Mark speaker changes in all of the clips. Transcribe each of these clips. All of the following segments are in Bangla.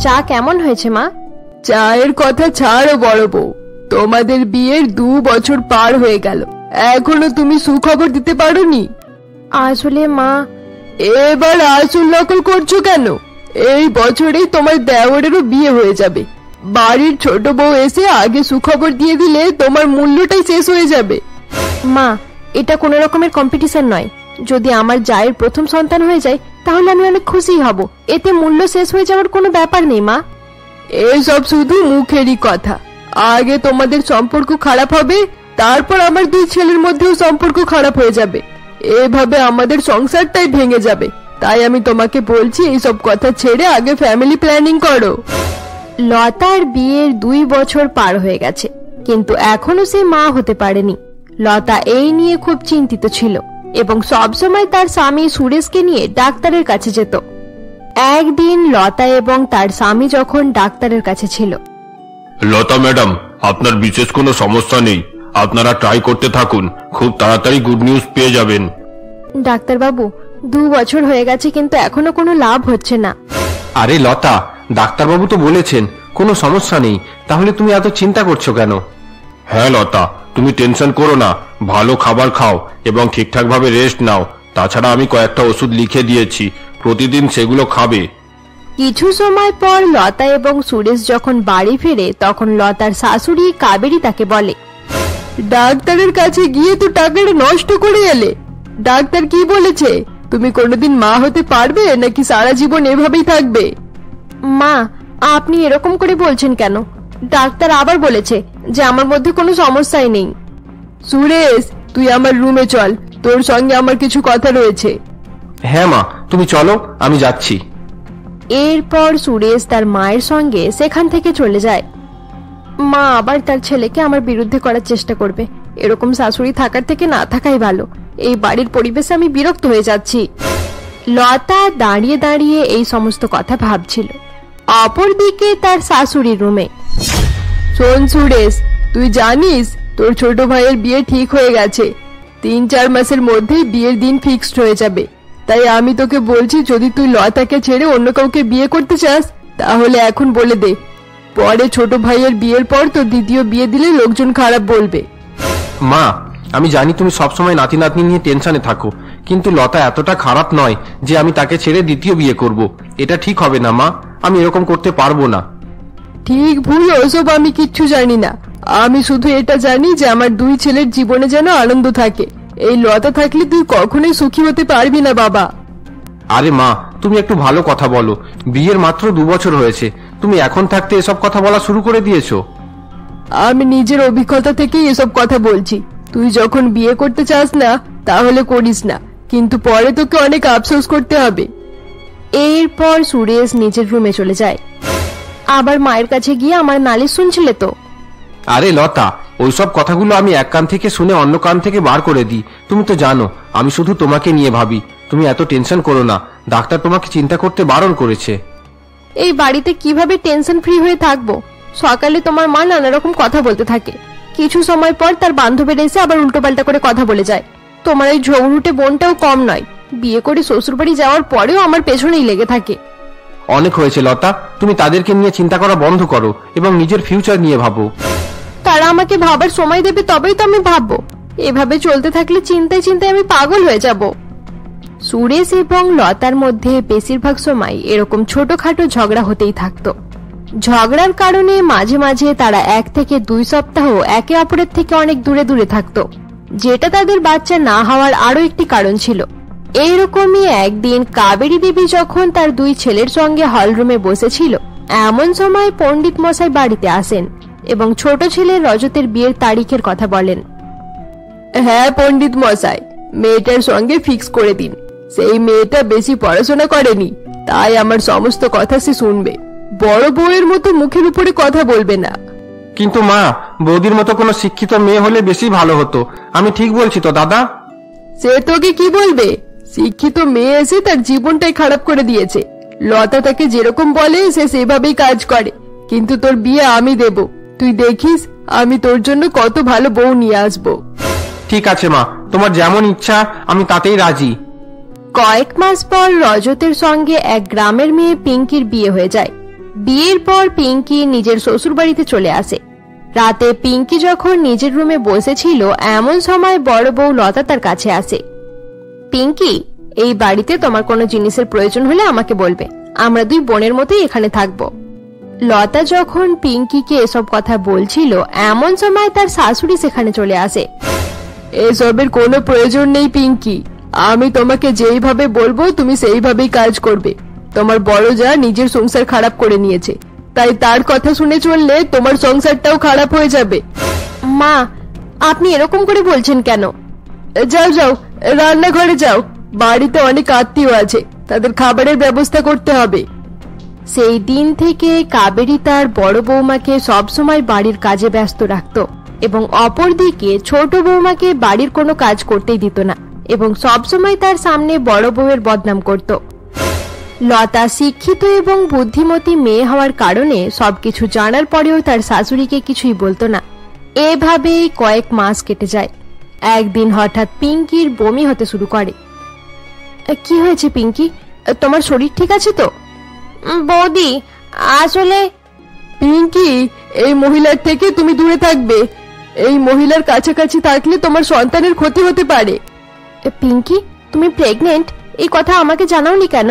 Speaker 1: চা কেমন হয়েছে মা?
Speaker 2: চায়ের কথা ছাড়ো বড় বউ, তোমাদের বিয়ের 2 বছর পার হয়ে গেল, এখনো তুমি সুখবর দিতে পারোনি।
Speaker 1: আসলে মা,
Speaker 2: এবার আসল নকল করছো কেন? এই বছরেই তোমার দেওরেরও বিয়ে হয়ে যাবে। বাড়ির ছোট বউ এসে আগে সুখবর দিয়ে দিলে তোমার মূল্যটাই শেষ হয়ে যাবে।
Speaker 1: মা, এটা কোনো রকমের কম্পিটিশন নয়। যদি আমার জায়ের প্রথম সন্তান হয়ে যায় তাহলে আমি অনেক খুশি হব, এতে মূল্য শেষ হয়ে যাওয়ার কোনো ব্যাপার নেই মা।
Speaker 2: এসব শুধু মুখেরই কথা। আগে তোমাদের সম্পর্ক খারাপ হবে, তারপর আমার 2 ছেলের মধ্যেও সম্পর্ক খারাপ হয়ে যাবে। এভাবে আমাদের সংসারটাই ভেঙে যাবে। তাই আমি তোমাকে বলছি এইসব কথা ছেড়ে আগে ফ্যামিলি প্ল্যানিং করো।
Speaker 1: লতার বিয়ের 2 বছর পার হয়ে গেছে, কিন্তু এখনো সে মা হতে পারেনি। লতা এই নিয়ে খুব চিন্তিত ছিল এবং সবসময় তার স্বামী সুরেশকে নিয়ে ডাক্তারের কাছে যেত। একদিন লতা এবং তার স্বামী যখন ডাক্তারের কাছে ছিল।
Speaker 3: লতা ম্যাডাম, আপনার বিশেষ কোনো সমস্যা নেই, আপনারা ট্রাই করতে থাকুন, খুব তাড়াতাড়ি গুড নিউজ পেয়ে যাবেন।
Speaker 1: ডাক্তারবাবু, 2 বছর হয়ে গেছে কিন্তু এখনো কোনো লাভ হচ্ছে না।
Speaker 4: আরে লতা, ডাক্তারবাবু তো বলেছেন কোনো সমস্যা নেই, তাহলে তুমি এত চিন্তা করছো কেন?
Speaker 3: হ্যাঁ লতা, তুমি টেনশন করো না, ভালো খাবার খাও এবং ঠিকঠাক ভাবে রেস্ট নাও। তাছাড়া আমি কয়েকটা ওষুধ লিখে দিয়েছি, প্রতিদিন সেগুলো খাবে।
Speaker 1: কিছু সময় পর লতা এবং সুরেশ যখন বাড়ি ফেরে তখন লতার শাশুড়ি কাবেরী তাকে বলে,
Speaker 2: ডাক্তারের কাছে গিয়ে তো টাকাটা নষ্ট করে এলে। ডাক্তার কি বলেছে? তুমি কোনোদিন মা হতে পারবে নাকি সারা জীবন এভাবেই থাকবে?
Speaker 1: মা, আপনি এরকম করে বলছেন কেন? ডাক্তার আবার বলেছে যে আমার মধ্যে কোনো সমস্যাই নেই।
Speaker 2: সুরেশ, তুই আমার রুমে চল, তোর সঙ্গে আমার কিছু কথা রয়েছে।
Speaker 4: হ্যাঁ মা, তুমি চলো, আমি যাচ্ছি।
Speaker 1: এরপর সুরেশ তার মায়ের সঙ্গে সেখান থেকে চলে যায়। মা আবার তার ছেলেকে আমার বিরুদ্ধে করার চেষ্টা করবে। এরকম শাশুড়ি থাকার থেকে না থাকাই ভালো। এই বাড়ির পরিবেশে আমি বিরক্ত হয়ে যাচ্ছি। লতা দাঁড়িয়ে দাঁড়িয়ে এই সমস্ত কথা ভাবছিল। অপরদিকে তার শাশুড়ির রুমে।
Speaker 2: শোন সুরেশ, তুই জানিস তোর ছোট ভাইয়ের বিয়ে ঠিক হয়ে গেছে। 3-4 মাসের মধ্যেই বিয়ের দিন ফিক্সড হয়ে যাবে। তাই আমি তোকে বলছি, যদি তুই লতাকে ছেড়ে অন্য কাউকে বিয়ে করতে চাস তাহলে এখন বলে দে, পরে ছোট ভাইয়ের বিয়ের পর তোর দ্বিতীয় বিয়ে দিলে লোকজন খারাপ বলবে।
Speaker 4: মা, আমি জানি তুমি সবসময় নাতি নাতনি নিয়ে টেনশনে থাকো, কিন্তু লতা এতটা খারাপ নয় যে আমি তাকে ছেড়ে দ্বিতীয় বিয়ে করব। এটা ঠিক হবে না মা, আমি এরকম করতে পারবো না।
Speaker 2: ঠিক ভুল ওসব আমি কিচ্ছু জানি না। আমি শুধু এটা জানি যে আমার 2 ছেলের জীবনে যেন আনন্দ থাকে। এই লতা থাকলে তুই কখনোই সুখী হতে পারবি না বাবা।
Speaker 4: আরে মা, তুমি একটু ভালো কথা বলো। বিয়ের মাত্র 2 বছর হয়েছে, তুমি এখন থাকতে এসব কথা বলা শুরু করে দিয়েছো।
Speaker 2: আমি নিজের অভিজ্ঞতা থেকেই এসব কথা বলছি। তুই যখন বিয়ে করতে চাস না তাহলে করিস না, কিন্তু পরে তোকে অনেক আফসোস করতে হবে।
Speaker 1: এরপর সুরেশ নিজের রুমে চলে যায়। আবার মায়ের কাছে গিয়ে আমার নালিশ শুনছিলে তো?
Speaker 4: আরে লতা, ওইসব কথাগুলো আমি এক কান থেকে শুনে অন্য কান থেকে বার করে দিই। তুমি তো জানো আমি শুধু তোমাকে নিয়ে ভাবি। তুমি এত টেনশন করো না, ডাক্তার তোমাকে চিন্তা করতে বারণ করেছে।
Speaker 1: এই বাড়িতে কিভাবে টেনশন ফ্রি হয়ে থাকবো? সকালে তোমার মা নানা রকম কথা বলতে থাকে, কিছু সময় পর তার বান্ধবীরা এসে আবার উল্টোপাল্টা করে কথা বলে যায়। তোমার এই ঝগড়ুটে বোনটাও কম নয়, বিয়ে করে শ্বশুরবাড়ি যাওয়ার পরেও আমার পেছনেই লেগে থাকে।
Speaker 4: অনেক হয়েছে লতা, তুমি তাদেরকে নিয়ে চিন্তা করা বন্ধ করো এবং নিজের ফিউচার নিয়ে ভাবো।
Speaker 1: তারা আমাকে ভাবার সময় দেবে তবেই তো আমি ভাববো। এভাবে চলতে থাকলে চিন্তায় চিন্তায় আমি পাগল হয়ে যাব। সুরেশ এবং লতার মধ্যে বেশিরভাগ সময় এরকম ছোটখাটো ঝগড়া হতেই থাকতো। ঝগড়ার কারণে মাঝে মাঝে তারা 1 থেকে 2 সপ্তাহ একে অপরের থেকে অনেক দূরে দূরে থাকতো, যেটা তাদের বাচ্চা না হওয়ার আরো একটি কারণ ছিল। এইরকমই একদিন কাবেরী দেবী যখন তার 2 ছেলের সঙ্গে হলরুমে বসেছিল, এমন সময় পণ্ডিত মশাই বাড়িতে আসেন এবং ছোট ছেলে রজতের বিয়ের তারিখের কথা বলেন।
Speaker 2: হ্যাঁ পণ্ডিত মশাই, মেয়েটার সঙ্গে ফিক্স করে দিন। সেই মেয়েটা বেশি পড়াশোনা করেনি, তাই আমার সমস্ত কথা সে শুনবে। বড় বউয়ের মতো মুখের উপরে কথা বলবে না।
Speaker 4: কিন্তু মা, বৌদির মতো কোনো শিক্ষিত মেয়ে হলে বেশি ভালো হতো। আমি ঠিক বলছি তো দাদা?
Speaker 2: সে তোকে কি বলবে? শিক্ষিত মেয়ে এসে তার জীবনটাই খারাপ করে দিয়েছে। লতা তাকে যেরকম বলে সে সেভাবেই কাজ করে। কিন্তু তোর বিয়ে আমি দেব, তুই দেখিস আমি তোর জন্য কত ভালো বউ নিয়ে আসবো।
Speaker 4: ঠিক আছে মা, তোমার যেমন ইচ্ছা আমি তাতেই রাজি।
Speaker 1: কয়েক মাস পর রজতের সঙ্গে এক গ্রামের মেয়ে পিঙ্কির বিয়ে হয়ে যায়। বিয়ের পর পিঙ্কি নিজের শ্বশুর বাড়িতে চলে আসে। রাতে পিঙ্কি যখন নিজের রুমে বসেছিল এমন সময় বড় বউ লতা তার কাছে আসে। পিঙ্কি, এই বাড়িতে তোমার কোনো জিনিসের প্রয়োজন হলে আমাকে বলবে, আমরা দুই বোনের মতোই এখানে থাকবো। লতা যখন পিঙ্কিকে এসব কথা বলছিল এমন সময় তার শাশুড়ি সেখানে চলে আসে।
Speaker 2: এসবের কোনো প্রয়োজন নেই পিঙ্কি, আমি তোমাকে যেইভাবে বলবো তুমি সেইভাবেই কাজ করবে। তোমার বড় যা নিজের সংসার খারাপ করে নিয়েছে, তাই তার কথা শুনে চললে তোমার সংসারটাও খারাপ হয়ে যাবে।
Speaker 1: মা, আপনি এরকম করে বলছেন কেন?
Speaker 2: যাও যাও, রান্নাঘরে যাও, বাড়িতে অনেক আত্মীয় আছে, তাদের খাবারের ব্যবস্থা করতে হবে।
Speaker 1: সেই দিন থেকে কাবেরী তার বড় বৌমাকে সবসময় বাড়ির কাজে ব্যস্ত রাখত এবং অপরদিকে ছোট বৌমাকে বাড়ির কোনো কাজ করতেই দিত না এবং সবসময় তার সামনে বড় বউয়ের বদনাম করত। লতা শিক্ষিত এবং বুদ্ধিমতী মেয়ে হওয়ার কারণে সবকিছু জানার পরেও তার শাশুড়িকে কিছুই বলতো না। এভাবেই কয়েক মাস কেটে যায়। একদিন হঠাৎ পিঙ্কির বমি হতে শুরু করে। কি হয়েছে পিঙ্কি, তোমার শরীর ঠিক আছে তো? বৌদি, আসলে
Speaker 2: পিঙ্কি, এই মহিলার থেকে তুমি দূরে থাকবে। এই মহিলার কাছাকাছি থাকলে তোমার সন্তানের ক্ষতি হতে পারে।
Speaker 1: পিঙ্কি, তুমি প্রেগনেন্ট? এই কথা আমাকে জানাওনি কেন?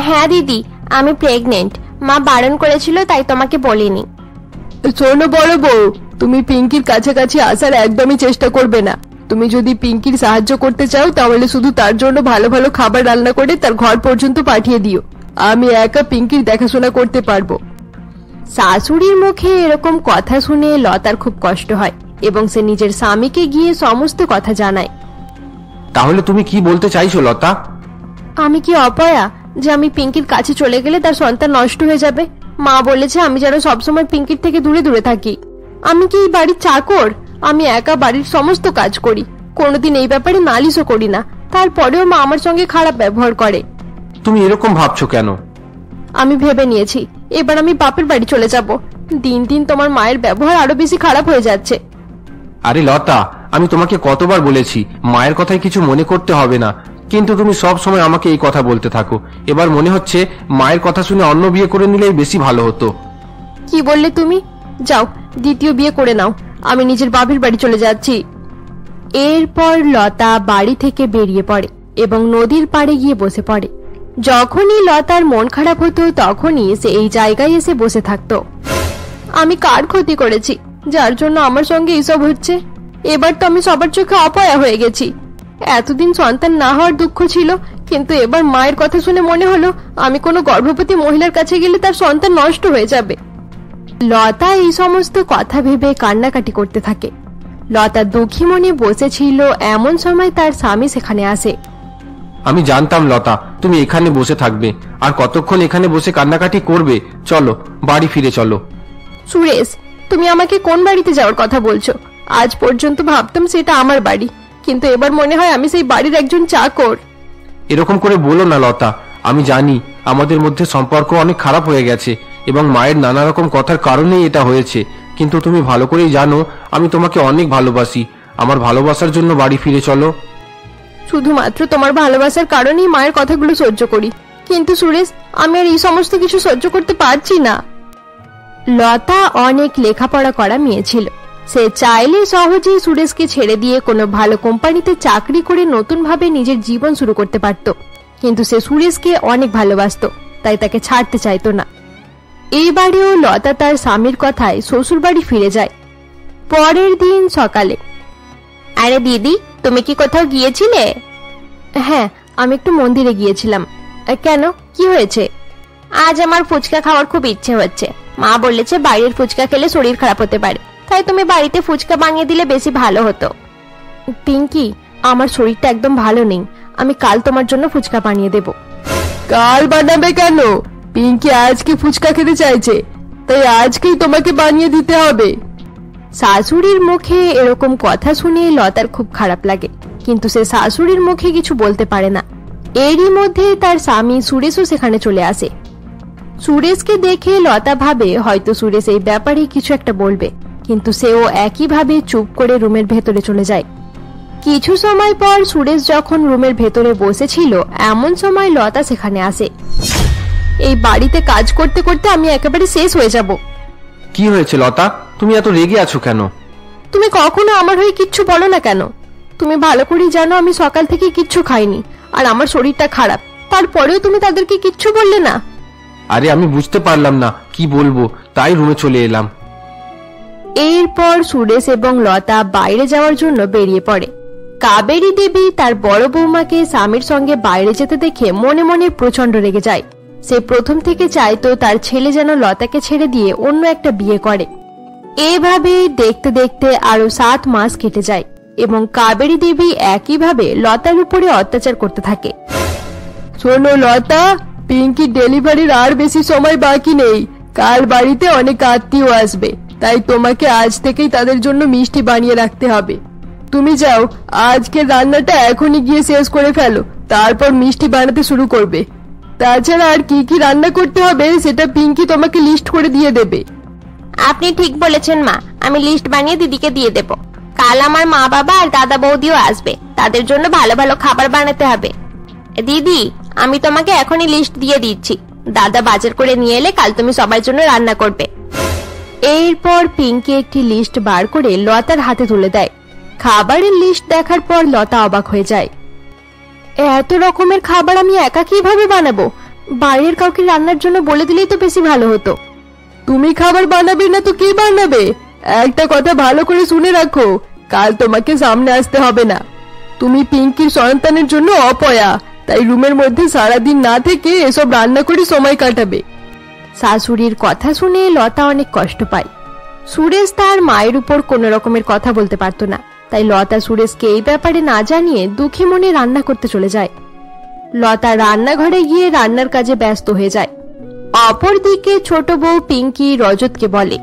Speaker 1: হ্যাঁ দিদি, আমি প্রেগনেন্ট। মা বারণ করেছিল তাই তোমাকে বলিনি।
Speaker 2: শোনো বড় বউ, তুমি পিঙ্কির কাছাকাছি আসার একদমই চেষ্টা করবে না। তুমি যদি পিঙ্কির সাহায্য করতে চাও তাহলে শুধু তার জন্য ভালো ভালো খাবার রান্না করে তার ঘর পর্যন্ত পাঠিয়ে দিও। আমি একা পিঙ্কির দেখাশোনা করতে পারবো।
Speaker 1: শাশুড়ির মুখে এরকম কথা শুনে লতার খুব কষ্ট হয় এবং সে নিজের স্বামীকে গিয়ে সমস্ত কথা জানায়।
Speaker 4: তাহলে তুমি কি বলতে চাইছো লতা?
Speaker 1: আমি কি অপয়া যে আমি পিঙ্কির কাছে চলে গেলে তার সন্তান নষ্ট হয়ে যাবে? মা বলেছে আমি যেন সবসময় পিঙ্কির থেকে দূরে দূরে থাকি। আমি কি এই বাড়ির চাকর? আমি একা বাড়ির সমস্ত কাজ করি, কোনোদিন এই ব্যাপারে নালিশও করি না। তারপরেও মা আমার সঙ্গে খারাপ ব্যবহার করে।
Speaker 4: তুমি এরকম ভাবছো কেন?
Speaker 1: আমি ভেবে নিয়েছি এবার আমি বাপের বাড়ি চলে যাব। দিন দিন তোমার মায়ের ব্যবহার আরো বেশি খারাপ হয়ে যাচ্ছে।
Speaker 4: আরে লতা, আমি তোমাকে কতবার বলেছি মায়ের কথায় কিছু মনে করতে হবে না, কিন্তু তুমি সব সময় আমাকে এই কথা বলতে থাকো। এবার মনে হচ্ছে মায়ের কথা শুনে অন্য বিয়ে করে নিলেই বেশি ভালো হতো।
Speaker 1: কি বললে তুমি? যাও, দ্বিতীয় বিয়ে করে নাও। আমি নিজের বাপের বাড়ি চলে যাচ্ছি। এরপর লতা বাড়ি থেকে বেরিয়ে পড়ে এবং নদীর পাড়ে গিয়ে বসে পড়ে। যখনই লতার মন খারাপ হতো তখনই সে এই জায়গায় এসে বসে থাকতো। আমি কার ক্ষতি করেছি যার জন্য আমার সঙ্গে এইসব হচ্ছে? এবার তো আমি সবার চোখে অপয়া হয়ে গেছি। এতদিন সন্তান না হওয়ার দুঃখ ছিল, কিন্তু এবার মায়ের কথা শুনে মনে হলো আমি কোনো গর্ভবতী মহিলার কাছে গেলে তার সন্তান নষ্ট হয়ে যাবে। লতা এই সমস্ত কথা ভেবে কান্নাকাটি করতে থাকে। লতা দুঃখী মনে বসেছিল এমন সময় তার স্বামী সেখানে আসে।
Speaker 4: আমি জানতাম লতা তুমি এখানে বসে থাকবে, আর কতক্ষণ এখানে বসে কান্নাকাটি করবে? চলো বাড়ি ফিরে চলো।
Speaker 1: সুরেশ, তুমি আমাকে কোন বাড়িতে যাওয়ার কথা বলছো? আজ পর্যন্ত ভাবতাম সেটা আমার বাড়ি, কিন্তু এবার মনে হয় আমি সেই বাড়ির একজন চাকর।
Speaker 4: এরকম করে বলো না লতা, আমি জানি আমাদের মধ্যে সম্পর্ক অনেক খারাপ হয়ে গেছে এবং মায়ের নানা রকম কথার কারণেই এটা হয়েছে, কিন্তু তুমি ভালো করেই জানো আমি তোমাকে অনেক ভালোবাসি। আমার ভালোবাসার জন্য বাড়ি ফিরে চলো।
Speaker 1: শুধুমাত্র তোমার ভালোবাসার কারণেই মায়ের কথাগুলো সহ্য করি, কিন্তু সুরেশ আমি আর এই সমস্ত কিছু সহ্য করতে পারছি না। লতা অনেক লেখাপড়া করা মেয়ে ছিল। সে চাইলে সহজেই সুরেশকে ছেড়ে দিয়ে কোনো ভালো কোম্পানিতে চাকরি করে নতুন ভাবে নিজের জীবন শুরু করতে পারত, কিন্তু সে সুরেশকে অনেক ভালোবাসতো, তাই তাকে ছাড়তে চাইতো না। এইবারেও লতা তার স্বামীর কথায় শ্বশুর বাড়ি ফিরে যায়। পরের দিন সকালে। আরে দিদি, তুমি কি কোথাও গিয়েছিলে? হ্যাঁ, আমি একটু মন্দিরে গিয়েছিলাম। কেন, কি হয়েছে? আজ আমার ফুচকা খাওয়ার খুব ইচ্ছে হচ্ছে। মা বলেছে বাইরের ফুচকা খেলে শরীর খারাপ হতে পারে, তাই তুমি বাড়িতে ফুচকা বানিয়ে দিলে বেশি ভালো হতো। পিঙ্কি, আমার শরীরটা একদম ভালো নেই, আমি কাল তোমার জন্য ফুচকা বানিয়ে দেব।
Speaker 2: কাল বানাবে কেন? পিঙ্কি আজকে ফুচকা খেতে চাইছে, তাই আজকেই তোমাকে বানিয়ে দিতে হবে।
Speaker 1: শাশুড়ির মুখে এরকম কথা শুনে লতার খুব খারাপ লাগে, কিন্তু সে শাশুড়ির মুখে কিছু বলতে পারে না। এরই মধ্যে তার স্বামী সুরেশও সেখানে চলে আসে। সুরেশকে দেখে লতা ভাবে হয়তো সুরেশ এই ব্যাপারে কিছু একটা বলবে, কিন্তু সেও একইভাবে চুপ করে রুমের ভেতরে চলে যায়। কিছু সময় পর সুরেশ যখন রুমের ভেতরে বসেছিল এমন সময় লতা সেখানে আসে। এই বাড়িতে কাজ করতে করতে আমি একেবারে শেষ হয়ে যাব।
Speaker 4: কি হয়েছে লতা, তুমি এত রেগে আছো কেন?
Speaker 1: তুমি কখনো আমার হয়ে কিচ্ছু বলো না কেন? তুমি ভালো করেই জানো আমি সকাল থেকে কিচ্ছু খাইনি, আর আমার শরীরটা খারাপ, তারপরেও তুমি তাদেরকে কিচ্ছু বললে না।
Speaker 4: আরে আমি বুঝতে পারলাম না কি বলবো, তাই রুমে চলে এলাম।
Speaker 1: এরপর সুরেশ এবং লতা বাইরে যাওয়ার জন্য বেরিয়ে পড়ে। কাবেরী দেবী তার বড় বৌমাকে স্বামীর সঙ্গে বাইরে যেতে দেখে মনে মনে প্রচন্ড রেগে যায়। সে প্রথম থেকে চাইতো তার ছেলে যেন লতাকে ছেড়ে দিয়ে অন্য একটা বিয়ে করে। এভাবে দেখতে দেখতে আরো 7 মাস কেটে যায় এবং কাবেরী দেবী একইভাবে লতার উপরে অত্যাচার করতে থাকে।
Speaker 2: শোনো লতা, পিঙ্কি ডেলিভারির আর বেশি সময় বাকি নেই। কাল বাড়িতে অনেক আত্মীয় আসবে, তাই তোমাকে আজ থেকেই তাদের জন্য মিষ্টি বানিয়ে রাখতে হবে। তুমি যাও, আজকের রান্নাটা এখনই গিয়ে শেষ করে ফেলো, তারপর মিষ্টি বানাতে শুরু করবে। তাছাড়া আর কি কি রান্না করতে হবে সেটা পিঙ্কি তোমাকে লিস্ট করে দিয়ে দেবে।
Speaker 1: আপনি ঠিক বলেছেন মা, আমি লিস্ট বানিয়ে দিদিকে দিয়ে দেব। কাল আমার মা বাবা আর দাদা বৌদিও আসবে, তাদের জন্য ভালো ভালো খাবার বানাতে হবে। দিদি, আমি তোমাকে এখনই লিস্ট দিয়ে দিচ্ছি, দাদা বাজার করে নিয়ে এলে কাল তুমি সবার জন্য রান্না করবে। এরপর পিঙ্কি একটি লিস্ট বার করে লতার হাতে তুলে দেয়। খাবারের লিস্ট দেখার পর লতা অবাক হয়ে যায়। এত রকমের খাবার আমি একা কিভাবে বানাবো? বাইরের কাউকে রান্নার জন্য বলে দিলেই তো বেশি ভালো হতো।
Speaker 2: তুমি খাবার বানাবে না তো কে বানাবে? একটা কথা ভালো করে শুনে রাখো, কাল তোমাকে সামনে আসতে হবে না। তুমি পিঙ্কির সন্তানের জন্য অপয়া, তাই রুমের মধ্যে সারাদিন না থেকে এসব রান্না করে সময় কাটাবে।
Speaker 1: শাশুড়ির কথা শুনে লতা অনেক কষ্ট পায়। সুরেশ তার মায়ের উপর কোন রকমের কথা বলতে পারতো না, তাই লতা সুরেশকে এই ব্যাপারে না জানিয়ে দুঃখী মনে রান্না করতে চলে যায়। লতা রান্নাঘরে গিয়ে রান্নার কাজে ব্যস্ত হয়ে যায়। অপরদিকে ছোট বউ পিঙ্কি রজতকে বলে,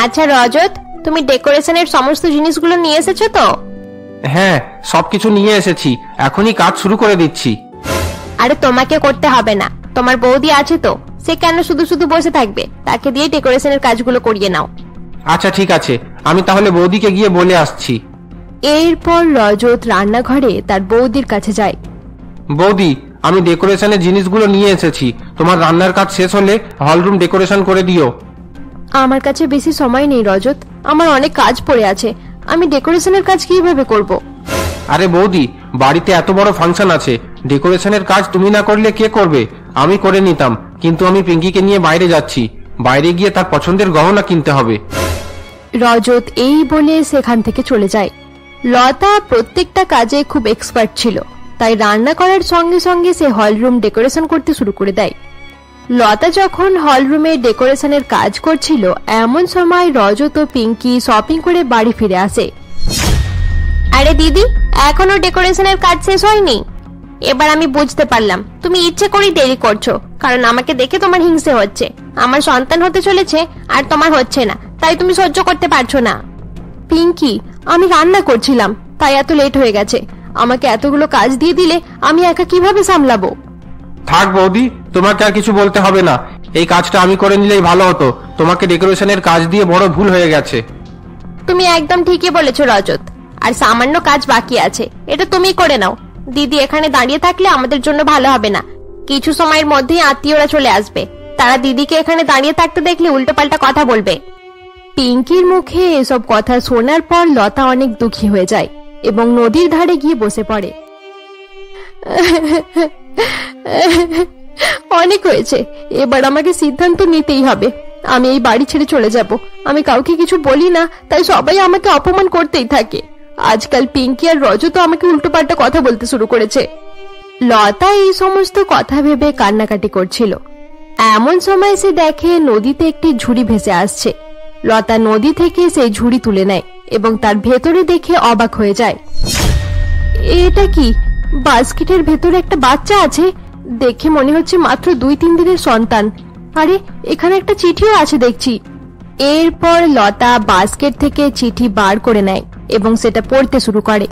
Speaker 1: আচ্ছা রজত, তুমি ডেকোরেশনের সমস্ত জিনিসগুলো নিয়ে এসেছো তো?
Speaker 4: হ্যাঁ, সবকিছু নিয়ে এসেছি, এখনই কাজ শুরু করে দিচ্ছি।
Speaker 1: আরে তোমাকে করতে হবে না, তোমার বৌদি আছে তো, সে কেন শুধু শুধু বসে থাকবে? তাকে দিয়ে ডেকোরেশনের কাজগুলো করিয়ে নাও।
Speaker 4: আচ্ছা ঠিক আছে, আমি তাহলে বৌদিকে গিয়ে বলে আসছি।
Speaker 1: এরপর রজত রান্নাঘরে তার বৌদির কাছে যায়।
Speaker 4: বৌদি, আমি ডেকোরেশনের জিনিসগুলো নিয়ে এসেছি, তোমার রান্নার কাজ শেষ হলে হলরুম ডেকোরেশন করে দিও।
Speaker 1: আমার কাছে বেশি সময় নেই রজত, আমার অনেক কাজ পড়ে আছে, আমি ডেকোরেশনের কাজ কিভাবে করব?
Speaker 4: আরে বৌদি, বাড়িতে এত বড় ফাংশন আছে, ডেকোরেশনের কাজ তুমি না করলে কে করবে? আমি করে নিতাম, কিন্তু আমি পিঙ্কিকে নিয়ে বাইরে যাচ্ছি, বাইরে গিয়ে তার পছন্দের গহনা কিনতে হবে।
Speaker 1: রজত এই বলে সেখান থেকে চলে যায়। লতা প্রত্যেকটা কাজে খুব এক্সপার্ট ছিল, তাই রান্না করার সঙ্গে সঙ্গে সে হলরুম ডেকোরেশন করতে শুরু করে দেয়। লতা যখন হলরুমে ডেকোরেশনের কাজ করছিল, এমন সময় রজত ও পিঙ্কি শপিং করে বাড়ি ফিরে আসে। আরে দিদি, এখনো ডেকোরেশনের কাজ শেষ হয়নি? এবার আমি বুঝতে পারলাম তুমি ইচ্ছে করেই দেরি করছো, কারণ আমাকে দেখে তোমার হিংসে হচ্ছে। আমার সন্তান হতে চলেছে আর তোমার হচ্ছে না, তাই তুমি সহ্য করতে পারছো না। পিঙ্কি, আমি রান্না করছিলাম, তাই এত লেট হয়ে গেছে। আমাকে এতগুলো কাজ দিয়ে দিলে আমি একা কিভাবে সামলাবো?
Speaker 4: থাক বৌদি, তোমাকে আর কিছু বলতে হবে না, এই কাজটা আমি করে নিলেই ভালো হতো। তোমাকে ডেকোরেশনের কাজ দিয়ে বড় ভুল হয়ে গেছে।
Speaker 1: তুমি একদম ঠিকই বলেছো রজত, আর সামান্য কাজ বাকি আছে, এটা তুমি করে নাও। দিদি এখানে দাঁড়িয়ে থাকলে আমাদের জন্য ভালো হবে না। কিছু সময়ের মধ্যেই আত্মীয়রা চলে আসবে, তারা দিদিকে এখানে দাঁড়িয়ে থাকতে দেখলে উল্টোপাল্টা কথা বলবে। পিঙ্কির মুখে এসব কথা শোনার পর লতা অনেক দুঃখী হয়ে যায় এবং নদীর ধারে গিয়ে বসে পড়ে। অনেক হয়েছে, এবার আমাকে সিদ্ধান্ত নিতেই হবে। আমি এই বাড়ি ছেড়ে চলে যাব। আমি কাউকে কিছু বলি না, তাই সবাই আমাকে অপমান করতেই থাকে। আজকাল পিঙ্কি আর রজত আমাকে উল্টোপাল্টা কথা বলতে শুরু করেছে। লতা এই সমস্ত কথা ভেবে কান্নাকাটি করছিল। এমন সময় সে দেখে নদীতে একটি ঝুড়ি ভেসে আসছে। লতা নদী থেকে সেই ঝুড়ি তুলে নেয় এবং তার ভেতরে দেখে অবাক হয়ে যায়। এটা কি? বাস্কেটের ভেতরে একটা বাচ্চা আছে, দেখে মনে হচ্ছে মাত্র 2-3 দিনের সন্তান। আরে এখানে একটা চিঠিও আছে দেখছি। এরপর লতা বাস্কেট থেকে চিঠি বার করে নেয় এবং সেটা পড়তে শুরু করে।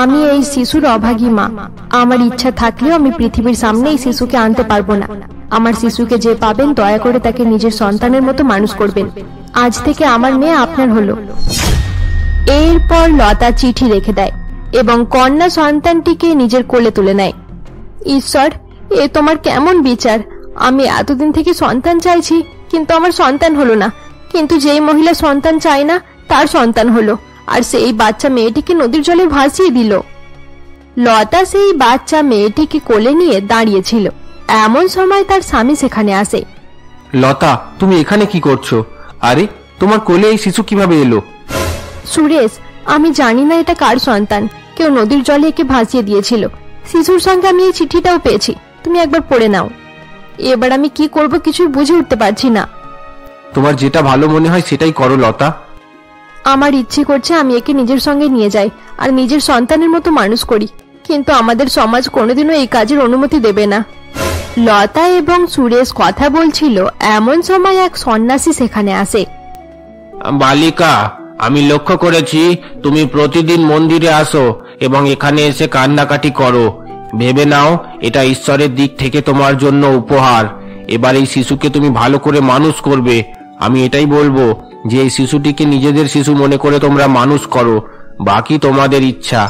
Speaker 1: আমি এই শিশুর অভাগী মা। আমার ইচ্ছা থাকলেও আমি পৃথিবীর সামনে এই শিশুকে আনতে পারবো না। আমার শিশুকে যে পাবেন দয়া করে তাকে নিজের সন্তানের মতো মানুষ করবেন। আজ থেকে আমার মেয়ে আপনার হলো। এরপর লতা চিঠি রেখে দেয় এবং কন্যা সন্তানটিকে নিজের কোলে তুলে নেয়। ঈশ্বর, এ তোমার কেমন বিচার? আমি এতদিন থেকে সন্তান চাইছি, কিন্তু আমার সন্তান হলো না। কিন্তু যেই মহিলা সন্তান চায় না তার সন্তান হলো, আর সেই বাচ্চা মেয়েটিকে নদীর জলে ভাসিয়ে দিল। লতা সেই বাচ্চা মেয়েটিকে কোলে নিয়ে দাঁড়িয়েছিল। এমন সময় তার স্বামী সেখানে আসে।
Speaker 4: লতা, তুমি এখানে কি করছো? আরে, তোমার কোলে এই শিশু কিভাবে এলো?
Speaker 1: সুরেশ, আমি জানি না এটা কার সন্তান। কেউ নদীর জলে একে ভাসিয়ে দিয়েছিল। শিশুর সঙ্গে আমি এই চিঠিটাও পেয়েছি, তুমি একবার পড়ে নাও। এবার আমি কি করব কিছুই বুঝে উঠতে পারছি না।
Speaker 4: তোমার যেটা ভালো মনে হয় সেটাই করো লতা।
Speaker 1: আমার ইচ্ছে করছে আমি একে নিজের সঙ্গে নিয়ে যাই আর নিজের সন্তানের মতো মানুষ করি, কিন্তু আমাদের সমাজ কোনোদিনও এই কাজের অনুমতি দেবে না। লতা এবং সুরেশ কথা বলছিল, এমন সময় এক সন্ন্যাসী সেখানে আসে।
Speaker 3: বালিকা, আমি লক্ষ্য করেছি তুমি প্রতিদিন মন্দিরে আসো এবং এখানে এসে কান্নাকাটি করো। ভেবে নাও এটা ঈশ্বরের দিক থেকে তোমার জন্য উপহার। এবার এই শিশুকে তুমি ভালো করে মানুষ করবে। আমি এটাই বলবো যে এই শিশুটিকে নিজেদের শিশু মনে করে তোমরা মানুষ করো, বাকি তোমাদের ইচ্ছা।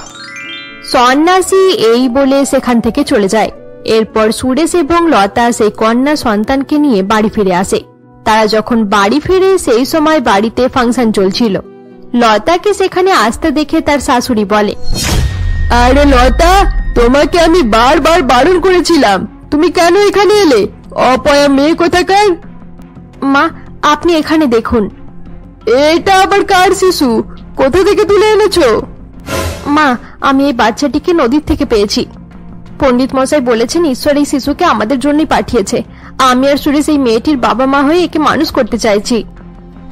Speaker 1: সন্ন্যাসী এই বলে সেখান থেকে চলে যায়। এরপর সুরেশ এবং লতা সেই কন্যা সন্তানকে নিয়ে বাড়ি ফিরে আসে। তারা যখন বাড়ি ফিরে সেই সময় বাড়িতে ফাংশন চলছিল। লতাকে সেখানে আসতে দেখে তার শাশুড়ি বলে,
Speaker 2: আরে লতা, তোমাকে আমি বারবার বারণ করেছিলাম, তুমি কেন এখানে এলে? অপয়া মেয়ে কোথাকার!
Speaker 1: মা, আপনি এখানে দেখুন।
Speaker 2: এটা আবার কার শিশু? কোথা থেকে তুলে এনেছো?
Speaker 1: মা, আমি এই বাচ্চাটিকে নদীর থেকে পেয়েছি। পণ্ডিত মশাই বলেছেন ঈশ্বর এই শিশুকে আমাদের জন্যই পাঠিয়েছে। আমি আর সুরেশ এই মেয়েটির বাবা মা হয়ে একে মানুষ করতে চাইছি।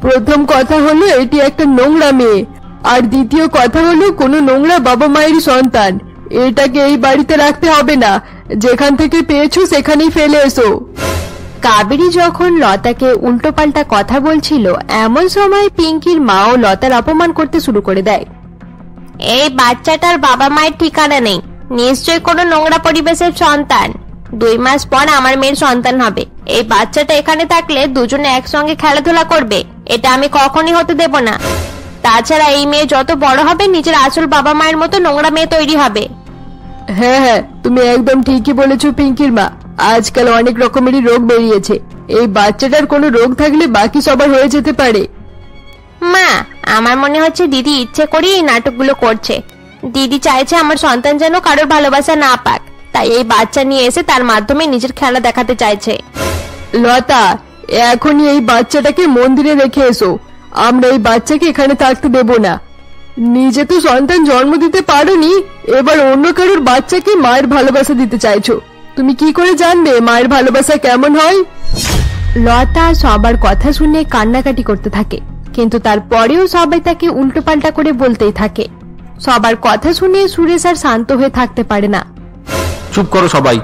Speaker 2: প্রথম কথা হলো এটি একটা নোংরা মেয়ে, আর দ্বিতীয় কথা হলো কোনো নোংরা বাবা মায়েরই সন্তান। এটাকে এই বাড়িতে রাখতে হবে না, যেখান থেকে পেয়েছো সেখানেই ফেলে এসো।
Speaker 1: কাবেরী যখন লতাকে উল্টোপাল্টা কথা বলছিল, এমন সময় পিঙ্কির মাও লতার অপমান করতে শুরু করে দেয়। এই বাচ্চাটার বাবা মায়ের ঠিকানা নেই, নিশ্চয়ই কোনো নোংরা পরিবেশের সন্তান। 2 মাস পর আমার মেয়ের সন্তান হবে। এই বাচ্চাটা এখানে থাকলে দুজনে একসঙ্গে খেলাধুলা করবে, এটা আমি কখনই হতে দেব না। তাছাড়া এই মেয়ে যত বড় হবে নিজের আসল বাবা মায়ের মতো নোংরা মেয়ে তৈরি হবে।
Speaker 2: হ্যাঁ হ্যাঁ, তুমি একদম ঠিকই বলেছো পিঙ্কির মা। আজকাল অনেক রকমেরই রোগ বেরিয়েছে। এই বাচ্চাটার কোনো রোগ থাকলে বাকি সবার হয়ে যেতে পারে।
Speaker 1: মা, আমার মনে হচ্ছে দিদি ইচ্ছে করে এই নাটকগুলো করছে। দিদি চাইছে আমার সন্তান যেন কারোর ভালোবাসা না পাক, তাই এই বাচ্চা নিয়ে এসে তার মাধ্যমে নিজের খেলা দেখাতে চাইছে।
Speaker 2: লতা, এখনই এই বাচ্চাটাকে মন্দিরে রেখে এসো। আমরা এই বাচ্চাকে এখানে থাকতে দেব না। নিজে তো সন্তান জন্ম দিতে পারোনি, এবার অন্য কারোর বাচ্চাকে মায়ের ভালোবাসা দিতে চাইছো। তুমি কি করে জানবে মায়ের ভালোবাসা কেমন হয়?
Speaker 1: লতা সবার কথা শুনে কান্নাকাটি করতে থাকে, কিন্তু তারপরেও সবাই তাকে উল্টোপাল্টা করে বলতেই থাকে। সবার কথা শুনে সুরেশ আর শান্ত হয়ে থাকতে পারে না।
Speaker 4: চুপ করো সবাই।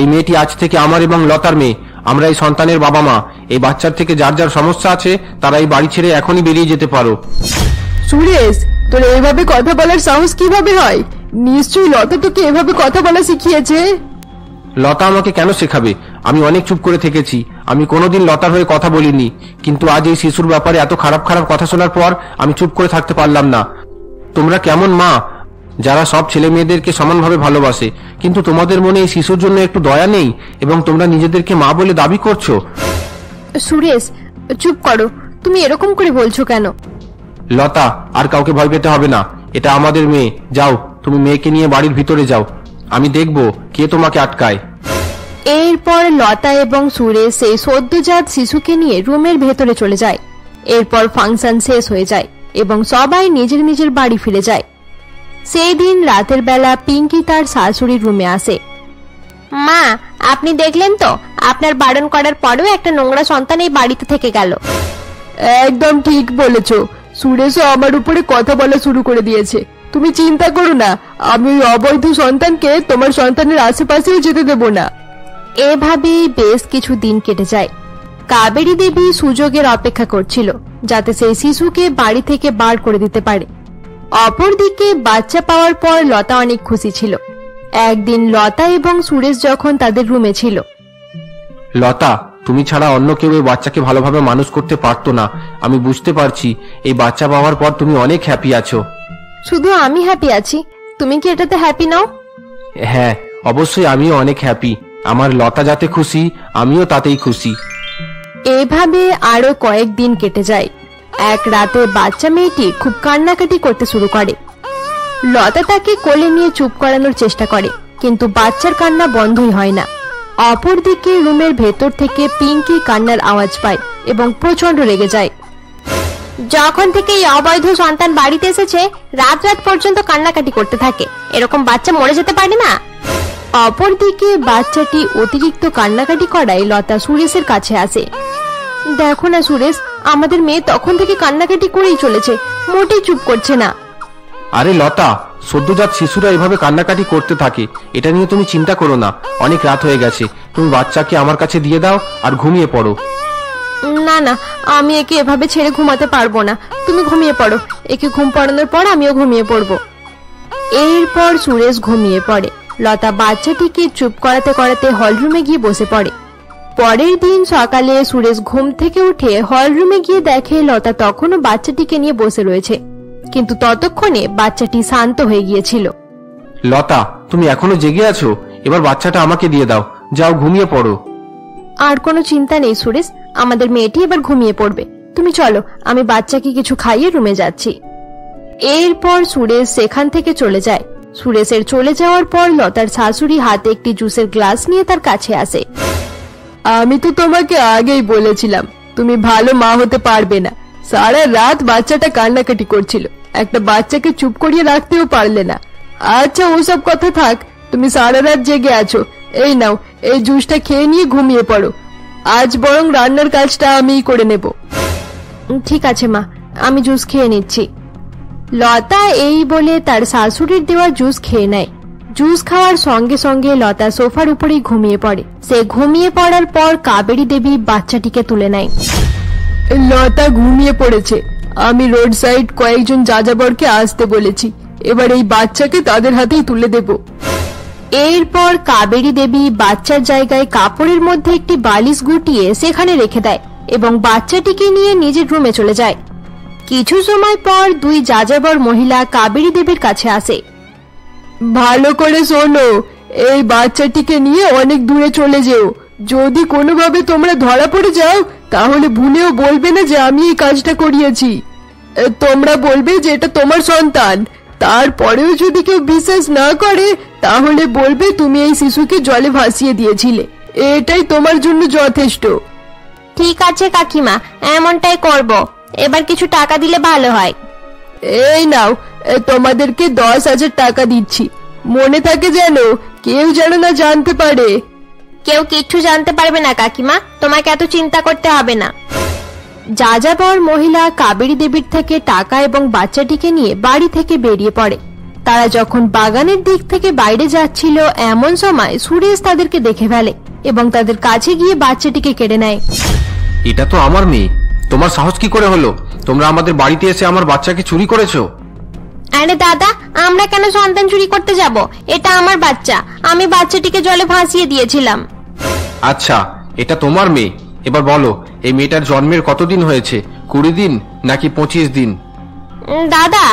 Speaker 4: এই মেয়েটি আজ থেকে আমার এবং লতার মেয়ে। আমরা এই সন্তানের বাবা মা। এই বাচ্চার থেকে যার যার সমস্যা আছে তারা এই বাড়ি ছেড়ে এখনই বেরিয়ে যেতে পারো।
Speaker 2: সুরেশ, তোর এইভাবে কথা বলার সাহস কিভাবে হয়? নিশ্চয়ই লতা তোকে এভাবে কথা বলা শিখিয়েছে।
Speaker 4: লতা আমাকে কেন শেখাবে? আমি অনেক চুপ করে থেকেছি। আমি কোনোদিন লতার হয়ে কথা বলিনি, কিন্তু আজ এই শিশুর ব্যাপারে এত খারাপ খারাপ কথা শোনার পর আমি চুপ করে থাকতে পারলাম না। তোমরা কেমন মা যারা সব ছেলে মেয়েদেরকে সমানভাবে ভালোবাসে, কিন্তু তোমাদের মনে এই শিশুর জন্য একটু দয়া নেই এবং তোমরা নিজেদেরকে মা বলে দাবি করছো?
Speaker 1: সুরেশ, চুপ করো। তুমি এরকম করে বলছো কেন?
Speaker 4: লতা, আর কাউকে ভয় পেতে হবে না। এটা আমাদের মেয়ে। যাও, তুমি মেয়েকে নিয়ে বাড়ির ভিতরে যাও। আমি দেখব কে তোমাকে আটকায়।
Speaker 1: এরপর লতা এবং সুরেশ সেই সদ্যজাত শিশুকে নিয়ে রুমের ভেতরে চলে যায়। এরপর ফাংশন শেষ হয়ে যায় এবং সবাই নিজের নিজের বাড়ি ফিরে যায়। সেই দিন রাতের বেলা পিঙ্কি তার শাশুড়ির রুমে আসে। মা, আপনি দেখলেন তো, আপনার বারণ করার পরেও একটা নোংরা সন্তান এই বাড়িতে থেকে গেল।
Speaker 2: একদম ঠিক বলেছো। সুরেশও আমার উপরে কথা বলা শুরু করে দিয়েছে। তুমি চিন্তা করো না, আমি ওই অবৈধ সন্তানকে তোমার সন্তানের আশেপাশেও যেতে দেব না।
Speaker 1: এভাবেই বেশ কিছু দিন কেটে যায়। কাবেরী দেবী সুযোগের অপেক্ষা করছিল যাতে সেই শিশুকে বাড়ি থেকে বার করে দিতে পারে। অপরদিকে বাচ্চা পাওয়ার পর লতা অনেক খুশি ছিল। একদিন লতা এবং সুরেশ যখন তাদের রুমে ছিল।
Speaker 4: লতা, তুমি ছাড়া অন্য কেউ এই বাচ্চাকে ভালোভাবে মানুষ করতে পারতো না। আমি বুঝতে পারছি এই বাচ্চা পাওয়ার পর তুমি অনেক হ্যাপি আছো।
Speaker 1: শুধু আমি হ্যাপি আছি, তুমি কি এটাতে হ্যাপি নাও?
Speaker 4: হ্যাঁ, অবশ্যই আমিও অনেক হ্যাপি। আমার লতা যাতে খুশি, আমিও তাতেই খুশি।
Speaker 1: এভাবে আরো কয়েকদিন কেটে যায়। এক রাতে বাচ্চা মেয়েটি খুব কান্নাকাটি করতে শুরু করে। লতা তাকে কোলে নিয়ে চুপ করানোর চেষ্টা করে, কিন্তু বাচ্চার কান্না বন্ধই হয় না। অপরদিকে রুমের ভেতর থেকে পিঙ্কি কান্নার আওয়াজ পায় এবং প্রচন্ড রেগে যায়। যখন থেকে এই অবৈধ সন্তান বাড়িতে এসেছে, রাত রাত পর্যন্ত কান্নাকাটি করতে থাকে। এরকম বাচ্চা মরে যেতে পারে না। অপরদিকে বাচ্চাটি অতিরিক্ত কান্নাকাটি করায় লতা সুরেশের কাছে আসে। দেখো না সুরেশ, আমাদের মেয়ে তখন থেকে কান্নাকাটি করেই চলেছে, মোটেই চুপ করছে না।
Speaker 4: আরে লতা, সদ্যজাত শিশুরা এভাবে কান্নাকাটি করতে থাকে, এটা নিয়ে তুমি চিন্তা করো না। অনেক রাত হয়ে গেছে, তুমি বাচ্চাকে আমার কাছে দিয়ে দাও আর ঘুমিয়ে পড়ো।
Speaker 1: না না, আমি একে এভাবে ছেড়ে ঘুমাতে পারবো না। তুমি ঘুমিয়ে পড়ো। একে ঘুম পাড়ানোর পর আমিও ঘুমিয়ে পড়বো। এরপর সুরেশ ঘুমিয়ে পড়ে। লতা বাচ্চাটিকে চুপ করাতে করাতে হলরুমে গিয়ে বসে পড়ে। পরের দিন সকালে সুরেশ ঘুম থেকে উঠে হলরুমে গিয়ে দেখে লতা তখনও বাচ্চাটিকে নিয়ে বসে রয়েছে, কিন্তু ততক্ষণে বাচ্চাটি শান্ত হয়ে গিয়েছিল।
Speaker 4: লতা, তুমি এখনো জেগে আছো? এবার বাচ্চাটা আমাকে দিয়ে দাও, যাও ঘুমিয়ে পড়ো।
Speaker 1: আর কোনো চিন্তা নেই সুরেশ, আমাদের মেয়েটি এবার ঘুমিয়ে পড়বে। তুমি চলো, আমি বাচ্চাকে কিছু খাইয়ে রুমে যাচ্ছি। এরপর সুরেশ সেখান থেকে চলে যায়। সুরেশের চলে যাওয়ার পর লতার শাশুড়ি হাতে একটি জুসের গ্লাস নিয়ে তার কাছে আসে।
Speaker 2: আমি তো তোমাকে আগেই বলেছিলাম তুমি ভালো মা হতে পারবে না। সারা রাত বাচ্চাটা কান্নাকাটি করছিল, একটা বাচ্চাকে চুপ করিয়ে রাখতেও পারলে না। আচ্ছা, ওসব কথা থাক, তুমি সারা রাত জেগে আছো। এই নাও, এই জুসটা খেয়ে নিয়ে ঘুমিয়ে পড়ো। আজ বরং রান্নার কাজটা আমিই করে নেব।
Speaker 1: ঠিক আছে মা, আমি জুস খেয়ে নিচ্ছি। লতা এই বলে তার শাশুড়ির দেওয়া জুস খেয়ে নেয়। জুস খাওয়ার সঙ্গে সঙ্গে লতা সোফার উপরেই ঘুমিয়ে পড়ে। সে ঘুমিয়ে পড়ার পর কাবেরী দেবী বাচ্চাটিকে তুলে নেয়।
Speaker 2: লতা ঘুমিয়ে পড়েছে। আমি রোড সাইড কয়েকজন যাযাবরকে আসতে বলেছি, এবার এই বাচ্চাকে তাদের হাতেই তুলে দেব।
Speaker 1: এরপর কাবেরী দেবী বাচ্চার জায়গায় কাপড়ের মধ্যে একটি বালিশ গুটিয়ে সেখানে রেখে দেয় এবং বাচ্চাটিকে নিয়ে নিজের রুমে চলে যায়। কিছু সময় পর দুই যাযাবর মহিলা কাবেরী দেবীর কাছে আসে।
Speaker 2: ভালো করে শোনো, এই বাচ্চাটিকে নিয়ে অনেক দূরে চলে যেও। যদি কোনোভাবে তোমরা ধরা পড়ে যাও, তাহলে ভুলেও বলবে না যে আমি এই কাজটা করিয়েছি। তোমরা বলবে যে এটা তোমার সন্তান। তারপরেও যদি কেউ বিশ্বাস না করে, তাহলে বলবে তুমি এই শিশুকে জলে ভাসিয়ে দিয়েছিলে। এটাই তোমার জন্য যথেষ্ট।
Speaker 1: ঠিক আছে কাকিমা, এমনটাই করব। এবার কিছু টাকা দিলে ভালো হয়।
Speaker 2: এই নাও, তোমাদেরকে 10,000 টাকা দিচ্ছি। মনে থাকে যেন, কেউ যেন না জানতে পারে।
Speaker 1: কেউ কিচ্ছু জানতে পারবে না কাকিমা, তোমাকে এত চিন্তা করতে হবে না। যাযাবর মহিলা কাবেরী দেবীর থেকে টাকা এবং বাচ্চাটিকে নিয়ে বাড়ি থেকে বেরিয়ে পড়ে। তারা যখন বাগানের দিক থেকে বাইরে যাচ্ছিল, এমন সময় সুরেশ তাদেরকে দেখে ফেলে এবং তাদের কাছে গিয়ে বাচ্চাটিকে কেড়ে নেয়।
Speaker 4: এটা তো আমার মেয়ে, তোমার সাহস কি করে হলো? তোমরা আমাদের বাড়িতে এসে আমার বাচ্চাকে চুরি করেছো?
Speaker 1: আরে দাদা, আমরা কেন সন্তান চুরি করতে যাব? এটা আমার বাচ্চা, আমি বাচ্চাটিকে জলে ভাসিয়ে দিয়েছিলাম।
Speaker 4: আচ্ছা, এটা তোমার মেয়ে। এবার বলো, এই মেয়েটার জন্মের কতদিন হয়েছে? 20 দিন নাকি 25 দিন?
Speaker 1: দাদা,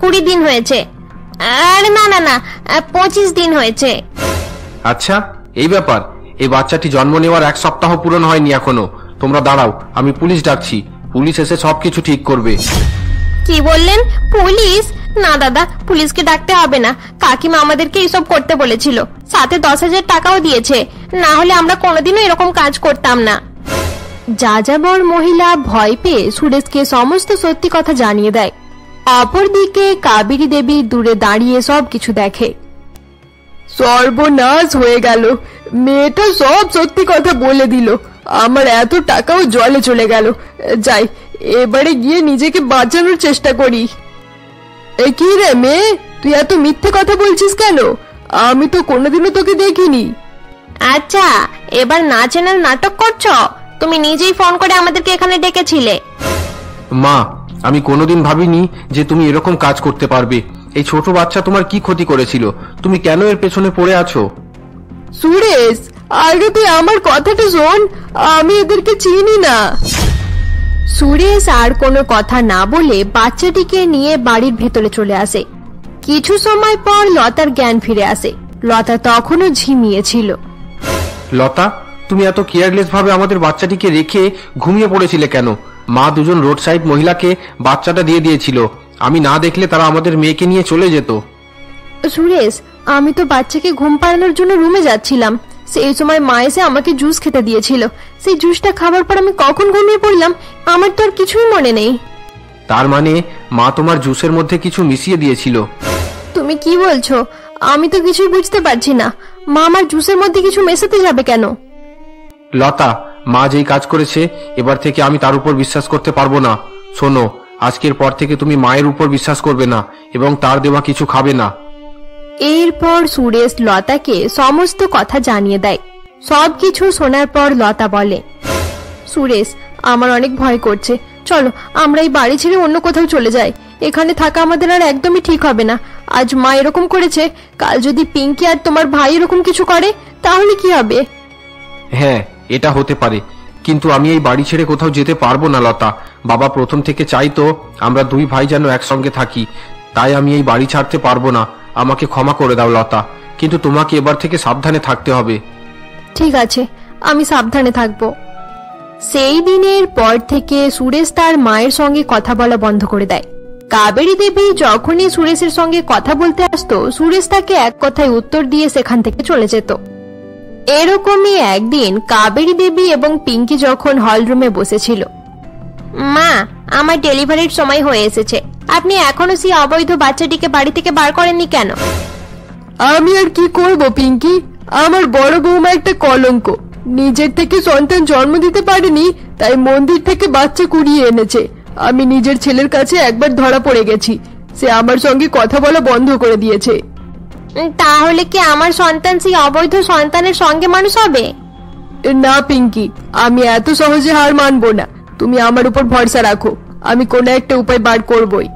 Speaker 1: 20 দিন হয়েছে। আরে না না না, 25 দিন হয়েছে।
Speaker 4: আচ্ছা, এই ব্যাপার। এই বাচ্চাটি জন্ম নেওয়ার 1 সপ্তাহ পূরণ হয়নি এখনো। তোমরা দাঁড়াও, আমি পুলিশ ডাকছি। পুলিশ এসে সবকিছু ঠিক করবে।
Speaker 1: কি বললেন? পুলিশ? না দাদা, পুলিশকে ডাকতে হবে না। কাকিমা আমাদেরকে এসব করতে বলেছিল, সাথে 10,000 টাকাও দিয়েছে। না হলে আমরা কোনোদিনও এরকম কাজ করতাম না। যাযাবর মহিলা ভয় পেয়ে সুরেশকে সমস্ত সত্যি কথা জানিয়ে দেয়। অপরদিকে কাবেরী দেবী দূরে দাঁড়িয়ে সবকিছু দেখে।
Speaker 2: সর্বনাশ হয়ে গেল, মেয়েটা সব সত্যি কথা বলে দিল। আমার এত টাকাও জলে চলে গেল। যাই, এবারে গিয়ে নিজেকে বাঁচানোর চেষ্টা করি। কি রে মেয়ে, তুই এত মিথ্যে কথা বলছিস কেন? আমি তো কোনোদিনও তোকে দেখিনি।
Speaker 1: আচ্ছা, এবার না চেনার নাটক করছো? তুমি নিজেই ফোন করে আমাদেরকে এখানে ডেকেছিলে।
Speaker 4: মা, আমি কোনোদিন ভাবিনি যে তুমি এরকম কাজ করতে পারবে। এই ছোট বাচ্চা তোমার কি ক্ষতি করেছিল? তুমি কেন এর পেছনে পড়ে আছো?
Speaker 2: সুরেশ, আগে তুই আমার কথাটা শোন, আমি এদেরকে চিনি না।
Speaker 1: সুরেশ আর কোনো কথা না বলে বাচ্চাটিকে নিয়ে বাড়ির ভেতরে চলে আসে। কিছু সময় পর লতার জ্ঞান ফিরে আসে। লতা তখনও ঝিমিয়েছিল।
Speaker 4: লতা, তুমি এত কেয়ারলেস ভাবে আমাদের বাচ্চাটিকে রেখে ঘুমিয়ে পড়েছিলে কেন? মা দুজন রোড সাইড মহিলাকে বাচ্চাটা দিয়ে দিয়েছিল। আমি না দেখলে তারা আমাদের মেয়েকে নিয়ে চলে যেত।
Speaker 1: সুরেশ, আমি তো বাচ্চাকে ঘুম পাড়ানোর জন্য রুমে যাচ্ছিলাম, সেই সময় মা এসে আমাকে জুস খেতে দিয়েছিল। সেই জুসটা খাবার পর আমি কখন ঘুমিয়ে পড়লাম আমার তো আর কিছুই মনে নেই।
Speaker 4: তার মানে মা তোমার জুসের মধ্যে কিছু মিশিয়ে দিয়েছিল?
Speaker 1: তুমি কি বলছো? আমি তো কিছুই বুঝতে পারছি না। মা আমার জুসের মধ্যে কিছু মেশাতে যাবে কেন?
Speaker 4: লতা, মা যেই কাজ করেছে এবার থেকে আমি তার উপর বিশ্বাস করতে পারবো না। শোনো, আজকের পর থেকে তুমি মায়ের উপর বিশ্বাস করবে না এবং তার দেওয়া কিছু খাবে না।
Speaker 1: এরপর সুরেশ লতাকে সমস্ত কথা জানিয়ে দেয়। সবকিছু শোনার পর লতা বলে, সুরেশ, আমার অনেক ভয় করছে, চলো আমরা এই বাড়ি ছেড়ে অন্য কোথাও চলে যাই। এখানে থাকা আমাদের আর একদমই ঠিক হবে না। আজ মা এরকম করেছে, কাল যদি পিঙ্কি আর তোমার ভাই এরকম কিছু করে তাহলে কি হবে?
Speaker 4: হ্যাঁ, এটা হতে পারে, কিন্তু আমি এই বাড়ি ছেড়ে কোথাও যেতে পারবো না লতা। বাবা প্রথম থেকে চাইতো আমরা দুই ভাই যেন একসঙ্গে থাকি, তাই আমি এই বাড়ি ছাড়তে পারবো না। আমাকে ক্ষমা করে দাও লতা, কিন্তু তোমাকে এবার থেকে সাবধানে থাকতে হবে।
Speaker 1: ঠিক আছে, আমি সাবধানে থাকবো। সেই দিনের পর থেকে সুরেশ তার মায়ের সঙ্গে কথা বলা বন্ধ করে দেয়। কাবেরী দেবী যখনই সুরেশের সঙ্গে কথা বলতে আসতো, সুরেশ তাকে এক কথায় উত্তর দিয়ে সেখান থেকে চলে যেত। এরকমই একদিন কাবেরী দেবী এবং পিঙ্কি যখন হলরুমে বসেছিল। মা, আমার ডেলিভারির সময় হয়ে এসেছে, আপনি এখনো সেই অবৈধ বাচ্চাটিকে বাড়ি থেকে বার করেননি কেন?
Speaker 2: আমি আর কি করব পিঙ্কি, আমার বড় বৌমা একটা কলঙ্ক। নিজের থেকে সন্তান জন্ম দিতে পারেনি, তাই মন্দির থেকে বাচ্চা কুড়িয়ে এনেছে। আমি নিজের ছেলের কাছে একবার ধরা পড়ে গেছি, সে আমার সঙ্গে কথা বলা বন্ধ করে দিয়েছে।
Speaker 1: তাহলে কি আমার সন্তান সেই অবৈধ সন্তানের সঙ্গে মানুষ হবে?
Speaker 2: না পিঙ্কি, আমি এত সহজে হার মানবো না। তুমি আমার উপর ভরসা রাখো, আমি কোনো একটা উপায় বার করবই।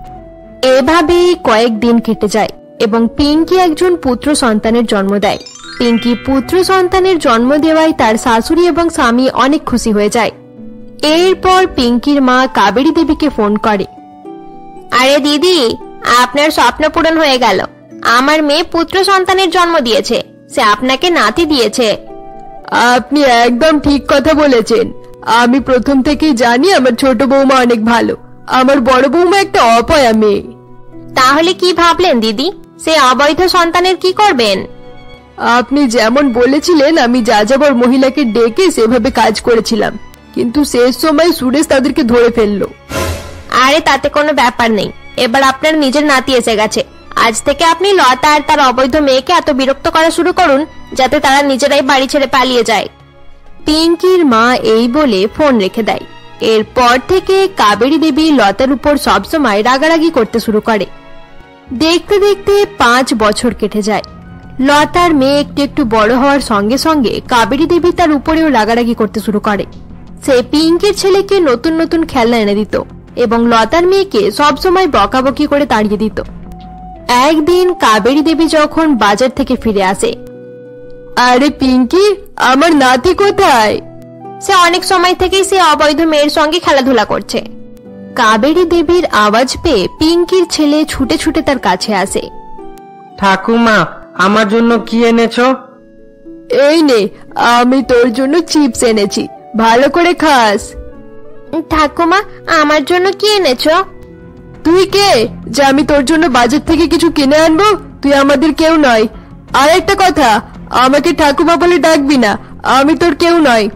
Speaker 1: এভাবেই কয়েকদিন কেটে যায় এবং পিঙ্কি একজন পুত্র সন্তানের জন্ম দেয়। পিঙ্কি পুত্র সন্তানের জন্ম দেওয়ায় তার শাশুড়ি এবং স্বামী অনেক খুশি হয়ে যায়। এরপর পিঙ্কির মা কাবেরী দেবীকে ফোন করে। আরে দিদি, আপনার স্বপ্ন পূরণ হয়ে গেল। আমার মেয়ে পুত্র সন্তানের জন্ম দিয়েছে, সে আপনাকে নাতি দিয়েছে।
Speaker 2: আপনি একদম ঠিক কথা বলেছেন। আমি প্রথম থেকেই জানি আমার ছোট বৌমা অনেক ভালো। আমার বড় বৌমা একটা অপয়া মেয়ে।
Speaker 1: তাহলে কি ভাবলেন দিদি, সে অবৈধ সন্তানের কি করবেন?
Speaker 2: আপনি যেমন বলেছিলেন আমি যাযাবর মহিলাকে ডেকে সেভাবে কাজ করেছিলাম, কিন্তু শেষ সময় সুরেশ তাদেরকে ধরে ফেললো।
Speaker 1: আরে তাতে কোনো ব্যাপার নেই, এবার আপনার নিজের নাতি এসে গেছে। আজ থেকে আপনি লতা আর তার অবৈধ মেয়েকে এত বিরক্ত করা শুরু করুন যাতে তারা নিজেরাই বাড়ি ছেড়ে পালিয়ে যায়। পিঙ্কির মা এই বলে ফোন রেখে দেয়। এরপর থেকে কাবেরী দেবী লতার উপর সবসময় রাগারাগি করতে শুরু করে। দেখতে দেখতে 5 বছর কেটে যায়। লতার মেয়ে একটু একটু বড় হওয়ার সঙ্গে সঙ্গে কাবেরী দেবী তার উপরেও রাগারাগি করতে শুরু করে। সে পিঙ্কির ছেলেকে নতুন নতুন খেলনা এনে দিত এবং লতার মেয়েকে সবসময় বকাবকি করে তাড়িয়ে দিত। একদিন কাবেরী দেবী যখন বাজার থেকে ফিরে আসে।
Speaker 2: আরে পিঙ্কি, আমার নাতি কোথায়?
Speaker 1: সে অনেক সময় থেকেই সে অবৈধ মেয়ের সঙ্গে খেলাধুলা করছে। কাবেরী দেবীর আওয়াজ পেয়ে পিঙ্কির ছেলে ছুটে ছুটে তার কাছে আসে।
Speaker 5: ঠাকুমা, আমার জন্য কি এনেছো?
Speaker 2: এই নে, আমি তোর জন্য চিপস এনেছি, ভালো করে খাস।
Speaker 1: ঠাকুমা, আমার জন্য কি এনেছো?
Speaker 2: তুই কে যে আমি তোর জন্য বাজার থেকে কিছু কিনে আনবো? তুই আমাদের কেউ নয়। আর একটা কথা, আমাকে ঠাকুমা বলে ডাকবি না, আমি তোর কেউ নয়।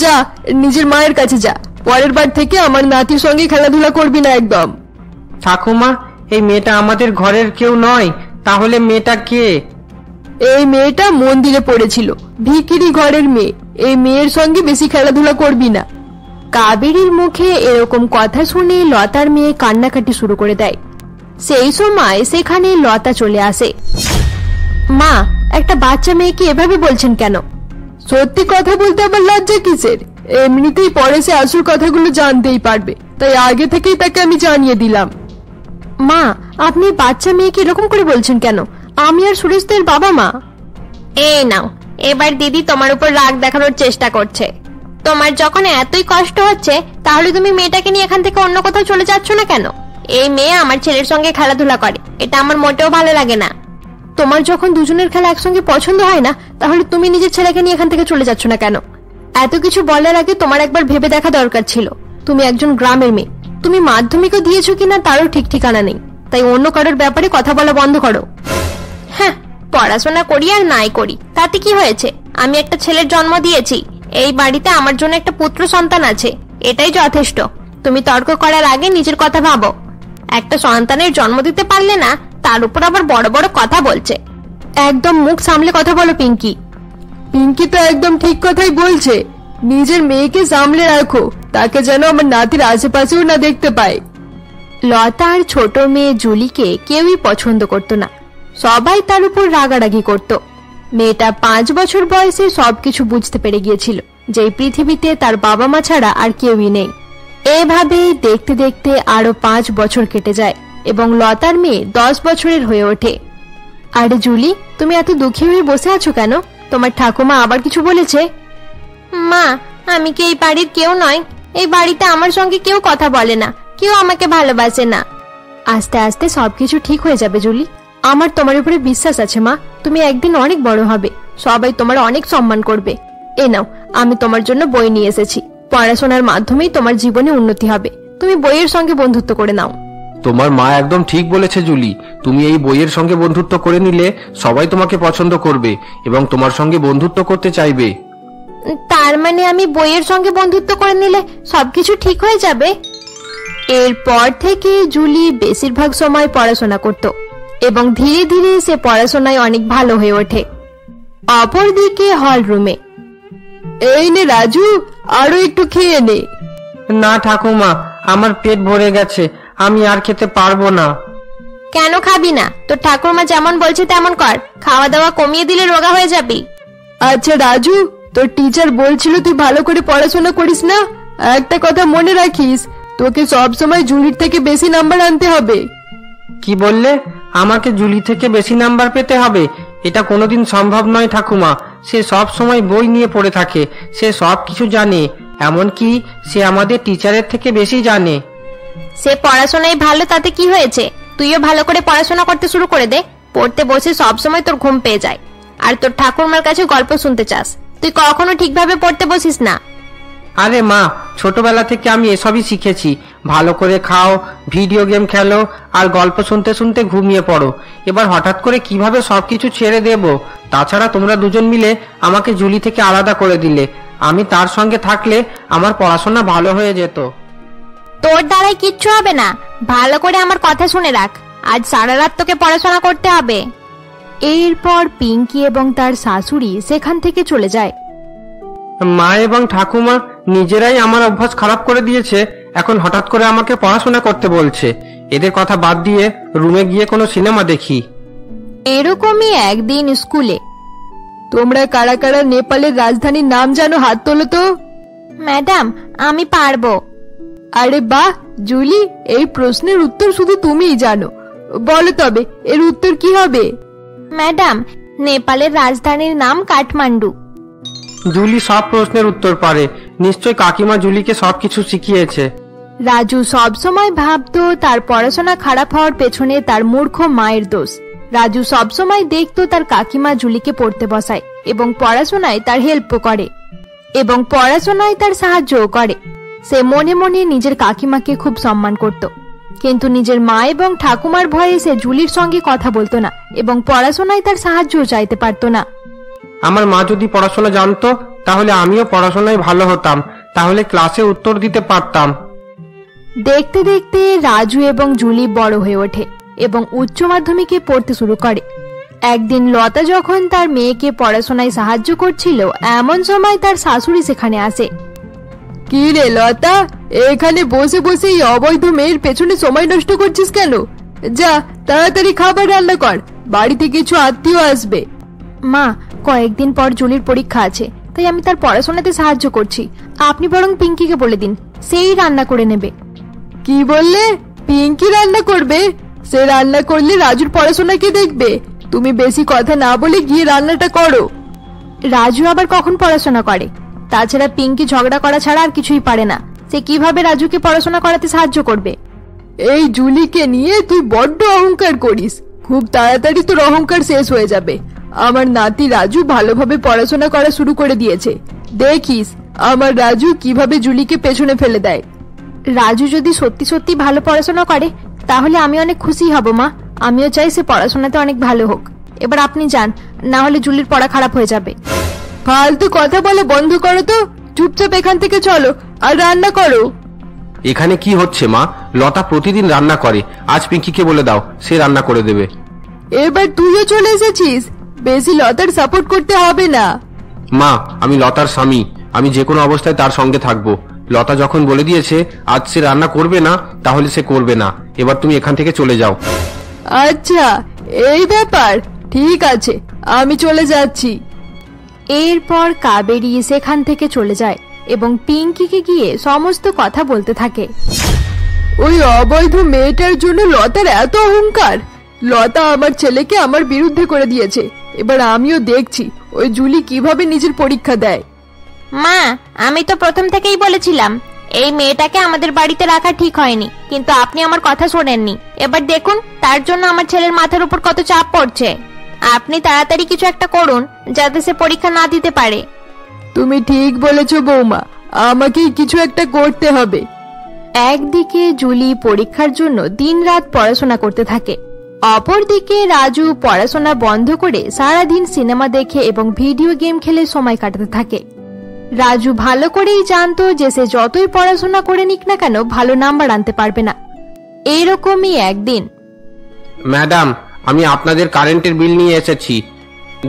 Speaker 2: যা, নিজের মায়ের কাছে যা। পরের বার থেকে আমার নাতির সঙ্গে খেলাধুলা করবি না একদম।
Speaker 5: ঠাকুমা, এই মেয়েটা আমাদের ঘরের কেউ নয়, তাহলে মেয়েটা কে?
Speaker 2: এই মেয়েটা মন্দিরে পড়েছিল, ভিখিরি ঘরের মেয়ে। এই মেয়ের সঙ্গে বেশি খেলাধুলা করবি না।
Speaker 1: কাবেরীর মুখে এরকম কথা শুনে লতার মেয়ে কান্নাকাটি শুরু করে দেয়। সেই সময় সেখানে লতা চলে আসে। মা, একটা বাচ্চা মেয়েকে এভাবে বলছেন কেন?
Speaker 2: সত্যি কথা বলতে আবার লজ্জা কিসের? এমনিতেই পরে সে আসল কথাগুলো জানতেই পারবে, তাই আগে থেকেই তাকে আমি জানিয়ে দিলাম।
Speaker 1: মা, আপনি বাচ্চা মেয়েকে এরকম করে বলছেন কেন? আমি আর সুরেশদের বাবা মা। এই নাও, এবার দিদি তোমার উপর রাগ দেখানোর চেষ্টা করছে। তোমার যখন এতই কষ্ট হচ্ছে তাহলে তুমি মেয়েটাকে নিয়ে এখান থেকে অন্য কোথাও চলে যাচ্ছ না কেন? এই মেয়ে আমার ছেলের সঙ্গে খেলাধুলা করে, এটা আমার মোটেও ভালো লাগে না। তোমার যখন দুজনের খেলা একসঙ্গে পছন্দ হয় না, তাহলে তুমি নিজের ছেলেকে নিয়ে এখান থেকে চলে যাচ্ছ না কেন? এত কিছু বলার আগে তোমার একবার ভেবে দেখা দরকার ছিল। তুমি একজন গ্রামের মেয়ে, তুমি মাধ্যমিকও দিয়েছো কিনা তারও ঠিক ঠিকানা নেই, তাই অন্য কারোর ব্যাপারে কথা বলা বন্ধ করো। হ্যাঁ, পড়াশোনা করি আর নাই করি তাতে কি হয়েছে? আমি একটা ছেলের জন্ম দিয়েছি, এই বাড়িতে আমার জন্য একটা পুত্র সন্তান আছে, এটাই যথেষ্ট। তুমি তর্ক করার আগে নিজের কথা ভাবো। একটা সন্তানের জন্ম দিতে পারলে না, তার উপর আবার বড় বড় কথা বলছে। একদম মুখ সামলে কথা বলো পিঙ্কি।
Speaker 2: পিঙ্কি তো একদম ঠিক কথাই বলছে। নিজের মেয়েকে সামলে রাখো, তাকে যেন আমার নাতির আশেপাশেও না দেখতে পায়।
Speaker 1: লতার ছোট মেয়ে জুলিকে কেউই পছন্দ করত না, সবাই তার উপর রাগারাগি করত। মেয়েটা 5 বছর বয়সে সবকিছু বুঝতে পেরে গিয়েছিল যে এই পৃথিবীতে তার বাবা মা ছাড়া আর কেউই নেই। এভাবেই দেখতে দেখতে আরো 5 বছর কেটে যায় এবং লতার মেয়ে 10 বছরের হয়ে ওঠে। আরে জুলি, তুমি এত দুঃখী হয়ে বসে আছো কেন? তোমার ঠাকুমা আবার কিছু বলেছে? মা, আমি কি এই বাড়ির কেউ নয়? এই বাড়িতে আমার সঙ্গে কেউ কথা বলে না, কেউ আমাকে ভালোবাসে না। আস্তে আস্তে সবকিছু ঠিক হয়ে যাবে জুলি, আমার তোমার উপরে বিশ্বাস আছে মা। তুমি একদিন অনেক বড় হবে, সবাই তোমার অনেক সম্মান করবে। এ নাও, আমি তোমার জন্য বই নিয়ে এসেছি। পড়াশোনার মাধ্যমেই তোমার জীবনে উন্নতি হবে, তুমি বইয়ের সঙ্গে বন্ধুত্ব করে নাও।
Speaker 4: তোমার মা একদম ঠিক বলেছে জুলি, তুমি এই বইয়ের সঙ্গে বন্ধুত্ব করে নিলে সবাই তোমাকে পছন্দ করবে এবং তোমার সঙ্গে বন্ধুত্ব করতে চাইবে।
Speaker 1: তার মানে আমি বইয়ের সঙ্গে বন্ধুত্ব করে নিলে সবকিছু ঠিক হয়ে যাবে? এরপর থেকে জুলি বেশিরভাগ সময় পড়াশোনা করত এবং ধীরে ধীরে সে পড়াশোনায় অনেক ভালো হয়ে ওঠে। অপরদিকে হল রুমে,
Speaker 2: এই নে রাজু, আরো একটু খেয়ে নে।
Speaker 5: না ঠাকুমা, আমার পেট ভরে গেছে, আমি আর খেতে পারবো না।
Speaker 1: কেন খাবি না? তোর ঠাকুরমা যেমন বলছে তেমন কর, খাওয়া দাওয়া কমিয়ে দিলে রোগা হয়ে যাবি।
Speaker 2: আচ্ছা রাজু, তোর টিচার বলছিল তুই ভালো করে পড়াশোনা করিস না। একটা কথা মনে রাখিস, তোকে সব সময় জুলির থেকে বেশি নাম্বার আনতে হবে।
Speaker 5: কি বললে? আমাকে জুলি থেকে বেশি নাম্বার পেতে হবে? এটা কোনোদিন সম্ভব নয় ঠাকুমা। সে সব সময় বই নিয়ে পড়ে থাকে, সে সব কিছু জানে, এমনকি সে আমাদের টিচারের থেকে বেশি জানে।
Speaker 1: সে পড়াশোনায় ভালো, তাতে কি হয়েছে? তুইও ভালো করে পড়াশোনা করতে শুরু করে দে। পড়তে বসে সব সময় তোর ঘুম পেয়ে যায়, আর তোর ঠাকুরমার কাছে গল্প শুনতে চাস। তুই কখনো ঠিকভাবে পড়তে বসিস না।
Speaker 5: আরে মা, ছোটবেলা থেকে আমি এসবই শিখেছি। ভালো করে খাও, ভিডিও গেম খেলো, আর গল্প শুনতে শুনতে ঘুমিয়ে পড়ো। এবার হঠাৎ করে কিভাবে সবকিছু ছেড়ে দেব? তাছাড়া তোমরা দুজন মিলে আমাকে জুলি থেকে আলাদা করে দিলে। আমি তার সঙ্গে থাকলে আমার পড়াশোনা ভালো হয়ে যেত।
Speaker 1: তোর দ্বারাই কিচ্ছু হবে না, ভালো করে আমার কথা শুনে রাখ। আজ সারা রাত তোকে পড়াশোনা করতে হবে। এরপর পিঙ্কি এবং তার শাশুড়ি সেখান থেকে চলে যায়।
Speaker 5: মা এবং ঠাকুমা নিজেরাই আমার অভ্যাস খারাপ করে দিয়েছে, এখন হঠাৎ করে আমাকে পড়াশোনা করতে বলছে। এদের কথা বাদ দিয়ে রুমে গিয়ে কোনো সিনেমা দেখি।
Speaker 1: এরকমই একদিন স্কুলে।
Speaker 2: তোমরা কারা কারা নেপালের রাজধানীর নাম জানো? হাত তোলো তো।
Speaker 1: ম্যাডাম, আমি পারবো।
Speaker 2: আরে বাহ জুলি, এই প্রশ্নের উত্তর শুধু তুমিই জানো। বলো তবে এর উত্তর কি হবে?
Speaker 1: ম্যাডাম, নেপালের রাজধানীর নাম কাঠমান্ডু।
Speaker 5: জুলি সব প্রশ্নের উত্তর পারে, নিশ্চয় কাকিমা জুলিকে সবকিছু শিখিয়েছে।
Speaker 1: রাজু সবসময় ভাবতো তার পড়াশোনা খারাপ হওয়ার পেছনে তার মূর্খ মায়ের দোষ। রাজু সবসময় দেখতো তার কাকিমা জুলিকে পড়তে বসায় এবং পড়াশোনায় তার হেল্পও করে এবং পড়াশোনায় তার সাহায্যও করে। সে মনে মনে নিজের কাকিমাকে খুব সম্মান করত, কিন্তু নিজের মা এবং ঠাকুমার ভয়ে সে জুলির সঙ্গে কথা বলতো না এবং পড়াশোনায় তার সাহায্যও চাইতে পারতো না।
Speaker 5: আমার মা যদি পড়াশোনা জানতো তাহলে আমিও পড়াশোনায় ভালো হতাম, তাহলে ক্লাসে উত্তর দিতে পারতাম।
Speaker 1: দেখতে দেখতে রাজু এবং জুলি বড় হয়ে ওঠে এবং উচ্চ মাধ্যমিকে পড়তে শুরু করে। একদিন লতা যখন তার মেয়েকে পড়াশোনায় সাহায্য করছিল, এমন সময় তার শাশুড়ি সেখানে আসে।
Speaker 2: কি রে লতা, এখানে বসে বসে এই অবৈধ মেয়ের পেছনে সময় নষ্ট করছিস কেন? যা তাড়াতাড়ি খাবার রান্না কর, বাড়িতে কিছু আত্মীয় আসবে।
Speaker 1: মা, কয়েকদিন পর জুলির পরীক্ষা আছে, তাই আমি তার পড়াশোনাতে সাহায্য করছি। আপনি বরং পিঙ্কিকে বলে দিন, সেই রান্না করে নেবে।
Speaker 2: কি বললে? পিঙ্কি রান্না করবে? সে রান্না করলে রাজুর পড়াশোনা কে দেখবে? তুমি বেশি কথা না বলে গিয়ে রান্নাটা করো।
Speaker 1: রাজু আবার কখন পড়াশোনা করে? তাছাড়া পিঙ্কি ঝগড়া করা ছাড়া আর কিছুই পারে না। সে কিভাবে রাজুকে পড়াশোনা করাতে সাহায্য করবে?
Speaker 2: এই জুলিকে নিয়ে তুই বড্ড অহংকার করিস। খুব তাড়াতাড়ি তোর অহংকার শেষ হয়ে যাবে। আমার নাতি রাজু ভালোভাবে পড়াশোনা করা শুরু করে দিয়েছে। দেখিস আমার রাজু কিভাবে জুলিকে পেছনে ফেলে দেয়।
Speaker 1: রাজু যদি সত্যি সত্যি ভালো পড়াশোনা করে তাহলে আমি অনেক খুশি হব মা। আমিও চাই সে পড়াশোনাতে অনেক ভালো হোক। এবার আপনি যান, না হলে জুলির পড়া খারাপ হয়ে যাবে।
Speaker 2: ফালতু কথা বলে বন্ধ করো তো, চুপচাপ এখান থেকে চলো আর রান্না করো।
Speaker 4: এখানে কি হচ্ছে মা? লতা প্রতিদিন রান্না করে, আজ পিঙ্কিকে বলে দাও, সে রান্না করে দেবে।
Speaker 2: এবার তুইও চলে এসেছিস, বেশি লতার সাপোর্ট করতে হবে না।
Speaker 4: মা, আমি লতার স্বামী, আমি যে কোনো অবস্থায় তার সঙ্গে থাকবো। লতা যখন বলে দিয়েছে আজ সে রান্না করবে না, তাহলে সে করবে না। এবার তুমি এখান থেকে চলে যাও।
Speaker 2: আচ্ছা, এই ব্যাপার, ঠিক আছে, আমি চলে যাচ্ছি।
Speaker 1: এরপর কাবেরী সেখান থেকে চলে যায় এবং পিঙ্কিকে গিয়ে সমস্ত কথা বলতে থাকে।
Speaker 2: ওই অবৈধ মেয়েটার জন্য লতার এত অহংকার। লতা আমার ছেলেকে আমার বিরুদ্ধে করে দিয়েছে। এবার আমিও দেখছি ওই জুলি কিভাবে নিজের পরীক্ষা দেয়।
Speaker 1: মা, আমি তো প্রথম থেকেই বলেছিলাম এই মেয়েটাকে আমাদের বাড়িতে রাখা ঠিক হয়নি, কিন্তু আপনি আমার কথা শোনেননি। এবার দেখুন তার জন্য আমার ছেলের মাথার উপর কত চাপ পড়ছে। আপনি তাড়াতাড়ি কিছু একটা করুন যাতে সে পরীক্ষা না দিতে পারে।
Speaker 2: তুমি ঠিক বলেছো বৌমা, আমাকেই কিছু একটা করতে হবে।
Speaker 1: একদিকে জুলি পরীক্ষার জন্য দিনরাত পড়াশোনা করতে থাকে, অপরদিকে রাজু পড়াশোনা বন্ধ করে সারাদিন সিনেমা দেখে এবং ভিডিও গেম খেলে সময় কাটাতে থাকে। রাজু ভালো করেই জানতো যে সে যতই পড়াশোনা করে নিক না কেন ভালো নাম্বার আনতে পারবে না। এরকমই একদিন।
Speaker 3: ম্যাডাম, আমি আপনাদের কারেন্টের বিল নিয়ে এসেছি।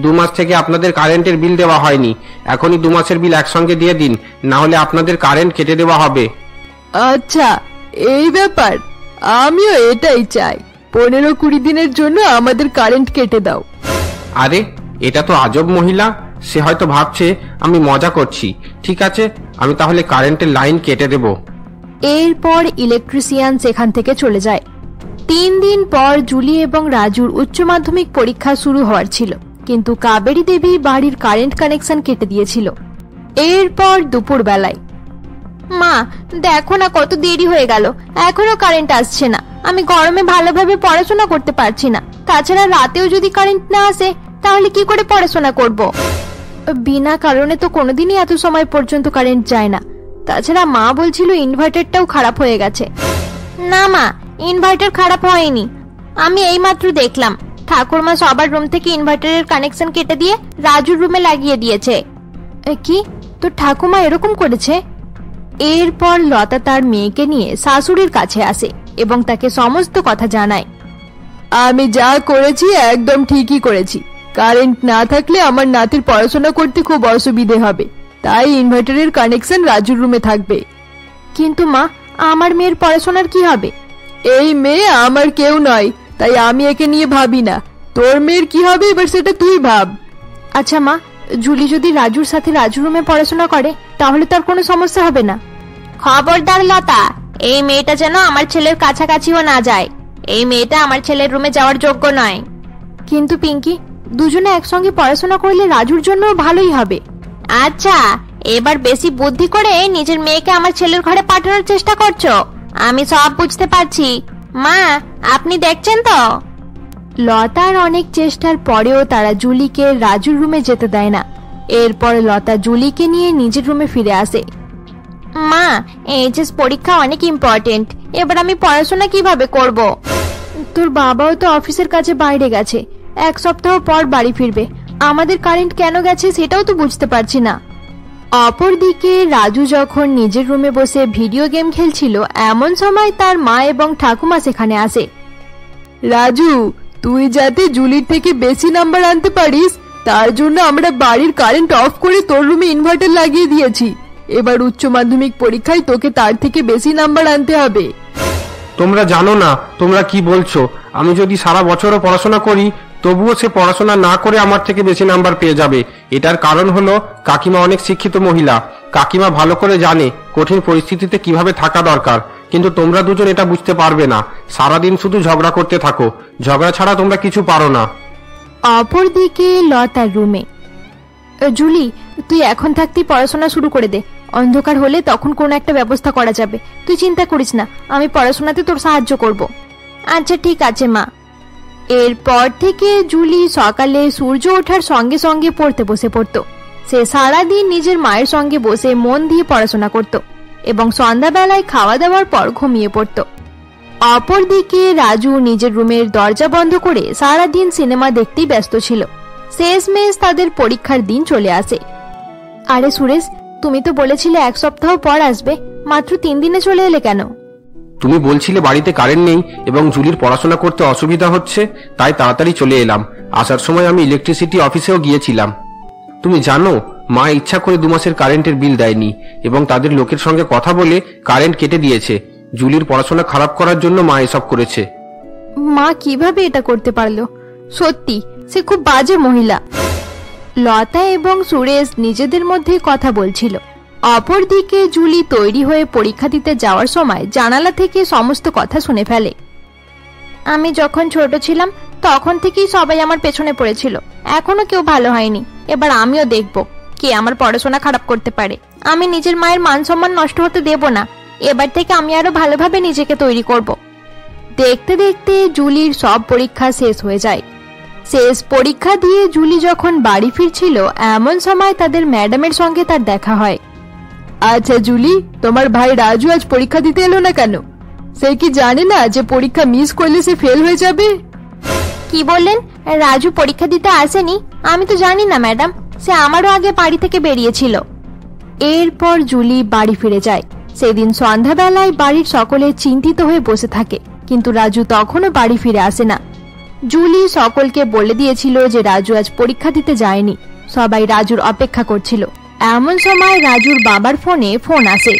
Speaker 3: 2 মাস থেকে আপনাদের কারেন্টের বিল দেওয়া হয়নি। এখনই 2 মাসের বিল একসঙ্গে দিয়ে দিন, না হলে আপনাদের কারেন্ট কেটে দেওয়া হবে।
Speaker 2: আচ্ছা, এই ব্যাপার, আমিও এটাই চাই। 15-20 দিনের জন্য আমাদের কারেন্ট কেটে দাও।
Speaker 3: আরে, এটা তো আজব মহিলা। সে হয়তো ভাবছে আমি মজা করছি। ঠিক আছে, আমি তাহলে কারেন্টের লাইন কেটে দেব।
Speaker 1: এরপর ইলেকট্রিশিয়ান সেখান থেকে চলে যায়। 3 দিন পর জুলি এবং রাজুর উচ্চ মাধ্যমিক পরীক্ষা শুরু হওয়ার ছিল, কিন্তু কাবেরী দেবী বাড়ির কারেন্ট কানেকশন কেটে দিয়েছিল। এরপর দুপুর বেলায়, মা দেখো না কত দেরি হয়ে গেল, এখনো কারেন্ট আসছে না। আমি গরমে ভালোভাবে পড়াশোনা করতে পারছি না। তাছাড়া রাতেও যদি কারেন্ট না আসে তাহলে কি করে পড়াশোনা করব? বিনা কারণে তো কোনোদিনই এত সময় পর্যন্ত কারেন্ট যায় না। তাছাড়া মা বলছিল ইনভার্টারটাও খারাপ হয়ে গেছে। না মা, ইনভার্টার খারাপ হয়নি। আমি এইমাত্র দেখলাম ঠাকুরমা সবার রুম থেকে ইনভার্টারের কানেকশন কেটে দিয়ে রাজুর রুমে লাগিয়ে দিয়েছে। কি, তো ঠাকুমা এরকম করেছে? এরপর লতা তার মেয়েকে নিয়ে শাশুড়ির কাছে আসে এবং তাকে সমস্ত কথা জানায়।
Speaker 2: আমি যা করেছি একদম ঠিকই করেছি। কারেন্ট না থাকলে আমার নাতির পড়াশোনা করতে খুব অসুবিধে হবে, তাই ইনভার্টারের কানেকশন রাজুর রুমে থাকবে।
Speaker 1: কিন্তু মা, আমার মেয়ের পড়াশোনার কি হবে?
Speaker 2: এই মেয়ে আমার কেউ নয়, তাই আমি একে নিয়ে ভাবি না। তোর মেয়ের কি হবে এবার সেটা তুই ভাব।
Speaker 1: আচ্ছা মা, জুলি যদি রাজুর সাথে রাজুর রুমে পড়াশোনা করে তাহলে তার কোনো সমস্যা হবে না? খবরদার লতা, এই মেয়েটা যেন আমার ছেলের কাছাকাছিও না যায়। এই মেয়েটা আমার ছেলের রুমে যাওয়ার যোগ্য নয়। কিন্তু পিঙ্কি, দুজনে একসঙ্গে পড়াশোনা করলে রাজুর জন্য ভালোই হবে। আচ্ছা, এবার বেশি বুদ্ধি করে নিজের মেয়েকে আমার ছেলের ঘরে পাঠানোর চেষ্টা করছো। আমি সব বুঝতে পারছি। মা, আপনি দেখছেন তো? লতার অনেক চেষ্টার পরেও তারা জুলিকে রাজুর রুমে যেতে দেয় না। এরপর লতা জুলিকে নিয়ে নিজের রুমে ফিরে আসে। মা, এইচএস পরীক্ষা অনেক ইম্পর্টেন্ট। এবার আমি পড়াশোনা কিভাবে করব? তোর বাবাও তো অফিসের কাছে বাইরে গেছে, 1 সপ্তাহ পর বাড়ি ফিরবে। আমাদের কারেন্ট কেন গেছে সেটাও তো বুঝতে পারছি না। অপরদিকে রাজু যখন নিজের রুমে বসে ভিডিও গেম খেলছিল, এমন সময় তার মা এবং ঠাকুমা সেখানে আসে।
Speaker 2: রাজু, তুই যাতে জুলির থেকে বেশি নাম্বার আনতে পারিস তার জন্য আমরা বাড়ির কারেন্ট অফ করে তোর রুমে ইনভার্টার লাগিয়ে দিয়েছি। এবার উচ্চ মাধ্যমিক পরীক্ষায় তোকে তার থেকে বেশি নাম্বার আনতে হবে।
Speaker 3: তোমরা জানো না তোমরা কি বলছো। আমি যদি সারা বছরও পড়াশোনা করি তবুও সে পড়াশোনা না করে আমার থেকে বেশি নাম্বার পেয়ে যাবে। এটার কারণ হলো কাকিমা অনেক শিক্ষিত মহিলা। কাকিমা ভালো করে জানে কঠিন পরিস্থিতিতে কিভাবে থাকা দরকার। কিন্তু তোমরা দুজন এটা বুঝতে পারবে না। সারাদিন শুধু ঝগড়া করতে থাকো। ঝগড়া ছাড়া তোমরা কিছু পারো না।
Speaker 1: অপরদিকে লতার রুমে, জুলি তুই এখন থাকতেই পড়াশোনা শুরু করে দে। অন্ধকার হলে তখন কোনো একটা ব্যবস্থা করা যাবে। তুই চিন্তা করিস না, আমি পড়াশোনাতে তোর সাহায্য করব। আচ্ছা ঠিক আছে মা। এরপর থেকে জুলি সকালে সূর্য ওঠার সঙ্গে সঙ্গে পড়তে বসে পড়ত। সে সারাদিন নিজের মায়ের সঙ্গে বসে মন দিয়ে পড়াশোনা করত এবং সন্ধ্যাবেলায় খাওয়া দাওয়ার পর ঘুমিয়ে পড়ত। অপরদিকে রাজু নিজের রুমের দরজা বন্ধ করে সারাদিন সিনেমা দেখতেই ব্যস্ত ছিল। শেষমেশ তাদের পরীক্ষার দিন চলে আসে। আরে সুরেশ, তুমি তো বলেছিলে 1 সপ্তাহ পর আসবে, মাত্র 3 দিনে চলে এলে কেন?
Speaker 4: তুমি বলছিলে বাড়িতে কারেন্ট নেই এবং জুলির পড়াশোনা করতে অসুবিধা হচ্ছে, তাই তাড়াতাড়ি চলে এলাম। আসার সময় আমি ইলেকট্রিসিটি অফিসেও গিয়েছিলাম। তুমি জানো, মা ইচ্ছা করে 2 মাসের কারেন্টের বিল দেয়নি এবং তাদের লোকের সঙ্গে কথা বলে কারেন্ট কেটে দিয়েছে। জুলির পড়াশোনা খারাপ করার জন্য মা এসব করেছে।
Speaker 1: মা কিভাবে এটা করতে পারলো? সত্যি সে খুব বাজে মহিলা। লতা এবং সুরেশ নিজেদের মধ্যে কথা বলছিল। অপরদিকে জুলি তৈরি হয়ে পরীক্ষা দিতে যাওয়ার সময় জানালা থেকে সমস্ত কথা শুনে ফেলে। আমি যখন ছোট ছিলাম তখন থেকেই সবাই আমার পেছনে পড়েছিল, এখনো কেউ ভালো হয়নি। এবার আমিও দেখব কে আমার পড়াশোনা খারাপ করতে পারে। আমি নিজের মায়ের মান সম্মান নষ্ট হতে দেব না। এবার থেকে আমি আরো ভালোভাবে নিজেকে তৈরি করব। দেখতে দেখতে জুলির সব পরীক্ষা শেষ হয়ে যায়। শেষ পরীক্ষা দিয়ে জুলি যখন বাড়ি ফিরছিল এমন সময় তাদের ম্যাডামের সঙ্গে তার দেখা হয়।
Speaker 2: আচ্ছা জুলি, তোমার ভাই রাজু আজ পরীক্ষা দিতে এলো না কেন? সে কি জানে না যে পরীক্ষা মিস করলে সে ফেল হয়ে যাবে?
Speaker 1: কি বললেন? রাজু পরীক্ষা দিতে আসেনি? আমি তো জানি না ম্যাডাম, সে আমারও আগে বাড়ি থেকে বেরিয়েছিল। এরপর জুলি বাড়ি ফিরে যায়। সেদিন সন্ধ্যাবেলায় বাড়ির সকলে চিন্তিত হয়ে বসে থাকে, কিন্তু রাজু তখনও বাড়ি ফিরে আসে না। জুলি সকলকে বলে দিয়েছিল যে রাজু আজ পরীক্ষা দিতে যায়নি। সবাই রাজুর অপেক্ষা করছিল। এমন সময় রাজুর বাবার ফোনে ফোন আসে।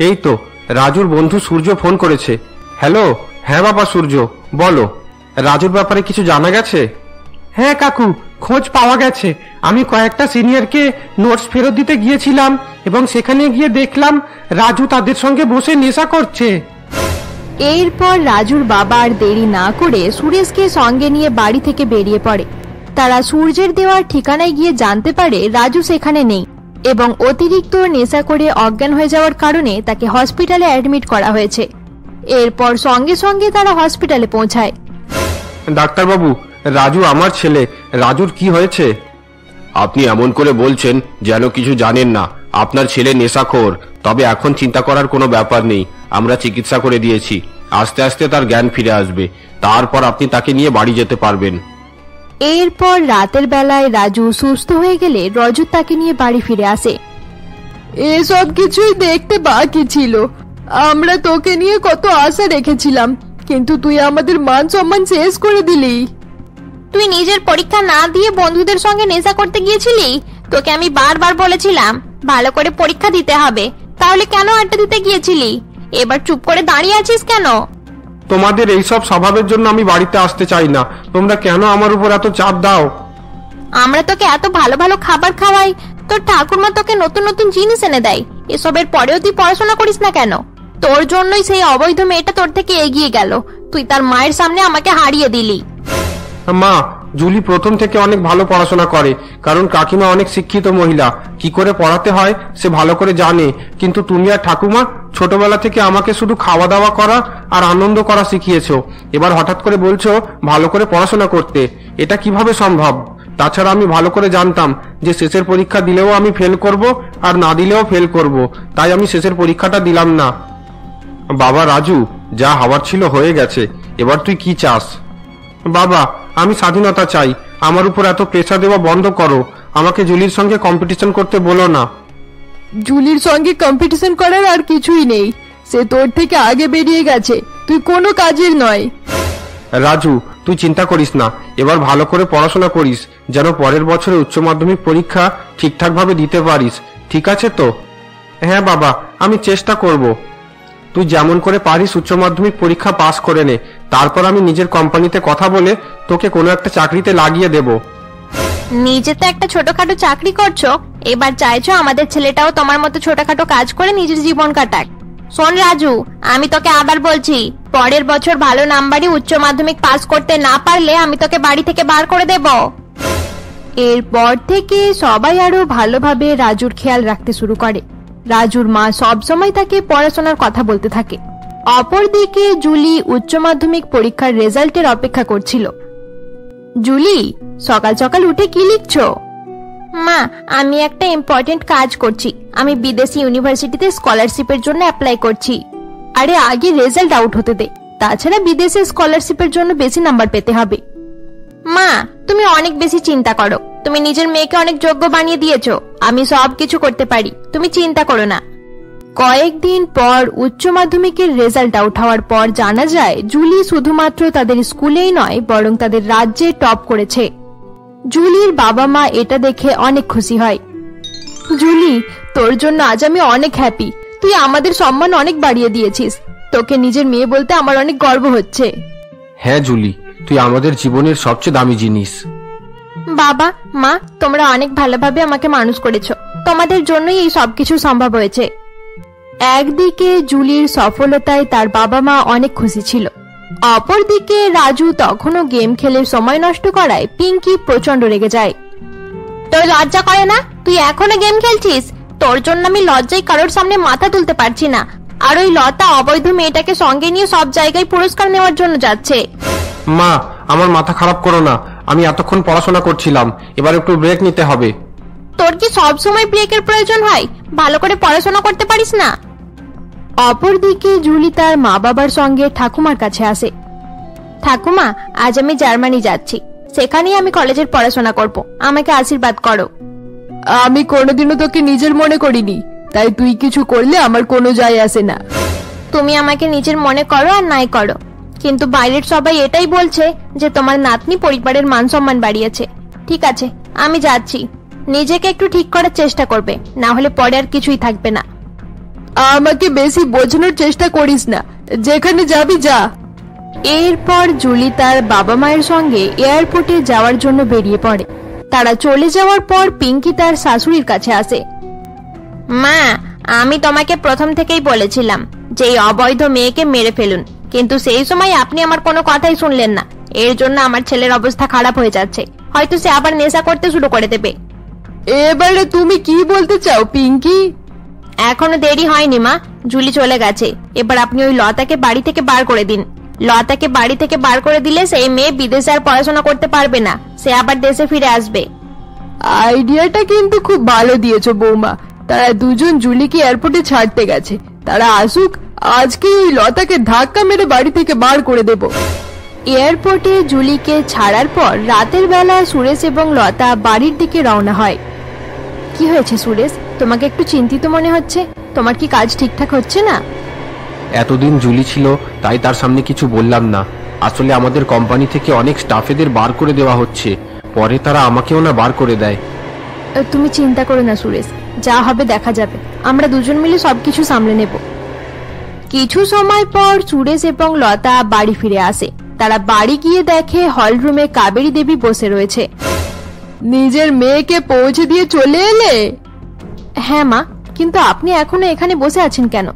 Speaker 4: এই তো রাজুর বন্ধু সূর্য ফোন করেছে। হ্যালো। হ্যাঁ বাবা সূর্য, বলো। রাজুর ব্যাপারে কিছু জানা গেছে?
Speaker 5: হ্যাঁ কাকু, খোঁজ পাওয়া গেছে। আমি কয়েকটা সিনিয়রকে নোটস ফেরত দিতে গিয়েছিলাম এবং সেখানে গিয়ে দেখলাম রাজু তাদের সঙ্গে বসে নেশা করছে।
Speaker 1: এরপর রাজুর বাবা আর দেরি না করে সুরেশকে সঙ্গে নিয়ে বাড়ি থেকে বেরিয়ে পড়ে। তারা সূর্যের দেওয়ার ঠিকানায় গিয়ে জানতে পারে রাজু সেখানে নেই এবং অতিরিক্ত নেশা করে অজ্ঞান হয়ে যাওয়ার কারণে তাকে হসপিটালে অ্যাডমিট করা হয়েছে। এরপর সঙ্গে সঙ্গে তারা হসপিটালে পৌঁছায়।
Speaker 4: ডাক্তারবাবু, রাজু আমার ছেলে। রাজুর কি হয়েছে?
Speaker 3: আপনি এমন করে বলছেন যেন কিছু জানেন না। আপনার ছেলে নেশাখোর, তবে এখন চিন্তা করার কোনো ব্যাপার নেই। আমরা চিকিৎসা করে দিয়েছি। আস্তে আস্তে তার জ্ঞান ফিরে আসবে, তারপর আপনি তাকে নিয়ে বাড়ি যেতে পারবেন।
Speaker 1: এরপর রাতের বেলায় রাজু সুস্থ হয়ে গেলে রজত তাকে নিয়ে বাড়ি ফিরে আসে।
Speaker 2: এসব কিছুই দেখতে বাকি ছিল। আমরা তোকে নিয়ে কত আশা রেখেছিলাম, কিন্তু তুই আমাদের মান সম্মান শেষ করে দিলি।
Speaker 1: তুই নিজের পরীক্ষা না দিয়ে বন্ধুদের সঙ্গে নেশা করতে গিয়েছিলি। তোকে আমি বারবার বলেছিলাম ভালো করে পরীক্ষা দিতে হবে, তাহলে কেন আড্ডা দিতে গিয়েছিলি? এবার চুপ করে দাঁড়িয়ে আছিস কেন?
Speaker 4: তোমাদের এইসব স্বভাবের জন্য আমি বাড়িতে আসতে চাই না। তোমরা কেন আমার উপর এত চাপ দাও?
Speaker 1: আমরা তোকে এত ভালো ভালো খাবার খাওয়াই, তোর ঠাকুরমা তোকে নতুন নতুন জিনিস এনে দেয়, এসবের পরেও তুই পড়াশোনা করিস না কেন? তোর জন্যই সেই অবৈধ মেয়েটা তোর থেকে এগিয়ে গেল। তুই তার মায়ের সামনে আমাকে হারিয়ে দিলি।
Speaker 4: মা, জুলি প্রথম থেকে অনেক ভালো পড়াশোনা করে, কারণ কাকিমা অনেক শিক্ষিত মহিলা। কি করে পড়াতে হয় সে ভালো করে জানে। কিন্তু তুমি আর ঠাকুমা ছোটবেলা থেকে আমাকে শুধু খাওয়া দাওয়া করা আর আনন্দ করা শিখিয়েছো। এবার হঠাৎ করে বলছো ভালো করে পড়াশোনা করতে। এটা কিভাবে সম্ভব? তাছাড়া আমি ভালো করে জানতাম যে শেষের পরীক্ষা দিলেও আমি ফেল করব আর না দিলেও ফেল করব, তাই আমি শেষের পরীক্ষাটা দিলাম না। বাবা রাজু, যা হওয়ার ছিল হয়ে গেছে, এবার তুই কি চাস? বাবা, আমি স্বাধীনতা চাই। আমার উপর এত প্রেসার দেওয়া বন্ধ করো। আমাকে জুলির সঙ্গে কম্পিটিশন করতে বলো না।
Speaker 2: জুলির সঙ্গে কম্পিটিশন করার আর কিছুই নেই। সে তোর থেকে আগে বেরিয়ে গেছে, তুই কোনো কাজের নয়।
Speaker 4: রাজু, তুই চিন্তা করিস না। এবার ভালো করে পড়াশোনা করিস, যেন পরের বছরে উচ্চ মাধ্যমিক পরীক্ষা ঠিকঠাক ভাবে দিতে পারিস। ঠিক আছে তো? হ্যাঁ বাবা, আমি চেষ্টা করব। তুই যেমন করে পারিস উচ্চ মাধ্যমিক পরীক্ষা পাস করে নে, তারপর আমি নিজের কোম্পানিতে কথা বলে তোকে কোনো একটা চাকরিতে লাগিয়ে দেব।
Speaker 1: নিজে তো একটা ছোটখাটো চাকরি করছো, এবার চাইছো আমাদের ছেলেটাও তোমার মতো ছোটখাটো কাজ করে নিজের জীবন কাটাক। শোন রাজু, আমি তোকে আবার বলছি, পরের বছর ভালো নাম্বারই উচ্চ মাধ্যমিক পাস করতে না পারলে আমি তোকে বাড়ি থেকে বার করে দেব। এরপর থেকে সবাই আরো ভালোভাবে রাজুর খেয়াল রাখতে শুরু করে। রাজুর মা সবসময় তাকে পড়াশোনার কথা বলতে থাকে। অপরদিকে জুলি উচ্চ মাধ্যমিক পরীক্ষার রেজাল্টের অপেক্ষা করছিল। জুলি, সকাল সকাল উঠে কি লিখছো? মা, আমি একটা ইম্পর্টেন্ট কাজ করছি। আমি বিদেশি ইউনিভার্সিটিতে স্কলারশিপের জন্য অ্যাপ্লাই করছি। আরে আগে রেজাল্ট আউট হতে দে, তাছাড়া বিদেশে স্কলারশিপের জন্য বেশি নাম্বার পেতে হবে। মা, তুমি অনেক বেশি চিন্তা করো। তুমি নিজের মেয়েকে অনেক যোগ্য বানিয়ে দিয়েছো। আমি সব কিছু করতে পারি, তুমি চিন্তা করো না। কয়েকদিন পর উচ্চ মাধ্যমিকের রেজাল্ট আউট হওয়ার পর জানা যায় জুলি শুধুমাত্র তাদের স্কুলেই নয় বরং তাদের রাজ্যে টপ করেছে। জুলির বাবা মা এটা দেখে অনেক খুশি হয়। জুলি, তোর জন্য আজ আমি অনেক হ্যাপি। তুই আমাদের সম্মান অনেক বাড়িয়ে দিয়েছিস। তোকে নিজের মেয়ে বলতে আমার অনেক গর্ব হচ্ছে।
Speaker 4: হ্যাঁ জুলি, তুই আমাদের জীবনের সবচেয়ে দামি জিনিস।
Speaker 1: বাবা মা, তোমরা অনেক ভালোভাবে আমাকে মানুষ করেছো। তোমাদের জন্যই এই সবকিছু সম্ভব হয়েছে। একদিকে জুলির সফলতায় তার বাবা মা অনেক খুশি ছিল, অপরদিকে রাজু তখনও গেম খেলে সময় নষ্ট করায় পিঙ্কি প্রচন্ড রেগে যায়। তোর লজ্জা করে না? তুই এখনো গেম খেলছিস? তোর জন্য আমি লজ্জায় কারোর সামনে মাথা তুলতে পারছি না। আর ওই লতা অবৈধ মেয়েটাকে সঙ্গে নিয়ে সব জায়গায় পুরস্কার নেওয়ার জন্য যাচ্ছে।
Speaker 4: মা, আমার মাথা খারাপ করো না। আমি এতক্ষণ পড়াশোনা করছিলাম, এবার একটু ব্রেক নিতে হবে।
Speaker 1: তোর কি সব সময় ব্রেকের প্রয়োজন হয়? ভালো করে পড়াশোনা করতে পারিস না? অপরদিকে জুলি তার মা বাবার সঙ্গে ঠাকুমার কাছে আসে। ঠাকুমা, আজ আমি জার্মানি যাচ্ছি। সেখানেই আমি কলেজের পড়াশোনা করব। আমাকে আশীর্বাদ করো।
Speaker 2: আমি কোনোদিনও তোকে নিজের মনে করিনি, তাই তুই কিছু করলে আমার কোনো যায় আসে না।
Speaker 1: তুমি আমাকে নিজের মনে করো আর নাই করো, কিন্তু বাইরের সবাই এটাই বলছে যে তোমার নাতনি পরিবারের মান সম্মান বাড়িয়েছে। ঠিক আছে, আমি যাচ্ছি। নিজেকে একটু ঠিক করার চেষ্টা করবে, না হলে পরে আর কিছুই থাকবে না।
Speaker 2: আমাকে বেশি বোঝানোর চেষ্টা করিস না, যেখানে যাবি যা।
Speaker 1: এরপর জুলি তার বাবা মায়ের সঙ্গে এয়ারপোর্টে যাওয়ার জন্য বেরিয়ে পড়ে। তারা চলে যাওয়ার পর পিঙ্কি তার শাশুড়ির কাছে আসে। মা, আমি তোমাকে প্রথম থেকেই বলেছিলাম যে এই অবৈধ মেয়েকে মেরে ফেলুন, কিন্তু সেই সময় আপনি আমার কোনো কথাই শুনলেন না। এর জন্য আমার ছেলের অবস্থা খারাপ হয়ে যাচ্ছে। হয়তো সে আবার নেশা করতে শুরু করে দেবে।
Speaker 2: এবারে তুমি কি বলতে চাও পিঙ্কি?
Speaker 1: এখনো দেরি হয়নি মা, জুলি চলে গেছে। এবার আপনি ওই লতাকে বাড়ি থেকে বার করে দিন। লতাকে বাড়ি থেকে বার করে দিলে সেই মেয়ে বিদেশে আর পড়াশোনা করতে পারবে না। সে আবার দেশে ফিরে আসবে।
Speaker 2: আইডিয়াটা কিন্তু খুব ভালো দিয়েছো বৌমা। তারা দুজন জুলিকে এয়ারপোর্টে ছাড়তে গেছে, তারা আসুক। আজকে ওই লতাকে ধাক্কা মেরে বাড়ি থেকে বার করে দেব।
Speaker 1: এয়ারপোর্টে জুলিকে ছাড়ার পর রাতের বেলা সুরেশ এবং লতা বাড়ির দিকে রওনা হয়। কি হয়েছে সুরেশ? তোমাকে একটু চিন্তিত মনে হচ্ছে। তোমার কি কাজ ঠিকঠাক হচ্ছে না?
Speaker 4: এতদিন জুলি ছিল তাই তার সামনে কিছু বললাম না। আসলে আমাদের কোম্পানি থেকে অনেক স্টাফেদের বার করে দেওয়া হচ্ছে, পরে তারা আমাকেও না বার করে দেয়।
Speaker 1: তুমি চিন্তা করো না সুরেশ, যা হবে দেখা যাবে। আমরা দুজন মিলে সবকিছু সামলে নেব। কিছু সময় পর সুরেশ এবং লতা বাড়ি ফিরে আসে। তারা বাড়ি গিয়ে দেখে হল রুমে কাবেরী দেবী বসে রয়েছে।
Speaker 2: নিজের মেয়েকে পৌঁছে দিয়ে চলে এলে?
Speaker 1: হ্যাঁ মা, কিন্তু আপনি এখনো এখানে বসে আছেন কেন?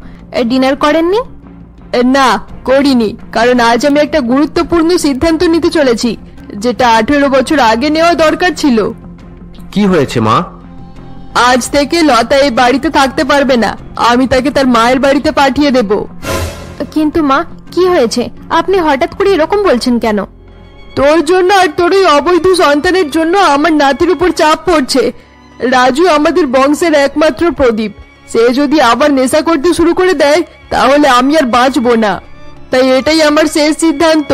Speaker 1: ডিনার করেননি?
Speaker 2: না, করিনি, কারণ আজ আমি একটা গুরুত্বপূর্ণ সিদ্ধান্ত নিতে চলেছি, যেটা 18 বছর আগে নেওয়া দরকার ছিল।
Speaker 4: কি হয়েছে মা?
Speaker 2: আজ থেকে লতা এই বাড়িতে থাকতে পারবে না। আমি তাকে তার মায়ের বাড়িতে পাঠিয়ে দেব।
Speaker 1: কিন্তু মা, কি হয়েছে? আপনি হঠাৎ করে এরকম বলছেন কেন?
Speaker 2: তোর জন্য আর তোর ওই অবৈধ সন্তানের জন্য আমার নাতির উপর চাপ পড়ছে। রাজু আমাদের বংশের একমাত্র প্রদীপ। সে যদি আবার নেশা করতে শুরু করে দেয় তাহলে আমি আর বাঁচবো না। তাই এটাই আমার শেষ সিদ্ধান্ত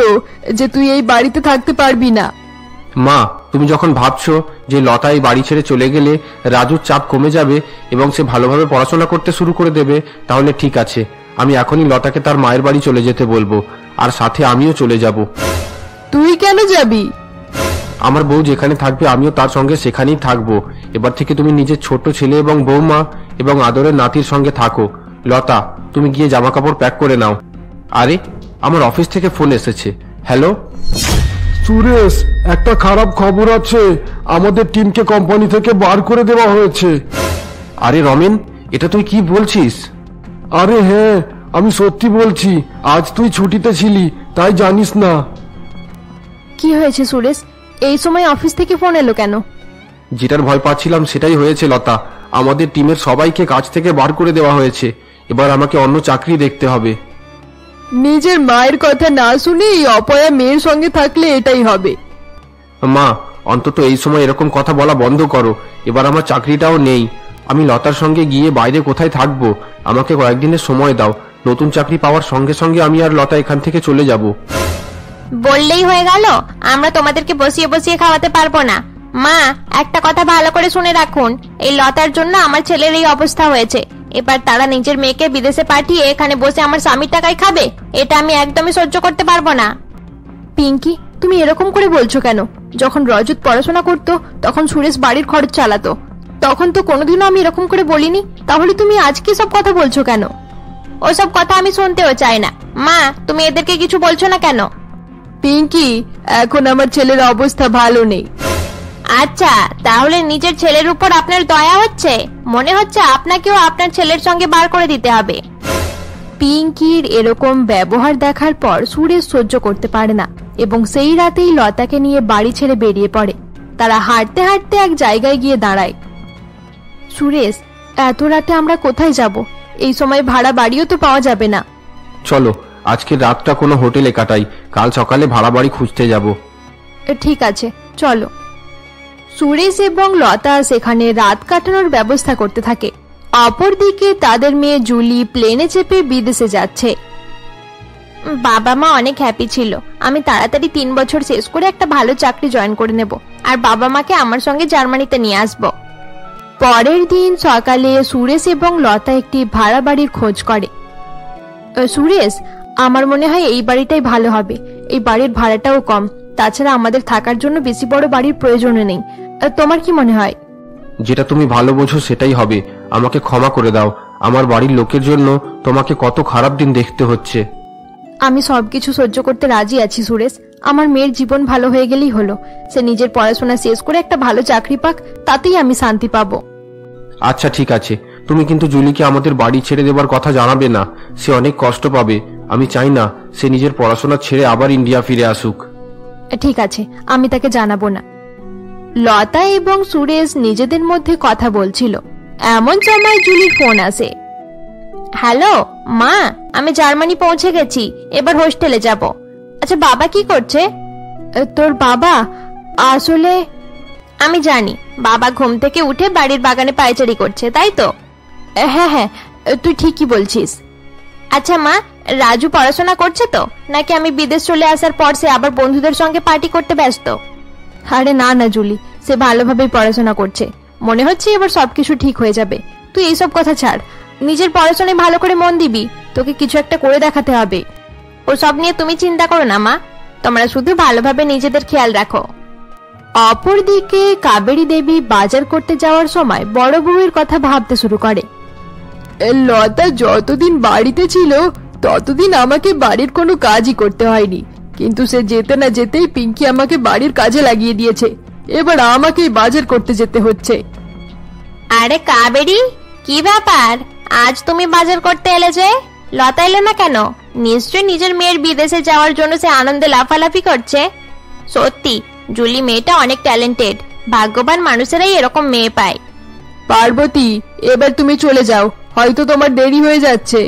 Speaker 2: যে তুই এই বাড়িতে থাকতে পারবি না।
Speaker 4: মা, তুমি যখন ভাবছো যে লতা এই বাড়ি ছেড়ে চলে গেলে রাজুর চাপ কমে যাবে এবং সে ভালোভাবে পড়াশোনা করতে শুরু করে দেবে, তাহলে ঠিক আছে, আমি এখনই লতাকে তার মায়ের বাড়ি চলে যেতে বলবো, আর সাথে আমিও চলে যাব।
Speaker 2: তুই কেন যাবি?
Speaker 4: আমার বউ যেখানে থাকবে আমিও তার সঙ্গে সেখানেই থাকবো। এবার থেকে তুমি নিজের ছোট ছেলে এবং বৌমা এবং আদরের নাতির সঙ্গে থাকো। লতা, তুমি গিয়ে জামা কাপড় প্যাক করে নাও। আরে, আমার অফিস থেকে ফোন এসেছে। হ্যালো
Speaker 6: সুরেশ, একটা খারাপ খবর আছে। আমাদের টিমকে কোম্পানি থেকে বার করে দেওয়া হয়েছে।
Speaker 4: আরে রমেন, এটা তুই কি বলছিস?
Speaker 6: আরে হ্যাঁ, আমি সত্যি বলছি। আজ তুই ছুটিতে ছিলি, তাই জানিস না।
Speaker 1: কি হয়েছে সুরেশ? এই সময় অফিস থেকে ফোন এলো কেন?
Speaker 4: যেটার ভয় পাচ্ছিলাম সেটাই হয়েছে লতা। আমাদের টিমের সবাইকে কাজ থেকে বার করে দেওয়া হয়েছে। এবার আমাকে অন্য চাকরি দেখতে হবে।
Speaker 2: নিজের মায়ের কথা না শুনে এই অপয়া মেয়ের সঙ্গে থাকলে এটাই হবে।
Speaker 4: মা, অন্তত এই সময় এরকম কথা বলা বন্ধ করো। এবার আমার চাকরিটাও নেই। আমি লতার সঙ্গে গিয়ে বাইরে কোথায় থাকবো? আমাকে কয়েকদিনের সময় দাও। নতুন চাকরি পাওয়ার সঙ্গে সঙ্গে আমি আর লতা এখান থেকে চলে যাব।
Speaker 1: বললেই হয়ে গেল? আমরা তোমাদেরকে বসিয়ে বসিয়ে খাওয়াতে পারবো না। মা, একটা কথা ভালো করে শুনে রাখুন, এই লতার জন্য আমার ছেলের এই অবস্থা হয়েছে। এবার তারা নিজের মেয়েকে বিদেশে পাঠিয়ে এখানে বসে আমার স্বামীর টাকায় খাবে? এটা আমি একদমই সহ্য করতে পারবো না।
Speaker 2: পিঙ্কি, তুমি এরকম করে বলছো কেন? যখন রজত পড়াশোনা করতো তখন সুরেশ বাড়ির খরচ চালাতো, তখন তো কোনোদিনও আমি এরকম করে বলিনি। তাহলে তুমি আজকে সব কথা বলছো কেন?
Speaker 1: ওসব কথা আমি শুনতেও চাই না। মা, তুমি এদেরকে কিছু বলছো না কেন?
Speaker 2: পিঙ্কি, এখন আমার ছেলের অবস্থা ভালো নেই।
Speaker 1: আচ্ছা, তাহলে নিজের ছেলের উপর আপনার দয়া হচ্ছে? মনে হচ্ছে আপনাকেও আপনার ছেলের সঙ্গে বার করে দিতে হবে।
Speaker 2: পিঙ্কির এরকম ব্যবহার দেখার পর সুরেশ সহ্য করতে পারে না এবং সেই রাতেই লতাকে নিয়ে বাড়ি ছেড়ে বেরিয়ে পড়ে। তারা হাঁটতে হাঁটতে এক জায়গায় গিয়ে দাঁড়ায়। সুরেশ, এত রাতে আমরা কোথায় যাব? এই সময় ভাড়া বাড়িও তো পাওয়া যাবে না।
Speaker 4: চলো, আজকের রাতটা কোনো হোটেলে কাটাই, কাল সকালে ভাড়া বাড়ি খুঁজতে যাব।
Speaker 2: ঠিক আছে, চলো। সুরেশ এবং লতা সেখানে রাত কাটানোর ব্যবস্থা করতে থাকে। অপরদিকে তাদের মেয়ে জুলি প্লেনে চেপে বিদেশে যাচ্ছে।
Speaker 1: বাবা মা অনেক হ্যাপি ছিল। আমি তাড়াতাড়ি 3 বছর শেষ করে একটা ভালো চাকরি জয়েন করে নেব আর বাবা মাকে আমার সঙ্গে জার্মানিতে নিয়ে আসব।
Speaker 2: পরের দিন সকালে সুরেশ এবং লতা একটি ভাড়া বাড়ির খোঁজ করে। সুরেশ, আমার মনে হয় এই বাড়িটাই ভালো হবে। এই বাড়ির ভাড়াটাও কম, তাছাড়া আমাদের থাকার জন্য বেশি বড় বাড়ির প্রয়োজনও নেই। তোমার কি মনে হয়?
Speaker 4: যেটা তুমি ভালো বোঝো সেটাই হবে। আমাকে ক্ষমা করে দাও। আমার বাড়ির লোকের জন্য তোমাকে কত খারাপ দিন দেখতে হচ্ছে।
Speaker 2: আমি সবকিছু সহ্য করতে রাজি আছি সুরেশ। আমার মেয়ের জীবন ভালো হয়ে গেলেই হলো। সে নিজের পড়াশোনা শেষ করে একটা ভালো চাকরি পাক, তাতেই আমি শান্তি পাবো।
Speaker 4: আচ্ছা ঠিক আছে, তুমি কিন্তু জুলিকে আমাদের বাড়ি ছেড়ে দেবার কথা জানাবে না। সে অনেক কষ্ট পাবে। আমি চাই না সে নিজের পড়াশোনা ছেড়ে আবার ইন্ডিয়া ফিরে আসুক।
Speaker 2: ঠিক আছে, আমি তাকে জানাবো না। লতা এবং সুরেশ নিজেদের মধ্যে কথা বলছিল, এমন সময় জুলির ফোন আসে।
Speaker 1: হ্যালো মা, আমি জার্মানি পৌঁছে গেছি, এবার হোস্টেলে যাব। আচ্ছা, বাবা কি করছে?
Speaker 2: তোর বাবা? আসলে
Speaker 1: আমি জানি, বাবা ঘুম থেকে উঠে বাড়ির বাগানে পায়চারি করছে, তাই তো?
Speaker 2: হ্যাঁ হ্যাঁ, তুই ঠিকই বলছিস।
Speaker 1: আচ্ছা মা, রাজু পড়াশোনা করছে তো, নাকি আমি বিদেশ চলে আসার পর সে আবার বন্ধুদের সঙ্গে পার্টি করতে ব্যস্ত?
Speaker 2: আরে না না জুলি, সে ভালোভাবেই পড়াশোনা করছে। মনে হচ্ছে এবার সবকিছু ঠিক হয়ে যাবে। তুই এইসব কথা ছাড়, নিজের পড়াশোনায় ভালো করে মন দিবি। তোকে কিছু একটা করে দেখাতে হবে।
Speaker 1: ওসব নিয়ে তুমি চিন্তা করো না মা, তোমরা শুধু ভালোভাবে নিজেদের খেয়াল রাখো।
Speaker 2: অপরদিকে কাবেরী দেবী বাজার করতে যাওয়ার সময় বড় বউয়ের কথা ভাবতে শুরু করে। লতা যতদিন বাড়িতে ছিল ততদিন আমাকে বাড়ির কোনো কাজই করতে হয়নি, কিন্তু সে যেতে না যেতেই পিঙ্কি আমাকে বাড়ির কাজে লাগিয়ে দিয়েছে। এবার আমাকেই বাজার করতে যেতে হচ্ছে।
Speaker 1: আরে কাবেরী, কি ব্যাপার? আজ তুমি বাজার করতে এলে যে? লতা এলো না কেন? নিশ্চয় নিজের মেয়ের বিদেশে যাওয়ার জন্য সে আনন্দে লাফালাফি করছে। সত্যি, জুলি মেয়েটা অনেক ট্যালেন্টেড। ভাগ্যবান মানুষেরাই এরকম মেয়ে পায়।
Speaker 2: পার্বতী, এবার তুমি চলে যাও, হয়তো তোমার দেরি হয়ে যাচ্ছে।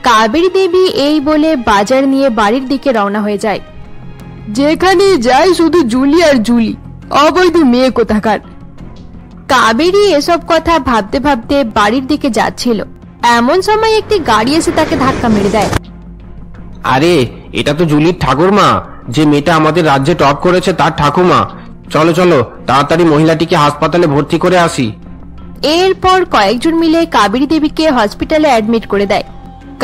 Speaker 2: কাবেরী দেবী এই বলে বাজার নিয়ে বাড়ির দিকে রওনা হয়ে যায়। যেখানে যাই শুধু জুলি আর জুলি, অবৈধ মেয়ে কোথাকার। কাবেরী এসব কথা ভাবতে ভাবতে বাড়ির দিকে যাচ্ছিল, এমন সময় একটি গাড়ি এসে তাকে ধাক্কা মেরে দেয়।
Speaker 4: আরে, এটা তো জুলির ঠাকুরমা, যে মেয়েটা আমাদের রাজ্যে টপ করেছে তার ঠাকুমা। চলো চলো, তাড়াতাড়ি মহিলাটিকে হাসপাতালে ভর্তি করে আসি।
Speaker 2: এরপর কয়েকজন মিলে কাবেরী দেবীকে হসপিটালে অ্যাডমিট করে দেয়।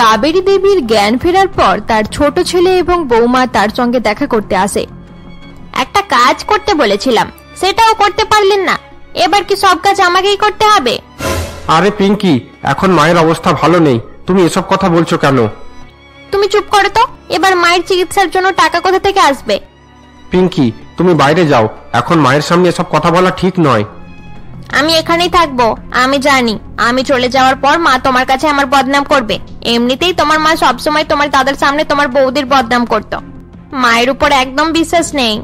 Speaker 2: কাবেরী দেবীর জ্ঞান ফেরার পর তার ছোট ছেলে এবং বৌমা তার সঙ্গে দেখা করতে আসে।
Speaker 1: একটা কাজ করতে বলেছিলাম, সেটাও করতে পারলেন না। এবার কি সব কাজ আমাকেই করতে হবে?
Speaker 4: আরে পিঙ্কি, এখন মায়ের অবস্থা ভালো নেই, তুমি এসব কথা বলছো কেন?
Speaker 1: তুমি চুপ করো তো। এবার মায়ের চিকিৎসার জন্য টাকা কোথা থেকে আসবে?
Speaker 4: পিঙ্কি, তুমি বাইরে যাও, এখন মায়ের সামনে এসব কথা বলা ঠিক নয়।
Speaker 1: আমি এখানেই থাকবো। আমি জানি আমি চলে যাওয়ার পর মা তোমার কাছে আমার বদনাম করবে। এমনিতেই তোমার মা সবসময় তোমার দাদার সামনে তোমার বৌদির বদনাম করতো। মায়ের উপর একদম বিশ্বাস নেই।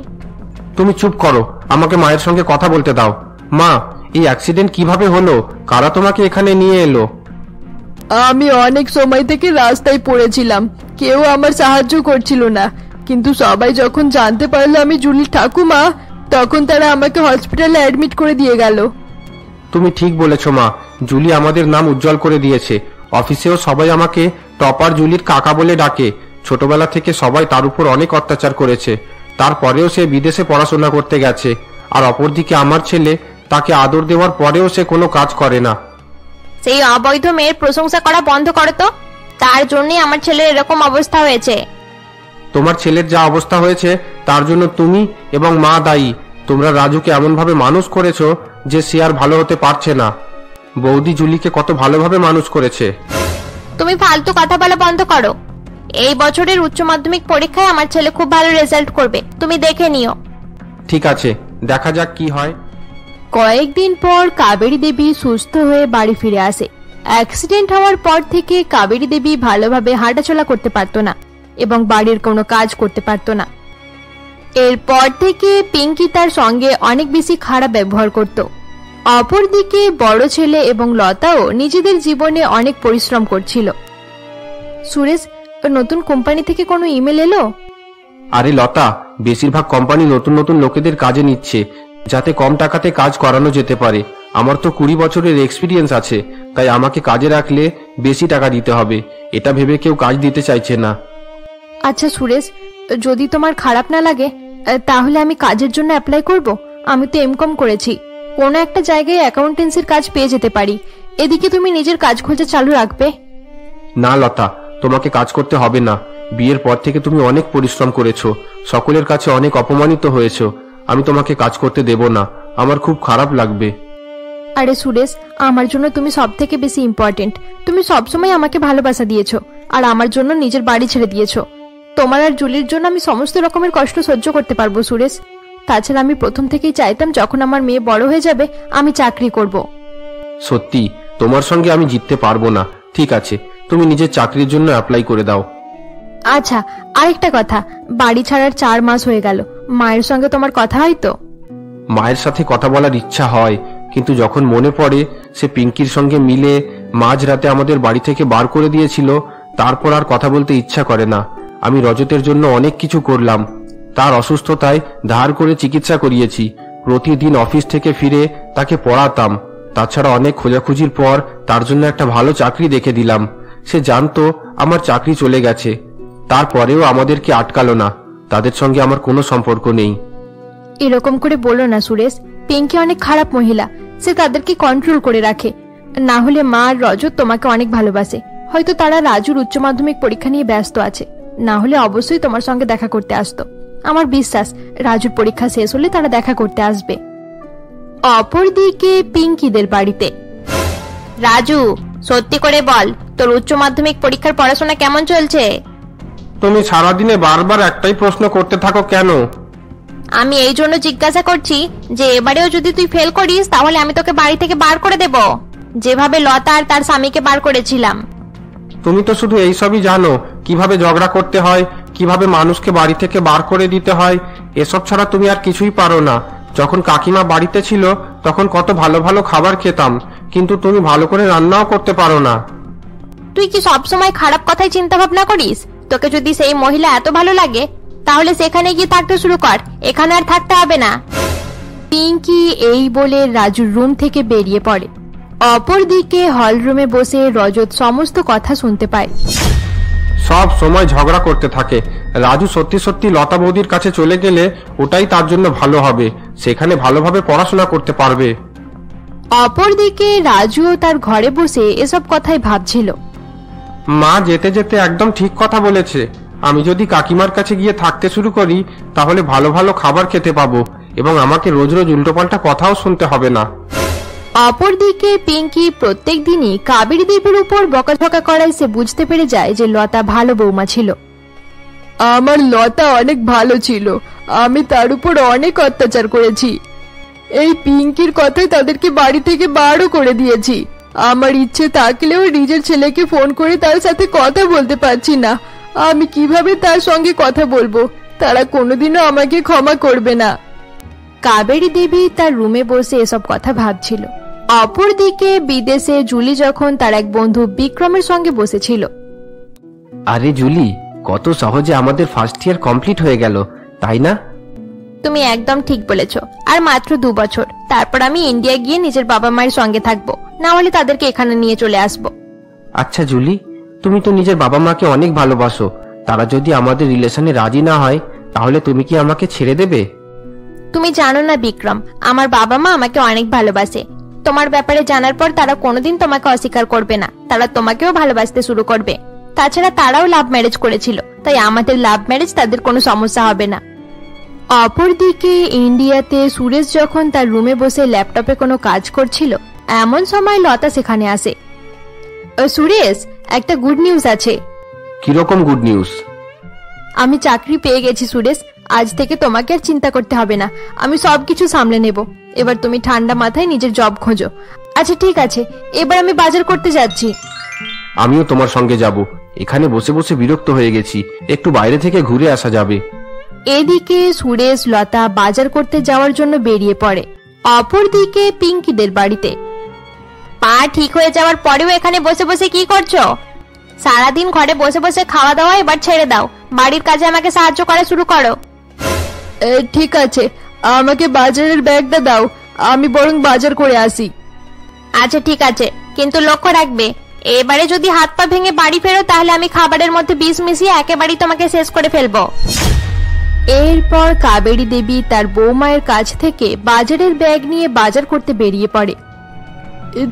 Speaker 4: তুমি চুপ করো, আমাকে মায়ের সঙ্গে কথা বলতে দাও। মা, এই অ্যাক্সিডেন্ট কিভাবে হলো? কারা তোমাকে এখানে নিয়ে এলো?
Speaker 2: আমি অনেক সময় থেকে রাস্তায় পড়েছিলাম, কেউ আমার সাহায্য করছিল না, কিন্তু সবাই যখন জানতে পারলো আমি জুলির ঠাকুমা, তখন তারা আমাকে হসপিটালে অ্যাডমিট করে দিয়ে গেল।
Speaker 4: তুমি ঠিক বলেছো মা, জুলি আমাদের নাম উজ্জ্বল করে দিয়েছে। অফিসেও সবাই আমাকে টপার জুলির কাকা বলে ডাকে। ছোটবেলা থেকে সবাই তার উপর অনেক অত্যাচার করেছে, তারপরেও সে বিদেশে পড়াশোনা করতে গেছে। আর অপরদিকে আমার ছেলে, তাকে আদর দেওয়ার পরেও সে কোনো কাজ করে না।
Speaker 1: সেই অবৈধ মেয়ের প্রশংসা করা বন্ধ করো তো, তার জন্যই আমার ছেলের এরকম অবস্থা হয়েছে।
Speaker 4: তোমার ছেলের যা অবস্থা হয়েছে তার জন্য তুমি এবং মা দায়ী। তোমরা রাজুকে এমনভাবে মানুষ করেছো যে সে আর ভালো হতে পারছে না। বৌদি জুলিকে কত ভালোভাবে মানুষ করেছে।
Speaker 1: তুমি ফালতু কথা বলা বন্ধ করো। এই বছরের উচ্চ মাধ্যমিক পরীক্ষায় আমার ছেলে খুব ভালো রেজাল্ট করবে, তুমি দেখে নিও।
Speaker 4: ঠিক আছে, দেখা যাক কি হয়।
Speaker 1: কয়েকদিন পর কাবেরী দেবী সুস্থ হয়ে বাড়ি ফিরে আসে। অ্যাক্সিডেন্ট হওয়ার পর থেকে কাবেরী দেবী ভালোভাবে হাঁটাচলা করতে পারতো না এবং বাড়ির কোনো কাজ করতে পারতো না। এরপর থেকে পিঙ্কি তার সঙ্গে অনেক বেশি খারাপ ব্যবহার করত। অপরদিকে বড় ছেলে এবং লতাও নিজেদের জীবনে অনেক পরিশ্রম করছিল। সুরেশ, নতুন কোম্পানি থেকে কোনো ইমেল এলো?
Speaker 4: আরে লতা, বেশিরভাগ কোম্পানি নতুন নতুন লোকেদের কাজে নিচ্ছে যাতে কম টাকাতে কাজ করানো যেতে পারে। আমার তো 20 বছরের এক্সপিরিয়েন্স আছে, তাই আমাকে কাজে রাখলে বেশি টাকা দিতে হবে। এটা ভেবে কেউ কাজ দিতে চাইছে না।
Speaker 1: আচ্ছা সুরেশ, যদি তোমার খারাপ না লাগে তাহলে আমি কাজের জন্য অ্যাপ্লাই করব। আমি তো এমকম করেছি, কোনো একটা জায়গায় অ্যাকাউন্টেন্সির কাজ পেয়ে যেতে পারি। এদিকে তুমি নিজের কাজ খোঁজা চালু রাখবে।
Speaker 4: না লতা, তোমাকে কাজ করতে হবে না। বিয়ের পর থেকে তুমি অনেক পরিশ্রম করেছো, সকলের কাছে অনেক অপমানিত হয়েছো। আমি তোমাকে কাজ করতে দেব না, আমার খুব খারাপ লাগবে।
Speaker 1: আরে সুরেশ, আমার জন্য তুমি সব থেকে বেশি ইম্পর্টেন্ট। তুমি সবসময় আমাকে ভালোবাসা দিয়েছো আর আমার জন্য নিজের বাড়ি ছেড়ে দিয়েছো। তোমার আর জুলির জন্য আমি সমস্ত রকমের কষ্ট সহ্য করতে পারবো সুরেশ। তাছাড়া আমি প্রথম থেকেই চাইতাম যখন আমার মেয়ে বড় হয়ে যাবে আমি চাকরি করব।
Speaker 4: সত্যি তোমার সঙ্গে আমি জিততে পারবো না। ঠিক আছে, তুমি নিজের চাকরির জন্য অ্যাপ্লাই করে দাও।
Speaker 1: আচ্ছা, আরেকটা কথা, বাড়ি ছাড়ার 4 মাস হয়ে গেল, মায়ের সঙ্গে তোমার কথা হয় তো?
Speaker 4: মায়ের সাথে কথা বলার ইচ্ছা হয়, কিন্তু যখন মনে পড়ে সে পিঙ্কির সঙ্গে মিলে মাঝরাতে আমাদের বাড়ি থেকে বার করে দিয়েছিল, তারপর আর কথা বলতে ইচ্ছা করে না। আমি রজতের জন্য অনেক কিছু করলাম। তার অসুস্থতায় ধার করে চিকিৎসা করিয়েছি। প্রতিদিন অফিস থেকে ফিরে তাকে পড়াতাম। তাছাড়া অনেক খোঁজাখুঁজির পর তার জন্য একটা ভালো চাকরি দেখে দিলাম। সে জানতো আমার চাকরি চলে গেছে, তারপরেও আমাদেরকে আটকালো না। তাদের সঙ্গে আমার কোনো সম্পর্ক নেই।
Speaker 1: এরকম করে বলো না সুরেশ, পিঙ্কি অনেক খারাপ মহিলা, সে তাদেরকে কন্ট্রোল করে রাখে। না হলে মা আর রজত তোমাকে অনেক ভালোবাসে। হয়তো তারা রাজুর উচ্চ মাধ্যমিক পরীক্ষা নিয়ে ব্যস্ত আছে, না হলে অবশ্যই তোমার সঙ্গে দেখা করতে আসতো। আমার বিশ্বাস রাজুর পরীক্ষা শেষ হলে তারা দেখা করতে আসবে। অপরদিকে পিঙ্কিদের বাড়িতে, রাজু সত্যি করে বল, তোর উচ্চ মাধ্যমিক পরীক্ষার পড়াশোনা কেমন চলছে?
Speaker 4: তুমি সারাদিনে বারবার একটাই প্রশ্ন করতে থাকো কেন?
Speaker 1: আমি এই জন্য জিজ্ঞাসা করছি যে এবারেও যদি তুই ফেল করিস তাহলে আমি তোকে বাড়ি থেকে বার করে দেব, যেভাবে লতা আর তার স্বামীকে বার করেছিলাম।
Speaker 4: তুমি তো শুধু এইসবই জানো, কিভাবে ঝগড়া করতে হয়, কিভাবে মানুষকে বাড়ি থেকে বার করে দিতে হয়। এসব ছাড়া তুমি আর কিছুই পারো না। যখন কাকিমা বাড়িতে ছিল তখন কত ভালো ভালো খাবার খেতাম, কিন্তু তুমি ভালো করে রান্নাও করতে পারো না।
Speaker 1: তুই কি সবসময় খারাপ কথাই চিন্তা ভাবনা করিস? তোকে যদি সেই মহিলা এত ভালো লাগে তাহলে সেখানে গিয়ে থাকতে শুরু কর, এখানে আর থাকতে হবে না। পিঙ্কি এই বলে রাজুর রুম থেকে বেরিয়ে পড়ে। অপরদিকে হল রুমে বসে রজত সমস্ত কথা শুনতে পায়।
Speaker 4: সব সময় ঝগড়া করতে থাকে। রাজু সত্যি সত্যি লতা বৌদির কাছে চলে গেলে ওটাই তার জন্য ভালো হবে, সেখানে ভালোভাবে পড়াশোনা করতে পারবে।
Speaker 1: অপরদিকে রাজুও তার ঘরে বসে এসব কথাই ভাবছিল।
Speaker 4: মা যেতে যেতে একদম ঠিক কথা বলেছে। আমি যদি কাকিমার কাছে গিয়ে থাকতে শুরু করি তাহলে ভালো ভালো খাবার খেতে পাবো এবং আমাকে রোজ রোজ উল্টোপাল্টা কথাও শুনতে হবে না।
Speaker 1: অপরদিকে পিঙ্কি প্রত্যেক দিনই কাবেরী দেবীর উপর বকাঝকা করায় সে বুঝতে পেরে যায় যে লতা ভালো বৌমা ছিল।
Speaker 2: আমার লতা অনেক ভালো ছিল, আমি তার উপর অনেক অত্যাচার করেছি। এই পিঙ্কির কথাই তাদেরকে বাড়ি থেকে বারও করে দিয়েছি। আমার ইচ্ছে থাকলেও নিজের ছেলেকে ফোন করে তার সাথে কথা বলতে পারছি না। আমি কিভাবে তার সঙ্গে কথা বলবো? তারা কোনোদিনও আমাকে ক্ষমা করবে না।
Speaker 1: কাবেরী দেবী তার রুমে বসে এসব কথা ভাবছিল। অপরদিকে বিদেশে জুলি যখন তার এক বন্ধু বিক্রমের সঙ্গে বসেছিল।
Speaker 4: আরে জুলি, কত সহজে আমাদের ফার্স্ট ইয়ার কমপ্লিট হয়ে গেল, তাই না?
Speaker 1: তুমি একদম ঠিক বলেছো। আর মাত্র 2 বছর, তারপর আমি ইন্ডিয়া গিয়ে নিজের বাবা মায়ের সঙ্গে থাকবো, না হলে তাদেরকে এখানে নিয়ে চলে আসবো।
Speaker 4: আচ্ছা জুলি, তুমি তো নিজের বাবা মাকে অনেক ভালোবাসো, তারা যদি আমাদের রিলেশনে রাজি না হয় তাহলে তুমি কি আমাকে ছেড়ে দেবে?
Speaker 1: তুমি জানো না বিক্রম, আমার বাবা মা আমাকে অনেক ভালোবাসে। তোমার ব্যাপারে জানার পর তারা কোনোদিন তোমাকে অস্বীকার করবে না, তারা তোমাকেও ভালোবাসতে শুরু করবে। তাছাড়া তারাও লাভ ম্যারেজ করেছিল, তাই আমাদের লাভ ম্যারেজ তাদের কোনো সমস্যা হবে না। অপরদিকে ইন্ডিয়াতে সুরেশ যখন তার রুমে বসে ল্যাপটপে কোনো কাজ করছিল, এমন সময় লতা সেখানে আসে। সুরেশ, একটা গুড নিউজ আছে।
Speaker 4: কিরকম গুড নিউজ?
Speaker 1: আমি চাকরি পেয়ে গেছি সুরেশ। আজ থেকে তোমাকে আর চিন্তা করতে হবে না, আমি সবকিছু সামলে নেব। এবার তুমি ঠান্ডা মাথায় নিজের জব খোঁজো। আচ্ছা ঠিক আছে, এবার আমি বাজার করতে যাচ্ছি।
Speaker 4: আমিও তোমার সঙ্গে যাব। এখানে বসে বসে বিরক্ত হয়ে গেছি, একটু বাইরে থেকে ঘুরে আসা যাবে।
Speaker 1: এদিকে সুরেশ লতা বাজার করতে যাওয়ার জন্য বেরিয়ে পড়ে। অপরদিকে পিঙ্কিদের বাড়িতে। পা ঠিক হয়ে যাওয়ার পরেও এখানে বসে বসে কি করছো? সারাদিন ঘরে বসে বসে খাওয়া দাওয়া এবার ছেড়ে দাও, বাড়ির কাজে আমাকে সাহায্য করা শুরু করো।
Speaker 2: ঠিক আছে, আমাকে বাজারের ব্যাগটা দাও, আমি বরং বাজার করে আসি।
Speaker 1: আচ্ছা ঠিক আছে, কিন্তু লক্ষ্য রাখবে, এবারে যদি হাত পা ভেঙে বাড়ি ফেরো তাহলে আমি খাবারের মধ্যে বিষ মিশিয়ে একেবারেই তোমাকে শেষ করে ফেলবো। এরপর কাবেরী দেবী তার বৌমায়ের কাছ থেকে বাজারের ব্যাগ নিয়ে বাজার করতে বেরিয়ে পড়ে।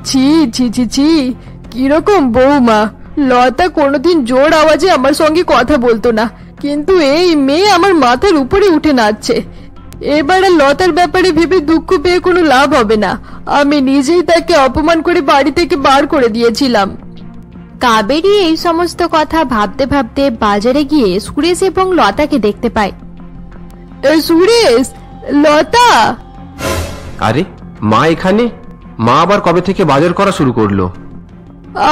Speaker 2: ছি ছি ছি ছি, কিরকম বৌমা! লতা কোনোদিন জোর আওয়াজে আমার সঙ্গে কথা বলতো না, কিন্তু এই মেয়ে আমার মাথার উপরে উঠে নাচছে। এবারে লতার ব্যাপারে ভেবে দুঃখ পেয়ে কোনো লাভ হবে না, আমি নিজেই তাকে অপমান করে বাড়ি থেকে বার করে দিয়েছিলাম।
Speaker 1: কাবেরী এই সমস্ত কথা ভাবতে ভাবতে বাজারে গিয়ে সুরেশ এবং লতাকে দেখতে পায়।
Speaker 2: সুরেশ, লতা!
Speaker 4: আরে মা এখানে? মা আবার কবে থেকে বাজার করা শুরু করলো?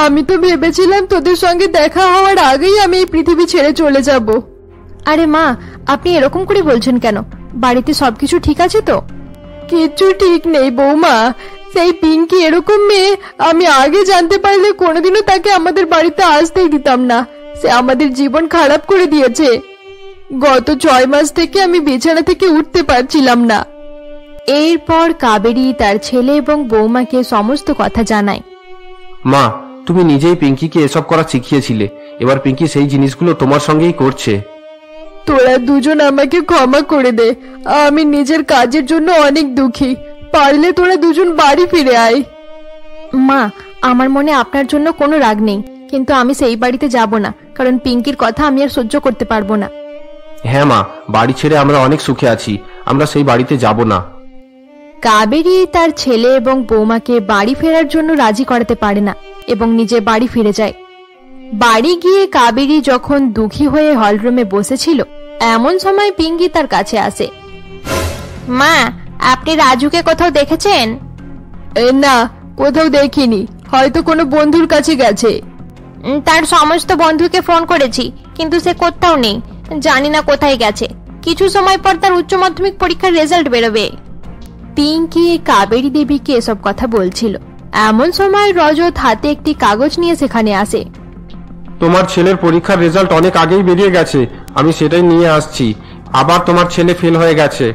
Speaker 2: আমি তো ভেবেছিলাম তোদের সঙ্গে দেখা হওয়ার আগেই আমি এই পৃথিবী ছেড়ে চলে যাব।
Speaker 1: আরে মা, আপনি এরকম করে বলছেন কেন? বাড়িতে সবকিছু ঠিক আছে তো?
Speaker 2: কিচ্ছু ঠিক নেই বৌমা। সেই পিঙ্কি এরকম মেয়ে, আমি আগে জানতে পারলে কোনোদিনও তাকে আমাদের বাড়িতে আসতেই দিতাম না। সে আমাদের জীবন খারাপ করে দিয়েছে। গত 6 মাস থেকে আমি বিছানা থেকে উঠতে পারছিলাম না।
Speaker 1: এরপর কাবেরী তার ছেলে এবং বৌমাকে সমস্ত কথা জানায়।
Speaker 4: মা, তুমি নিজেই পিঙ্কিকে এসব করা শিখিয়েছিলে, এবার পিঙ্কি সেই জিনিসগুলো তোমার সঙ্গেই করছে।
Speaker 2: তোরা দুজন আমাকে ক্ষমা করে দে, আমি নিজের কাজের জন্য অনেক দুঃখী। পারলে তোরা দুজন বাড়ি ফিরে আয়।
Speaker 1: মা, আমার মনে আপনার জন্য কোনো রাগ নেই, কিন্তু আমি সেই বাড়িতে যাব না, কারণ পিঙ্কির কথা আমি আর সহ্য করতে পারবো না।
Speaker 4: হ্যাঁ মা, বাড়ি ছেড়ে আমরা অনেক সুখে আছি, আমরা সেই বাড়িতে যাব না।
Speaker 1: কাবেরী তার ছেলে এবং বৌমাকে বাড়ি ফেরার জন্য রাজি করাতে পারে না এবং নিজে বাড়ি ফিরে যায়। বাড়ি গিয়ে কাবেরী যখন দুঃখী হয়ে হলরুমে বসেছিল, এমন সময় পিঙ্কি তার কাছে আসে। মা, আপনি রাজুকে কোথাও দেখেছেন?
Speaker 2: না, কোথাও দেখিনি, হয়তো কোনো বন্ধুর কাছে গেছে।
Speaker 1: তার সমস্ত বন্ধুকে ফোন করেছি, কিন্তু সে কোথাও নেই, জানি না কোথায় গেছে। কিছু সময় পর তার উচ্চ মাধ্যমিক পরীক্ষার রেজাল্ট বেরোবে। পিঙ্কি কাবেরী দেবীকে এসব কথা বলছিল, এমন সময় রজত হাতে একটি কাগজ নিয়ে সেখানে আসে।
Speaker 4: তোমার ছেলের পরীক্ষার রেজাল্ট অনেক আগেই বেরিয়ে গেছে, আমি সেটাই নিয়ে আসছি। আবার তোমার ছেলে ফেল হয়ে গেছে।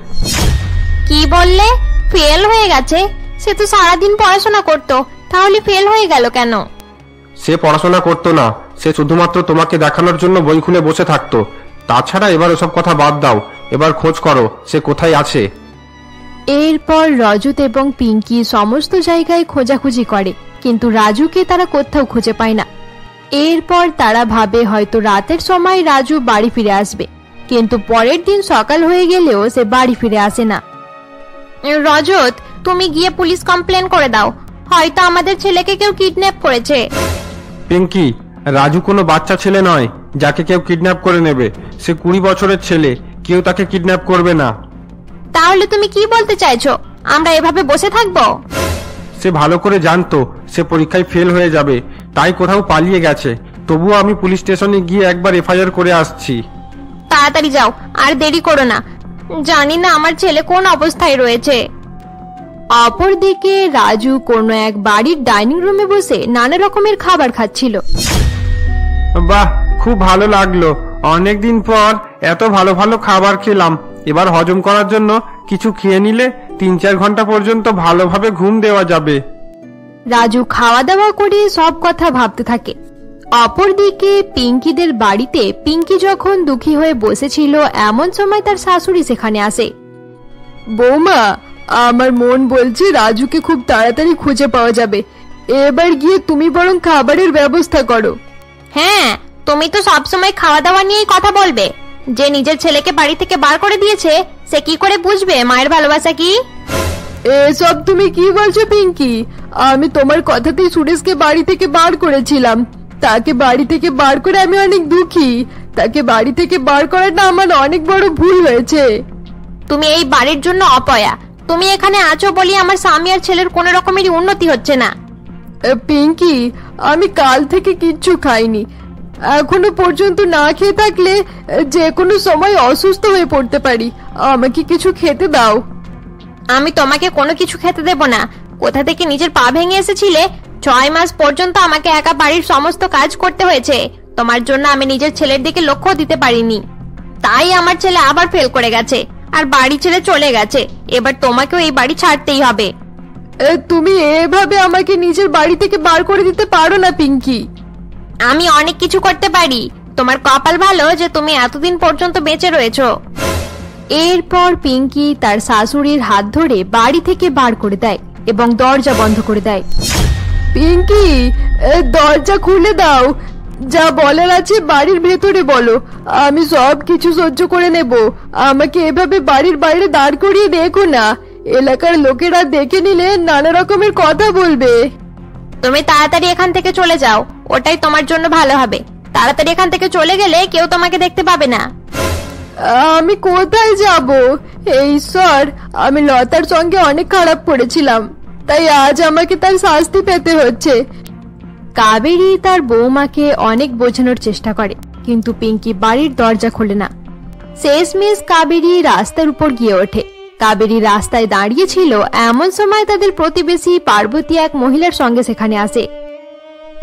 Speaker 1: কি বললে? ফেল হয়ে গেছে? সে তো সারাদিন পড়াশোনা করতো, তাহলে ফেল হয়ে গেল কেন?
Speaker 4: সে পড়াশোনা করতো না, সে শুধুমাত্র তোমাকে দেখানোর জন্য বই খুলে বসে থাকতো। তাছাড়া এবার ওসব কথা বাদ দাও, এবার খোঁজ করো সে কোথায় আছে।
Speaker 1: এরপর রজত এবং পিঙ্কি সমস্ত জায়গায় খোঁজাখুঁজি করে, কিন্তু রাজুকে তারা কোথাও খুঁজে পায় না। এরপর তারা ভাবে হয়তো রাতের সময় রাজু বাড়ি ফিরে আসবে, কিন্তু পরের দিন সকাল হয়ে গেলেও সে বাড়ি ফিরে আসে না। রজত, তুমি গিয়ে পুলিশ কমপ্লেন করে দাও, হয়তো আমাদের ছেলেকে কেউ কিডন্যাপ করেছে।
Speaker 4: পিঙ্কি, রাজু কোনো বাচ্চা ছেলে নয় যাকে কেউ কিডন্যাপ করে নেবে। সে 20 বছরের ছেলে, কেউ তাকে কিডন্যাপ করবে না।
Speaker 1: তাহলে তুমি কি বলতে চাইছো? আমরা এভাবে বসে থাকবো?
Speaker 4: সে ভালো করে জানতো সে পরীক্ষায় ফেল হয়ে যাবে, তাই কোথাও পালিয়ে গেছে। তবুও আমি পুলিশ স্টেশনে গিয়ে একবার এফআইআর করে আসছি।
Speaker 1: তাড়াতাড়ি যাও, আর দেরি করো না। জানি না আমার ছেলে কোন অবস্থায় রয়েছে। অপরদিকে রাজু কোনো এক বাড়ির ডাইনিং রুমে বসে নানা রকমের খাবার খাচ্ছিল।
Speaker 5: বাহ, খুব ভালো লাগলো। অনেকদিন পর এত ভালো ভালো খাবার খেলাম। এবার হজম করার জন্য কিছু খেয়ে নিলে 3-4 ঘন্টা পর্যন্ত ভালোভাবে ঘুম দেওয়া যাবে।
Speaker 1: রাজু খাওয়া দাওয়া করে সব কথা ভাবতে থাকে। অপরদিকে পিঙ্কিদের বাড়িতে পিঙ্কি যখন দুঃখী হয়ে বসেছিল এমন সময় তার শাশুড়ি সেখানে আসে।
Speaker 2: বৌমা, আমার মন বলছে রাজুকে খুব তাড়াতাড়ি খুঁজে পাওয়া যাবে। এবার গিয়ে তুমি বরং খাবারের ব্যবস্থা করো।
Speaker 1: হ্যাঁ, তুমি তো সবসময় খাওয়া দাওয়া নিয়েই কথা বলবে। যে নিজের ছেলেকে বাড়ি থেকে বার করে দিয়েছে সে কি করে বুঝবে মায়ের ভালোবাসা কি?
Speaker 2: এসব তুমি কি বলছো পিঙ্কি? আমি তোমার কথাতেই সুরেশকে বাড়ি থেকে বার করেছিলাম। তাকে বাড়ি থেকে বার করে আমি অনেক দুঃখী। তাকে বাড়ি থেকে বার করাটা আমার অনেক বড় ভুল হয়েছে।
Speaker 1: তুমি এই বাড়ির জন্য অপয়া। তুমি এখানে আছো বলি আমার স্বামী আর ছেলের কোনো রকমেরই উন্নতি হচ্ছে না।
Speaker 2: পিঙ্কি, আমি কাল থেকে কিচ্ছু খাইনি। এখনো পর্যন্ত না খেয়ে থাকলে যে কোনো সময় অসুস্থ হয়ে পড়তে পারি। আমাকে কিছু খেতে দাও।
Speaker 1: আমি তোমাকে কোনো কিছু খেতে দেব না। কোথা থেকে নিজের পা ভেঙে এসেছিলে? 6 মাস পর্যন্ত আমাকে একা বাড়ির সমস্ত কাজ করতে হয়েছে। তোমার জন্য আমি নিজের ছেলের দিকে লক্ষ্য দিতে পারিনি। তাই আমার ছেলে আবার ফেল করে গেছে আর বাড়ি ছেড়ে চলে গেছে। এবার তোমাকেও এই বাড়ি ছাড়তেই হবে।
Speaker 2: তুমি এভাবে আমাকে নিজের বাড়ি থেকে বার করে দিতে পারো না পিঙ্কি।
Speaker 1: আমি অনেক কিছু করতে পারি। তোমার কপাল ভালো যে তুমি এতদিন পর্যন্ত বেঁচে রয়েছো। এরপর পিঙ্কি তার শাশুড়ির হাত ধরে বাড়ি থেকে বার করে দেয় এবং দরজা বন্ধ করে দেয়।
Speaker 2: পিঙ্কি, দরজা খুলে দাও। যা বলার আছে বাড়ির ভেতরে বলো। আমি সব কিছু সহ্য করে নেব। আমাকে এভাবে বাড়ির বাইরে দাঁড় করিয়ে দেখো না। এলাকার লোকেরা দেখে নিলে নানা রকমের কথা বলবে।
Speaker 1: তুমি তাড়াতাড়ি এখান থেকে চলে যাও, ওটাই তোমার জন্য ভালো হবে। তাড়াতাড়ি এখান থেকে চলে গেলে কেউ তোমাকে দেখতে পাবে না।
Speaker 2: আমি কোথায় যাব? ঈশ্বর, আমি লতার সঙ্গে অনেক খারাপ করেছিলাম, তাই আজ আমাকে তার শাস্তি পেতে হচ্ছে।
Speaker 1: কাবেরী তার বৌমাকে অনেক বোঝানোর চেষ্টা করে, কিন্তু পিঙ্কি বাড়ির দরজা খোলে না। শেষমেশ কাবেরী রাস্তার উপর গিয়ে ওঠে। কাবেরী রাস্তায় দাঁড়িয়ে ছিল এমন সময় তাদের প্রতিবেশী পার্বতী এক মহিলার সঙ্গে সেখানে আসে।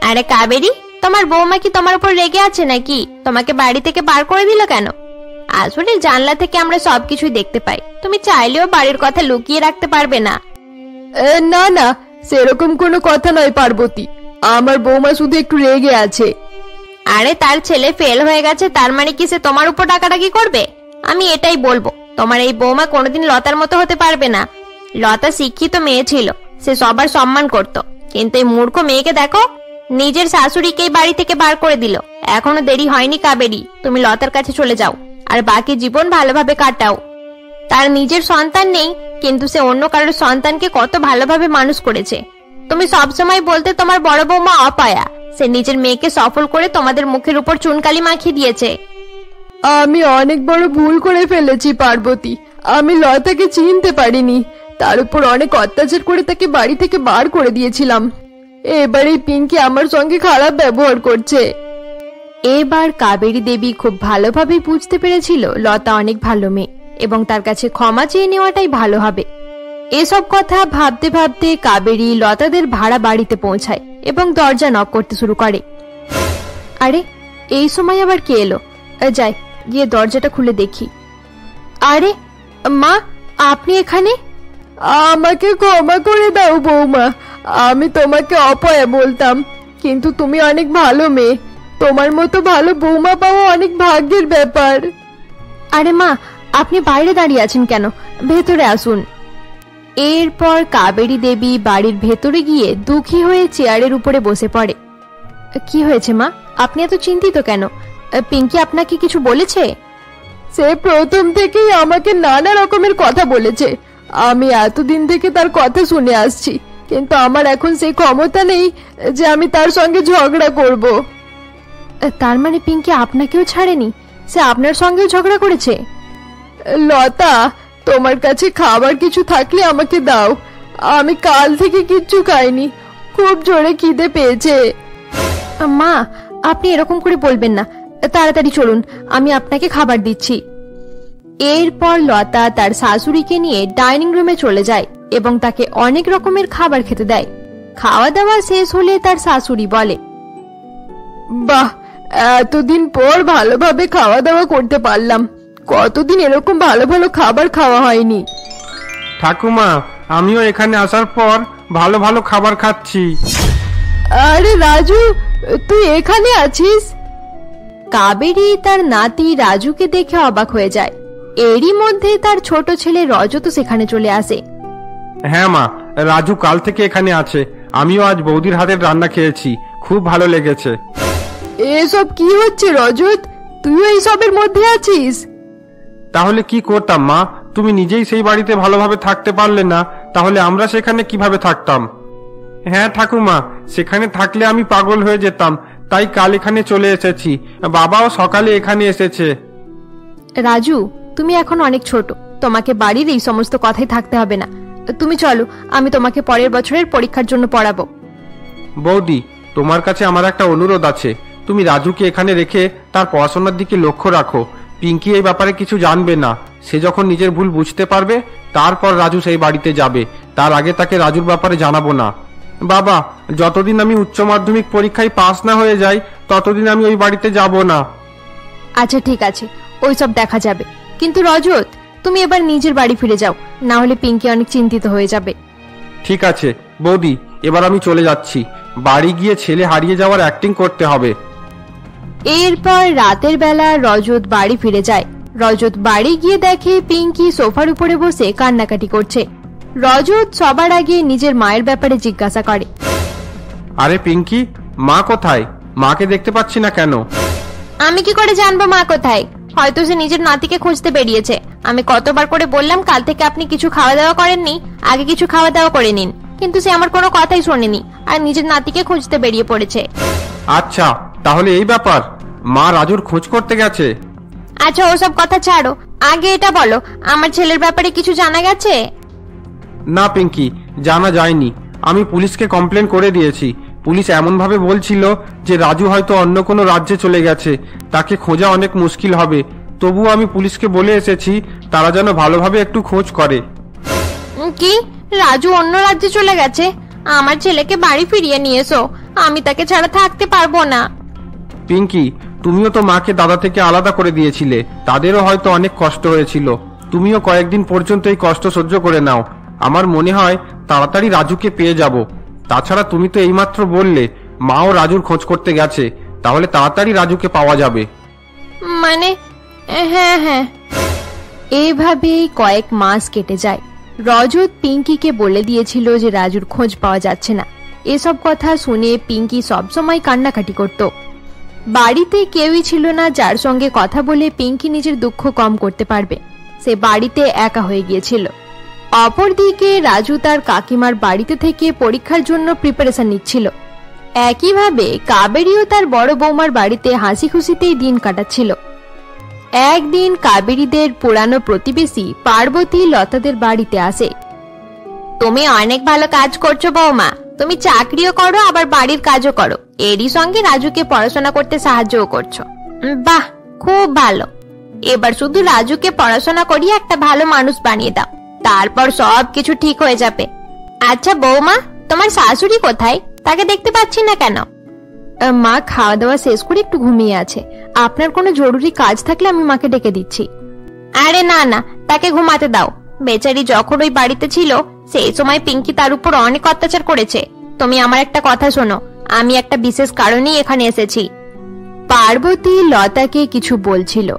Speaker 1: আরে কাবেরী, তোমার বৌমা কি তোমার উপর রেগে আছে নাকি? তোমাকে বাড়ি থেকে বার করে দিল কেন? আসলে জানলা থেকে আমরা সবকিছুই দেখতে পাই। তুমি চাইলেও বাড়ির কথা লুকিয়ে রাখতে পারবে না।
Speaker 2: না না, সেরকম কোনো কথা নয় পার্বতী। আমার বৌমা শুধু একটু রেগে আছে।
Speaker 1: আরে তার ছেলে ফেল হয়ে গেছে, তার মানে কি সে তোমার উপর ডাকাডাকি করবে? আমি এটাই বলবো, তোমার এই বৌমা কোনোদিন লতার মতো হতে পারবে না। লতা শিক্ষিত মেয়ে ছিল, সে সবার সম্মান করত, কিন্তু এই মূর্খ মেয়েকে দেখো, নিজের শাশুড়িকেই বাড়ি থেকে বার করে দিল। এখনো দেরি হয়নি কাবেরী, তুমি লতার কাছে চলে যাও আর বাকি জীবন ভালোভাবে কাটাও। তার নিজের সন্তান নেই, কিন্তু সে অন্য কারোর সন্তানকে কত ভালোভাবে মানুষ করেছে। তুমি সবসময় বলতে তোমার বড় বৌমা অপয়া। সে নিজের মেয়েকে সফল করে তোমাদের মুখের উপর চুনকালি মাখিয়ে দিয়েছে।
Speaker 2: আমি অনেক বড় ভুল করে ফেলেছি পার্বতী। আমি লতাকে চিনতে পারিনি, তার উপর অনেক অত্যাচার করে তাকে বাড়ি থেকে বার করে দিয়েছিলাম। এবারে পিঙ্কি আমার সঙ্গে খারাপ ব্যবহার করছে।
Speaker 1: এবার কাবেরী দেবী খুব ভালোভাবে বুঝতে পেরেছিল লতা অনেক ভালো মেয়ে এবং তার কাছে ক্ষমা চেয়ে নেওয়াটাই ভালো হবে। এসব কথা ভাবতে ভাবতে কাবেরী লতাদের ভাড়া বাড়িতে পৌঁছায় এবং দরজা নক করতে শুরু করে। আরে এই সময় আবার কে এলো? যাই গিয়ে দরজাটা খুলে দেখি। আরে মা, আপনি এখানে?
Speaker 2: আমাকে ক্ষমা করে দাও বৌমা। আমি তোমাকে অপয়া বলতাম, কিন্তু তুমি অনেক ভালো মেয়ে। তোমার মতো ভালো বৌমা পাওয়া অনেক ভাগ্যের ব্যাপার।
Speaker 1: আরে মা, আপনি বাইরে দাঁড়িয়ে আছেন কেন? ভেতরে আসুন। এরপর কাবেরী দেবী বাড়ির ভেতরে গিয়ে দুঃখী হয়ে চেয়ারের উপরে বসে পড়ে। কি হয়েছে মা, আপনি এত চিন্তিত কেন? পিঙ্কি আপনাকে কিছু বলেছে?
Speaker 2: সে প্রথম থেকেই আমাকে নানা রকমের কথা বলেছে। আমি এতদিন থেকে তার কথা শুনে আসছি, কিন্তু আমার এখন সেই ক্ষমতা নেই যে আমি তার সঙ্গে ঝগড়া করব।
Speaker 1: তার মানে পিঙ্কি আপনাকেও ছাড়েনি? সে আপনার সঙ্গেও ঝগড়া করেছে?
Speaker 2: লতা, তোমার কাছে খাবার কিছু থাকলে আমাকে দাও। আমি কাল থেকে কিচ্ছু খাইনি, খুব জোরে খিদে পেয়েছে।
Speaker 1: মা, আপনি এরকম করে বলবেন না। তাড়াতাড়ি চলুন, আমি আপনাকে খাবার দিচ্ছি। এরপর লতা তার শাশুড়িকে নিয়ে ডাইনিং রুমে চলে যায় এবং তাকে অনেক রকমের খাবার খেতে দেয়। খাওয়া দাওয়া শেষ হলে তার শাশুড়ি বলে,
Speaker 2: বাহ, এতদিন পর ভালোভাবে খাওয়া দাওয়া করতে পারলাম। কতদিন এরকম ভালো ভালো খাবার খাওয়া হয়নি।
Speaker 4: ঠাকুমা, আমিও এখানে আসার পর ভালো ভালো খাবার খাচ্ছি।
Speaker 2: আরে রাজু, তুই এখানে আছিস?
Speaker 1: কাবেরী তার নাতি রাজুকে দেখে অবাক হয়ে যায়। এরই মধ্যে তার ছোট ছেলে রজত সেখানে চলে আসে।
Speaker 4: হ্যাঁ মা, রাজু কাল থেকে এখানে আছে। আমিও আজ বৌদির হাতের রান্না খেয়েছি, খুব ভালো লেগেছে।
Speaker 2: এসব কি হচ্ছে রজত? তুইও এইসবের মধ্যে আছিস?
Speaker 4: তাহলে কি করতাম মা? তুমি নিজেই সেই বাড়িতে ভালোভাবে থাকতে পারলে না, তাহলে আমরা সেখানে কিভাবে থাকতাম? হ্যাঁ ঠাকুমা, সেখানে থাকলে আমি পাগল হয়ে যেতাম, তাই কাল এখানে চলে এসেছি। বাবাও সকালে এখানে এসেছে।
Speaker 1: রাজু, তুমি এখন অনেক ছোট, তোমাকে বাড়ির এই সমস্ত কথাই থাকতে হবে না। তুমি চলো, আমি তোমাকে পরের বছরের পরীক্ষার জন্য পড়াবো।
Speaker 4: বৌদি, তোমার কাছে আমার একটা অনুরোধ আছে। তুমি রাজুকে এখানে রেখে তার পড়াশোনার দিকে লক্ষ্য রাখো। পিঙ্কি এই ব্যাপারে কিছু জানবে না। সে যখন নিজের ভুল বুঝতে পারবে, তারপর রাজু সেই বাড়িতে যাবে। তার আগে তাকে রাজুর ব্যাপারে জানাবো না। বাবা, যতদিন আমি উচ্চ মাধ্যমিক পরীক্ষায় পাস না হয়ে যাই, ততদিন আমি ওই বাড়িতে যাব না।
Speaker 1: আচ্ছা ঠিক আছে, ওইসব দেখা যাবে। কিন্তু রজত, তুমি এবার নিজের বাড়ি ফিরে যাও, না হলে পিঙ্কি অনেক চিন্তিত হয়ে যাবে।
Speaker 4: ঠিক আছে বৌদি, এবার আমি চলে যাচ্ছি। বাড়ি গিয়ে ছেলে হারিয়ে যাওয়ার অ্যাক্টিং করতে হবে।
Speaker 1: এরপর রাতের বেলা রজত বাড়ি ফিরে যায়। রজত বাড়ি গিয়ে দেখে পিঙ্কি সোফার উপরে বসে কান্নাকাটি করছে। রজত সবার আগে নিজের মায়ের ব্যাপারে জিজ্ঞাসা করে,
Speaker 4: আরে পিঙ্কি, মা কোথায়? মাকে দেখতে পাচ্ছি না কেন?
Speaker 1: আমি কি করে জানবো মা কোথায়? হয়তো সে নিজের নাতিকে খুঁজতে বেরিয়েছে। আমি কতবার করে বললাম কাল থেকে আপনি কিছু খাওয়া দাওয়া করেননি, আগে কিছু খাওয়া দাওয়া করে নিন, কিন্তু সে আমার কোনো কথাই শোনেনি আর নিজের নাতিকে খুঁজতে বেরিয়ে পড়েছে।
Speaker 4: আচ্ছা, তাহলে এই ব্যাপার? মা রাজুর খোঁজ করতে গেছে?
Speaker 1: আচ্ছা ওসব কথা ছাড়ো, আগে এটা বলো, আমার ছেলের ব্যাপারে কিছু জানা গেছে?
Speaker 4: না পিঙ্কি, জানা যায়নি। আমি পুলিশকে কমপ্লেন করে দিয়েছি। পুলিশ এমন ভাবে বলছিল যে রাজু হয়তো অন্য কোনো রাজ্যে চলে গেছে, তাকে খোঁজা অনেক মুশকিল হবে। তবুও আমি পুলিশকে বলে এসেছি তারা যেন ভালোভাবে একটু খোঁজ করে।
Speaker 1: কি, রাজু অন্য রাজ্যে চলে গেছে? আমার ছেলেকে বাড়ি ফিরিয়ে নিয়ে এসো, আমি তাকে ছাড়া থাকতে পারবো না।
Speaker 4: পিঙ্কি, তুমিও তো মাকে দাদা থেকে আলাদা করে দিয়েছিলে, তাদেরও হয়তো অনেক কষ্ট হয়েছিল। তুমিও কয়েকদিন পর্যন্ত এই কষ্ট সহ্য করে নাও। আমার মনে হয় তাড়াতাড়ি রাজুকে পেয়ে যাব। তাছাড়া তুমি তো এইমাত্র বললে মাও রাজুর খোঁজ করতে গেছে, তাহলে তাড়াতাড়ি রাজুকে পাওয়া যাবে।
Speaker 1: মানে হ্যাঁ হ্যাঁ। এইভাবেই কয়েক মাস কেটে যায়। রজত পিঙ্কিকে বলে দিয়েছিল যে রাজুর খোঁজ পাওয়া যাচ্ছে না। এসব কথা শুনে পিঙ্কি সবসময় কান্নাকাটি করত। বাড়িতে কেউই ছিল না যার সঙ্গে কথা বলে পিঙ্কি নিজের দুঃখ কম করতে পারবে। সে বাড়িতে একা হয়ে গিয়েছিল। অপরদিকে রাজু তার কাকিমার বাড়িতে থেকে পরীক্ষার জন্য প্রিপারেশন নিচ্ছিল। একইভাবে কাবেরীও তার বড় বৌমার বাড়িতে হাসি খুশিতেই দিন কাটাচ্ছিল। একদিন কাবেরীদের পুরানো প্রতিবেশী পার্বতী লতাদের বাড়িতে আসে। তুমি অনেক ভালো কাজ করছো বৌমা, তুমি চাকরিও করো আবার বাড়ির কাজও করো, এরই সঙ্গে রাজুকে পড়াশোনা করতে সাহায্যও করছো। বাহ, খুব ভালো। এবার শুধু রাজুকে পড়াশোনা করিয়ে একটা ভালো মানুষ বানিয়ে দাও, তারপর সব কিছু ঠিক হয়ে যাবে। আচ্ছা বৌমা, তোমার শাশুড়ি কোথায়? তাকে দেখতে পাচ্ছি না কেন? মা খাওয়া দাওয়া শেষ করে একটু ঘুমিয়ে আছে। আপনার কোনো জরুরি কাজ থাকলে আমি মাকে ডেকে দিচ্ছি। আরে না না, তাকে ঘুমাতে দাও। বেচারি যখন ওই বাড়িতে ছিল সেই সময় পিঙ্কি তার উপর অনেক অত্যাচার করেছে। তুমি আমার একটা কথা শোনো, আমি একটা বিশেষ কারণেই এখানে এসেছি। পার্বতী লতাকে কিছু বলছিল।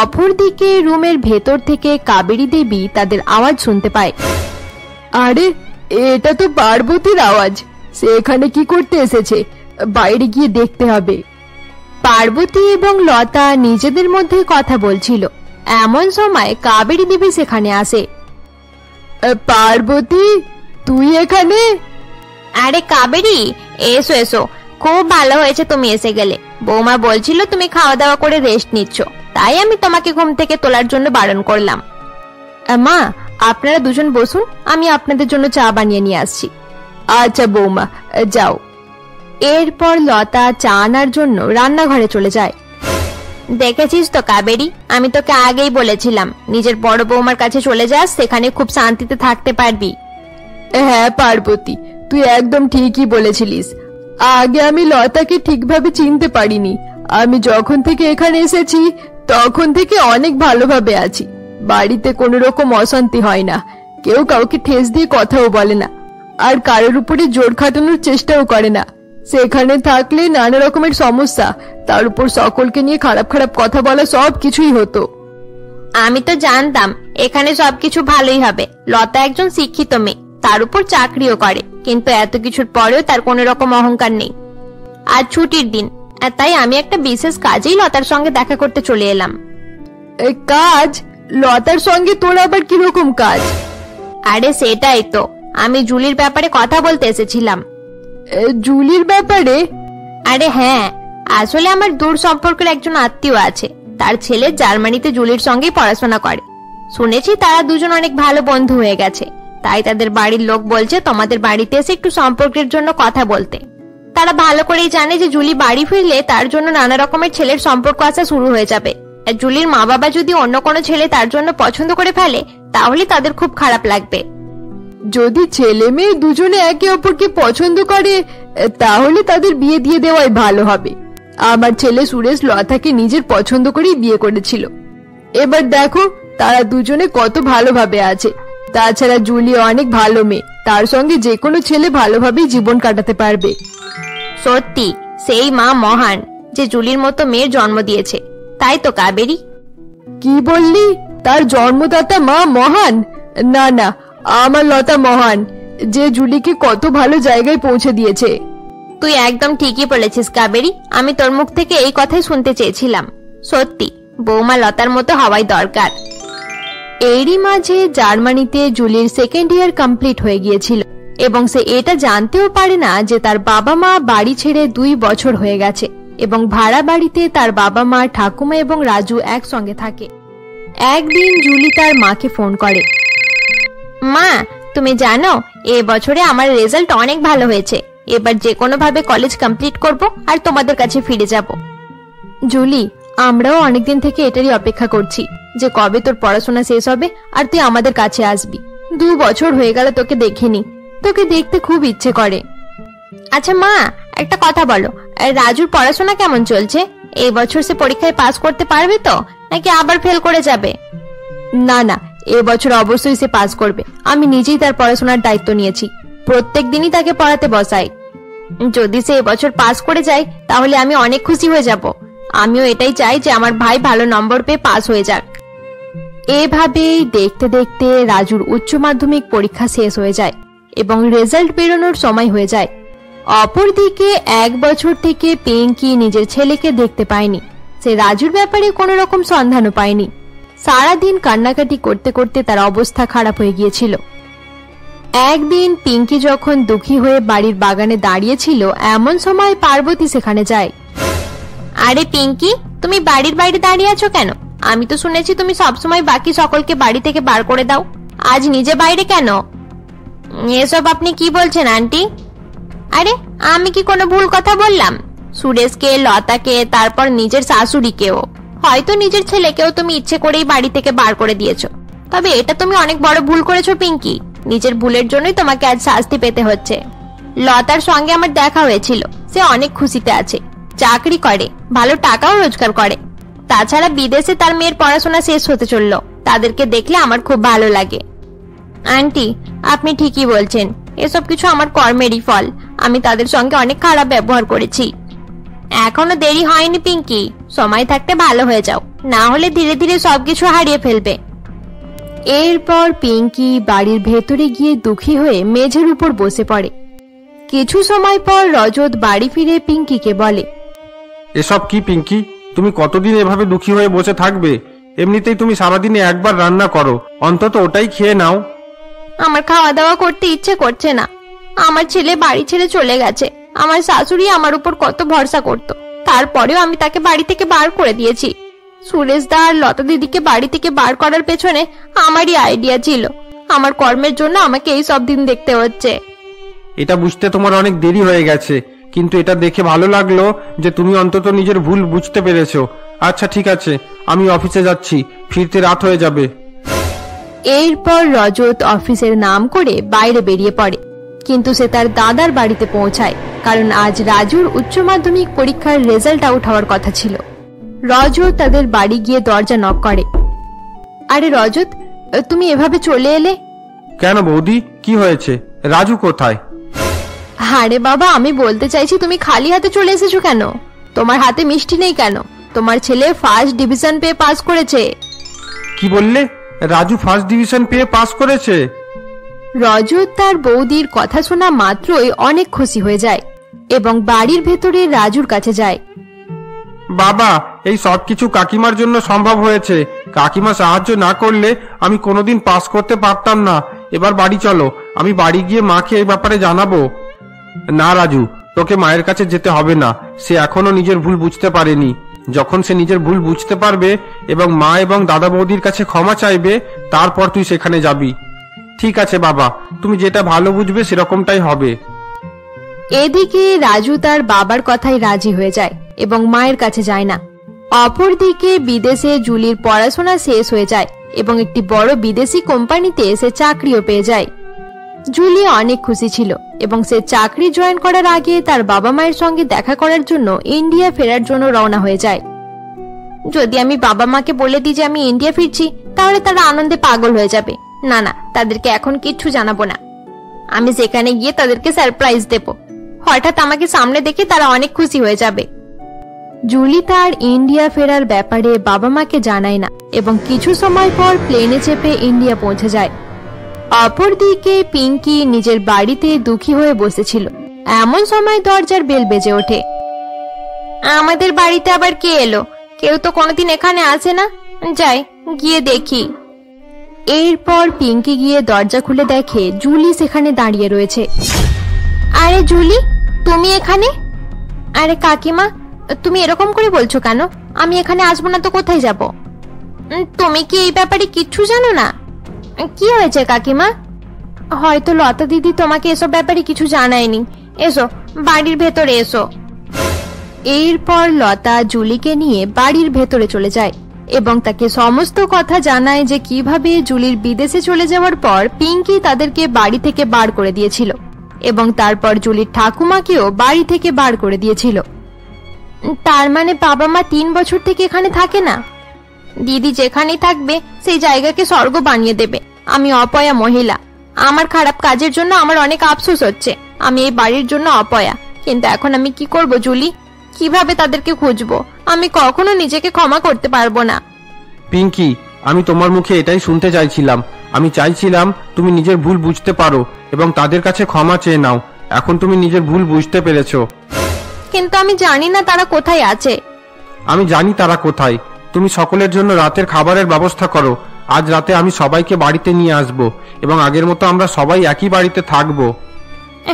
Speaker 1: অপরদিকে রুমের ভেতর থেকে কাবেরী দেবী তাদের আওয়াজ শুনতে পায়।
Speaker 2: আরে, এটা তো পার্বতীর আওয়াজ। সে এখানে কি করতে এসেছে? বাইরে গিয়ে দেখতে হবে।
Speaker 1: পার্বতী এবং লতা নিজেদের মধ্যে কথা বলছিল। এমন সময় কাবেরী দেবী সেখানে আসে।
Speaker 2: পার্বতী, তুই এখানে?
Speaker 1: আরে কাবেরী, এসো এসো, খুব ভালো হয়েছে তুমি এসে গেলে। বৌমা বলছিল তুমি খাওয়া দাওয়া করে রেস্ট নিচ্ছ, তাই আমি তোমাকে ঘুম থেকে তোলার জন্য বারণ করলাম। মা, আপনারা দুজন বসুন, আমি আপনাদের জন্য চা বানিয়ে নিয়ে আসছি।
Speaker 2: আচ্ছা বৌমা, যাও।
Speaker 1: এরপর লতা চা আনার জন্য রান্নাঘরে চলে যায়। দেখেছিস তো কাবেরী, আমি তোকে আগেই বলেছিলাম নিজের বড় বৌমার কাছে চলে যাস, সেখানে খুব শান্তিতে থাকতে পারবি।
Speaker 2: হ্যাঁ পার্বতী, তুই একদম ঠিকই বলেছিলিস। আগে আমি লতাকে ঠিকভাবে চিনতে পারিনি। আমি যখন থেকে এখানে এসেছি তখন থেকে অনেক ভালোভাবে আছি। বাড়িতে কোনো রকম অশান্তি হয় না, কেউ কাউকে ঠেস দিয়ে কথাও বলে না, আর কারোর উপরে জোর খাটানোর চেষ্টাও করে না। সেখানে থাকলে নানা রকমের সমস্যা, তার উপর সকলকে নিয়ে খারাপ খারাপ কথা বলা, সব কিছুই হতো।
Speaker 1: আমি তো জানতাম এখানে সবকিছু ভালোই হবে। লতা একজন শিক্ষিত মেয়ে, তার উপর চাকরিও করে, কিন্তু এত কিছুর পরেও তার কোনো রকম অহংকার নেই। আজ ছুটির দিন, আর তাই আমি একটা বিশেষ কাজেই লতার সঙ্গে দেখা করতে চলে এলাম।
Speaker 2: এই কাজ? লতার সঙ্গে তোর আবার কিরকম কাজ?
Speaker 1: আরে সেটাই তো, আমি জুলির ব্যাপারে কথা বলতে এসেছিলাম।
Speaker 2: জুলির ব্যাপারে?
Speaker 1: আরে হ্যাঁ, আসলে আমার দূর সম্পর্কের একজন আত্মীয় আছে, তার ছেলে জার্মানিতে জুলির সঙ্গেই পড়াশোনা করে। শুনেছি তারা দুজন অনেক ভালো বন্ধু হয়ে গেছে, তাই তাদের বাড়ির লোক বলছে তোমাদের বাড়িতে এসে একটু সম্পর্কের জন্য কথা বলতে। তারা ভালো করেই জানে যে জুলি বাড়ি ফিরলে তার জন্য নানা রকমের ছেলের সম্পর্ক আসা শুরু হয়ে যাবে। আর জুলির মা বাবা যদি অন্য কোনো ছেলে তার জন্য পছন্দ করে ফেলে তাহলে তাদের খুব খারাপ লাগবে।
Speaker 2: যদি ছেলে মেয়ে দুজনে একে অপরকে পছন্দ করে তাহলে তাদের বিয়ে দিয়ে দেওয়াই ভালো হবে। আমার ছেলে সুরেশ লতাকে নিজের পছন্দ করেই বিয়ে করেছিল। এবার দেখো তারা দুজনে কত ভালোভাবে আছে। তাছাড়া জুলি অনেক ভালো মেয়ে, তার সঙ্গে যে কোনো ছেলে ভালোভাবেই জীবন কাটাতে পারবে।
Speaker 1: সত্যি সেই মা মহান, যে জুলির মতো মেয়ের জন্ম দিয়েছে, তাই তো কাবেরী।
Speaker 2: কি বললি? তার জন্মদাতা মা মহান? না না, আমার লতা মহান, যে জুলিকে কত ভালো জায়গায় পৌঁছে দিয়েছে।
Speaker 1: তুই একদম ঠিকই বলেছিস কাবেরী, আমি তোর মুখ থেকে এই কথাই শুনতে চেয়েছিলাম। সত্যি বৌমা লতার মতো হওয়াই দরকার।
Speaker 2: এরই মাঝে জার্মানিতে জুলির সেকেন্ড ইয়ার কমপ্লিট হয়ে গিয়েছিল এবং সে এটা জানতেও পারে না যে তার বাবা মা বাড়ি ছেড়ে 2 বছর হয়ে গেছে এবং ভাড়া বাড়িতে তার বাবা মা, ঠাকুমা এবং রাজু একসঙ্গে থাকে। একদিন জুলি তার মাকে ফোন করে।
Speaker 1: মা, তুমি জানো এবছরে আমার রেজাল্ট অনেক ভালো হয়েছে। এবার যে কোনো ভাবে কলেজ কমপ্লিট করব আর তোমাদের কাছে ফিরে যাব।
Speaker 2: জুলি, আমরাও অনেকদিন থেকে এটারই অপেক্ষা করছি যে কবে তোর পড়াশোনা শেষ হবে আর তুই আমাদের কাছে আসবি। 2 বছর হয়ে গেল তোকে দেখিনি, তোকে দেখতে খুব ইচ্ছে করে।
Speaker 1: আচ্ছা মা, একটা কথা বলো, রাজুর পড়াশোনা কেমন চলছে? এই বছর সে পরীক্ষায় পাস করতে পারবে তো, নাকি আবার ফেল করে যাবে?
Speaker 2: না না, এবছর অবশ্যই সে পাস করবে। আমি নিজেই তার পড়াশোনার দায়িত্ব নিয়েছি, প্রত্যেক দিনই তাকে পড়াতে বসাই।
Speaker 1: যদি সে এবছর পাস করে যায় তাহলে আমি অনেক খুশি হয়ে যাব। আমিও এটাই চাই যে আমার ভাই ভালো নম্বর পেয়ে পাস হয়ে যাক।
Speaker 2: এভাবেই দেখতে দেখতে রাজুর উচ্চ মাধ্যমিক পরীক্ষা শেষ হয়ে যায় এবং রেজাল্ট বেরোনোর সময় হয়ে যায়। অপরদিকে 1 বছর থেকে পিঙ্কি নিজের ছেলেকে দেখতে পায়নি। সে রাজুর ব্যাপারে কোনো রকম সন্ধানও পায়নি। সারাদিন কান্নাকাটি করতে করতে তার অবস্থা খারাপ হয়ে গিয়েছিল। একদিন পিঙ্কি যখন দুঃখী হয়ে বাড়ির বাগানে দাঁড়িয়েছিল, এমন সময় পার্বতী সেখানে যায়।
Speaker 1: আরে পিঙ্কি, তুমি বাড়ির বাইরে দাঁড়িয়ে আছো কেন? আমি তো শুনেছি তুমি সবসময় বাকি সকলকে বাড়ি থেকে বার করে দাও, আজ নিজে বাইরে কেন? এসব আপনি কি বলছেন আন্টি? আরে আমি কি কোনো ভুল কথা বললাম? সুরেশকে, লতাকে, তারপর নিজের শাশুড়িকেও, হয়তো নিজের ছেলেকেও তুমি ইচ্ছে করেই বাড়ি থেকে বার করে দিয়েছো। তবে এটা তুমি অনেক বড় ভুল করেছো পিঙ্কি। নিজের ভুলের জন্যই তোমাকে আজ শাস্তি পেতে হচ্ছে। লতার সঙ্গে আমার দেখা হয়েছিল, সে অনেক খুশিতে আছে, চাকরি করে, ভালো টাকাও রোজগার করে। তাছাড়া বিদেশে তার মেয়ের পড়াশোনা শেষ হতে চললো, তাদেরকে দেখলে আমার খুব ভালো লাগে। আন্টি, আপনি ঠিকই বলছেন, এসব কিছু আমার কর্মেরই ফল। আমি তাদের সঙ্গে অনেক খারাপ ব্যবহার করেছি। এখনো দেরি হয়নি পিঙ্কি, সময় থাকতে ভালো হয়ে যাও, না হলে ধীরে ধীরে সবকিছু হারিয়ে ফেলবে।
Speaker 2: এরপর পিঙ্কি বাড়ির ভেতরে গিয়ে দুঃখী হয়ে মেঝের উপর বসে পড়ে। কিছু সময় পর রজত বাড়ি ফিরে পিঙ্কিকে বলে,
Speaker 4: এসব কি পিঙ্কি? তুমি কতদিন এভাবে দুঃখী হয়ে বসে থাকবে? এমনিতেই তুমি সারাদিনে একবার রান্না করো, অন্তত ওটাই খেয়ে নাও।
Speaker 1: আমার খাওয়া দাওয়া করতে ইচ্ছে করছে না। আমার ছেলে বাড়ি ছেড়ে চলে গেছে। আমার শাশুড়ি আমার উপর কত ভরসা করত, তারপরেও আমি তাকে বাড়ি থেকে বার করে দিয়েছি। সুরেশ দা আর লতা দিদিকে বাড়ি থেকে বার করার পেছনে আমারই আইডিয়া ছিল। আমার কর্মের জন্য আমাকে এই সব দিন দেখতে হচ্ছে।
Speaker 4: এটা বুঝতে তোমার অনেক দেরি হয়ে গেছে, কিন্তু এটা দেখে ভালো লাগলো যে তুমি অন্তত নিজের ভুল বুঝতে পেরেছো। আচ্ছা ঠিক আছে, আমি অফিসে যাচ্ছি, ফিরতে রাত হয়ে যাবে।
Speaker 1: এরপর রজত অফিসের নাম করে বাইরে বেরিয়ে পড়ে, কিন্তু সে তার দাদার বাড়িতে পৌঁছায়, কারণ আজ রাজুর উচ্চ মাধ্যমিক পরীক্ষার রেজাল্ট আউট হওয়ার কথা ছিল। রজত তাদের বাড়ি গিয়ে দরজা নক করে। আরে রজত, তুমি এভাবে চলে এলে?
Speaker 4: কেন বৌদি, কি হয়েছে? রাজু কোথায়?
Speaker 1: আরে বাবা, আমি বলতে চাইছি তুমি খালি হাতে চলে এসেছো কেন? তোমার হাতে মিষ্টি নেই কেন? তোমার ছেলে ফার্স্ট ডিভিশন পেয়ে পাস করেছে।
Speaker 4: কি বললে? রাজু ফার্স্ট ডিভিশন পেয়ে পাস করেছে?
Speaker 1: রজত তার বৌদির কথা শোনা মাত্রই অনেক খুশি হয়ে যায় এবং বাড়ির ভেতরে রাজুর কাছে যায়।
Speaker 4: বাবা, এই সবকিছু কাকিমার জন্য সম্ভব হয়েছে। কাকিমা সাহায্য না করলে আমি কোনোদিন পাস করতে পারতাম না। এবার বাড়ি চলো, আমি বাড়ি গিয়ে মাকে এই ব্যাপারে জানাবো। না রাজু, তোকে মায়ের কাছে যেতে হবে না। সে এখনো নিজের ভুল বুঝতে পারেনি। যখন সে নিজের ভুল বুঝতে পারবে এবং মা এবং দাদা বৌদির কাছে ক্ষমা চাইবে, তারপর তুই সেখানে যাবি। ঠিক আছে বাবা, তুমি যেটা ভালো বুঝবে সেরকমটাই হবে।
Speaker 1: এদিকে রাজু তার বাবার কথায় রাজি হয়ে যায় এবং মায়ের কাছে যায় না। অপরদিকে বিদেশে জুলির পড়াশোনা শেষ হয়ে যায় এবং একটি বড় বিদেশি কোম্পানিতে সে চাকরিও পেয়ে যায়। জুলি অনেক খুশি ছিল এবং সে চাকরি জয়েন করার আগে তার বাবা মায়ের সঙ্গে দেখা করার জন্য ইন্ডিয়া ফেরার জন্য রওনা হয়ে যায়। যদি আমি বাবা মাকে বলে দিই যে আমি ইন্ডিয়া ফিরছি, তাহলে তারা আনন্দে পাগল হয়ে যাবে। না না, তাদেরকে এখন কিচ্ছু জানাবো না। আমি সেখানে গিয়ে তাদেরকে সারপ্রাইজ দেব। হঠাৎ আমাকে সামনে দেখে তারা অনেক খুশি হয়ে যাবে। জুলি তার ইন্ডিয়া ফেরার ব্যাপারে বাবা মাকে জানায় না এবং কিছু সময় পর প্লেনে চেপে ইন্ডিয়া পৌঁছে যায়। অপরদিকে পিঙ্কি নিজের বাড়িতে দুঃখী হয়ে বসেছিল। এমন সময় দরজার বেল বেজে ওঠে। আমাদের বাড়িতে আবার কে এলো? কেউ তো কোনোদিন এখানে আসে না। যাই গিয়ে দেখি। এরপর পিঙ্কি গিয়ে দরজা খুলে দেখে জুলি সেখানে দাঁড়িয়ে রয়েছে। আরে জুলি, তুমি এখানে? আরে কাকিমা, তুমি এরকম করে বলছো কেন? আমি এখানে আসবো না তো কোথায় যাব? তুমি কি এই ব্যাপারে কিচ্ছু জানো না? কি হয়েছে কাকিমা? হয়তো লতা দিদি তোমাকে এসব ব্যাপারে কিছু জানায়নি। এসো, বাড়ির ভেতরে এসো। এরপর লতা জুলিকে নিয়ে বাড়ির ভেতরে চলে যায় এবং তাকে সমস্ত কথা জানায় যে কিভাবে জুলির বিদেশে চলে যাওয়ার পর পিঙ্কি তাদেরকে বাড়ি থেকে বার করে দিয়েছিল এবং তারপর জুলির ঠাকুমাকেও বাড়ি থেকে বার করে দিয়েছিল। তার মানে বাবা মা 3 বছর থেকে এখানে থাকে না? দিদি যেখানেই থাকবে সেই জায়গাকে স্বর্গ বানিয়ে দেবে। আমি অপয়া মহিলা। আমার খারাপ কাজের জন্য আমার অনেক আফসোস হচ্ছে। আমি এই বাড়ির জন্য অপয়া। কিন্তু এখন আমি কি করব জুলি? কিভাবে তাদেরকে খুঁজবো? আমি কখনো নিজেকে ক্ষমা করতে পারবো না।
Speaker 4: পিঙ্কি, আমি তোমার মুখে এটাই শুনতে চাইছিলাম। আমি চাইছিলাম তুমি নিজের ভুল বুঝতে পারো এবং তাদের কাছে ক্ষমা চেয়ে নাও। এখন তুমি নিজের ভুল বুঝতে পেরেছো।
Speaker 1: কিন্তু আমি জানি না তারা কোথায় আছে।
Speaker 4: আমি জানি তারা কোথায়। তুমি সকলের জন্য রাতের খাবারের ব্যবস্থা করো। আজ রাতে আমি সবাইকে বাড়িতে নিয়ে আসবো এবং আগের মতো আমরা সবাই একই বাড়িতে থাকবো।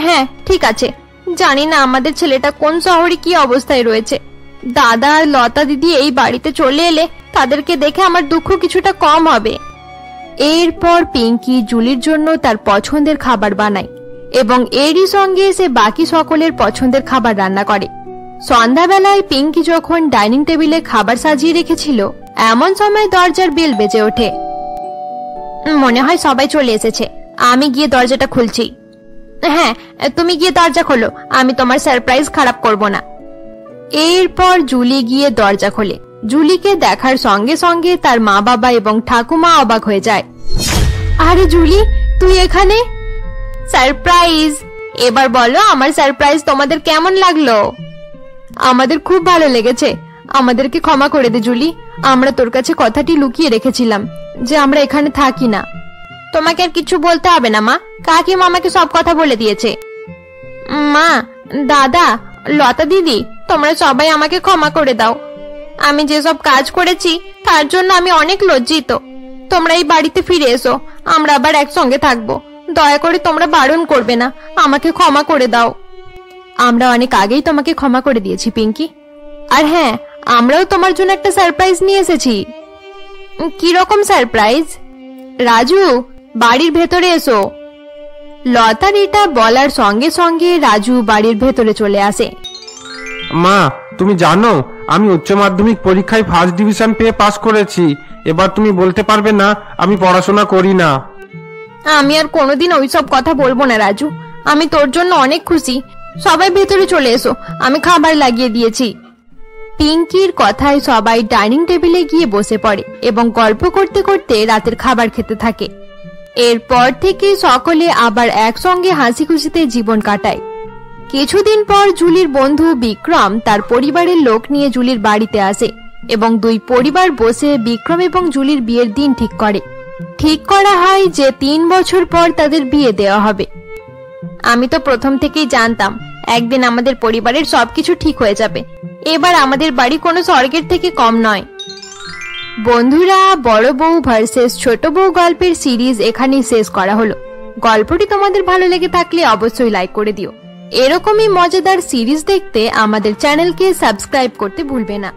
Speaker 1: হ্যাঁ ঠিক আছে। জানি না আমাদের ছেলেটা কোন শহরে কি অবস্থায় রয়েছে। দাদা আর লতা দিদি এই বাড়িতে চলে এলে তাদেরকে দেখে আমার দুঃখ কিছুটা কম হবে। এরপর পিঙ্কি জুলির জন্য তার পছন্দের খাবার বানায় এবং এরই সঙ্গে সে বাকি সকলের পছন্দের খাবার রান্না করে। সন্ধ্যাবেলায় পিঙ্কি যখন ডাইনিং টেবিলে খাবার সাজিয়ে রেখেছিল, এমন সময় দরজার বেল বেজে ওঠে। মনে হয় সবাই চলে এসেছে। আমি গিয়ে দরজাটা খুলছি। হ্যাঁ, তুমি গিয়ে দরজা খোলো। আমি তোমার সারপ্রাইজ খারাপ করব না। এরপর জুলি গিয়ে দরজা খোলে। জুলিকে দেখার সঙ্গে সঙ্গে তার মা বাবা এবং ঠাকুমা অবাক হয়ে যায়। আরে জুলি, তুই এখানে? সারপ্রাইজ! এবার বলো আমার সারপ্রাইজ তোমাদের কেমন লাগলো? আমাদের খুব ভালো লেগেছে। আমাদেরকে ক্ষমা করে দে জুলি। আমরা তোর কাছে কথাটি লুকিয়ে রেখেছিলাম যে আমরা এখানে থাকি না। তোমাকে আর কিছু বলতে হবে না মা। কাকিমা আমাকে সব কথা বলে দিয়েছে। মা, দাদা, লতা দিদি, তোমরা সবাই আমাকে ক্ষমা করে দাও। আমি যেসব কাজ করেছি তার জন্য আমি অনেক লজ্জিত। তোমরা এই বাড়িতে ফিরে এসো। আমরা আবার একসঙ্গে থাকবো। দয়া করে তোমরা বারণ করবে না। আমাকে ক্ষমা করে দাও। আমরা অনেক আগেই তোমাকে ক্ষমা করে দিয়েছি পিঙ্কি। আর হ্যাঁ, আমরাও তোমার জন্য একটা সারপ্রাইজ নিয়ে এসেছি। কি রকম সারপ্রাইজ? রাজু, বাড়ির ভেতরে এসো। লতার এটা বলার সঙ্গে সঙ্গে রাজু বাড়ির ভেতরে চলে আসে।
Speaker 4: মা, তুমি জানো আমি উচ্চ মাধ্যমিক পরীক্ষায় ফার্স্ট ডিভিশন পেয়ে পাস করেছি। এবার তুমি বলতে পারবে না আমি পড়াশোনা করি না।
Speaker 1: আমি আর কোনোদিন ওইসব কথা বলবো না রাজু। আমি তোর জন্য অনেক খুশি। সবাই ভেতরে চলে এসো, আমি খাবার লাগিয়ে দিয়েছি। পিঙ্কির কথায় সবাই ডাইনিং টেবিলে গিয়ে বসে পড়ে এবং গল্প করতে করতে রাতের খাবার খেতে থাকে। এরপর থেকে সকলে আবার একসঙ্গে হাসি খুশিতে জীবন কাটায়। কিছুদিন পর জুলির বন্ধু বিক্রম তার পরিবারের লোক নিয়ে জুলির বাড়িতে আসে এবং দুই পরিবার বসে বিক্রম এবং জুলির বিয়ের দিন ঠিক করে। ঠিক করা হয় যে 3 বছর পর তাদের বিয়ে দেওয়া হবে। আমি তো প্রথম থেকেই জানতাম একদিন আমাদের পরিবারের সবকিছু ঠিক হয়ে যাবে। এবার আমাদের বাড়ি কোনো স্বর্গের থেকে কম নয়। বন্ধুরা, বড় বউ ভার্সেস ছোট বউ গল্পের সিরিজ এখানেই শেষ করা হলো। গল্পটি তোমাদের ভালো লেগে থাকলে অবশ্যই লাইক করে দিও। এরকমই মজাদার সিরিজ দেখতে আমাদের চ্যানেলকে সাবস্ক্রাইব করতে ভুলবে না।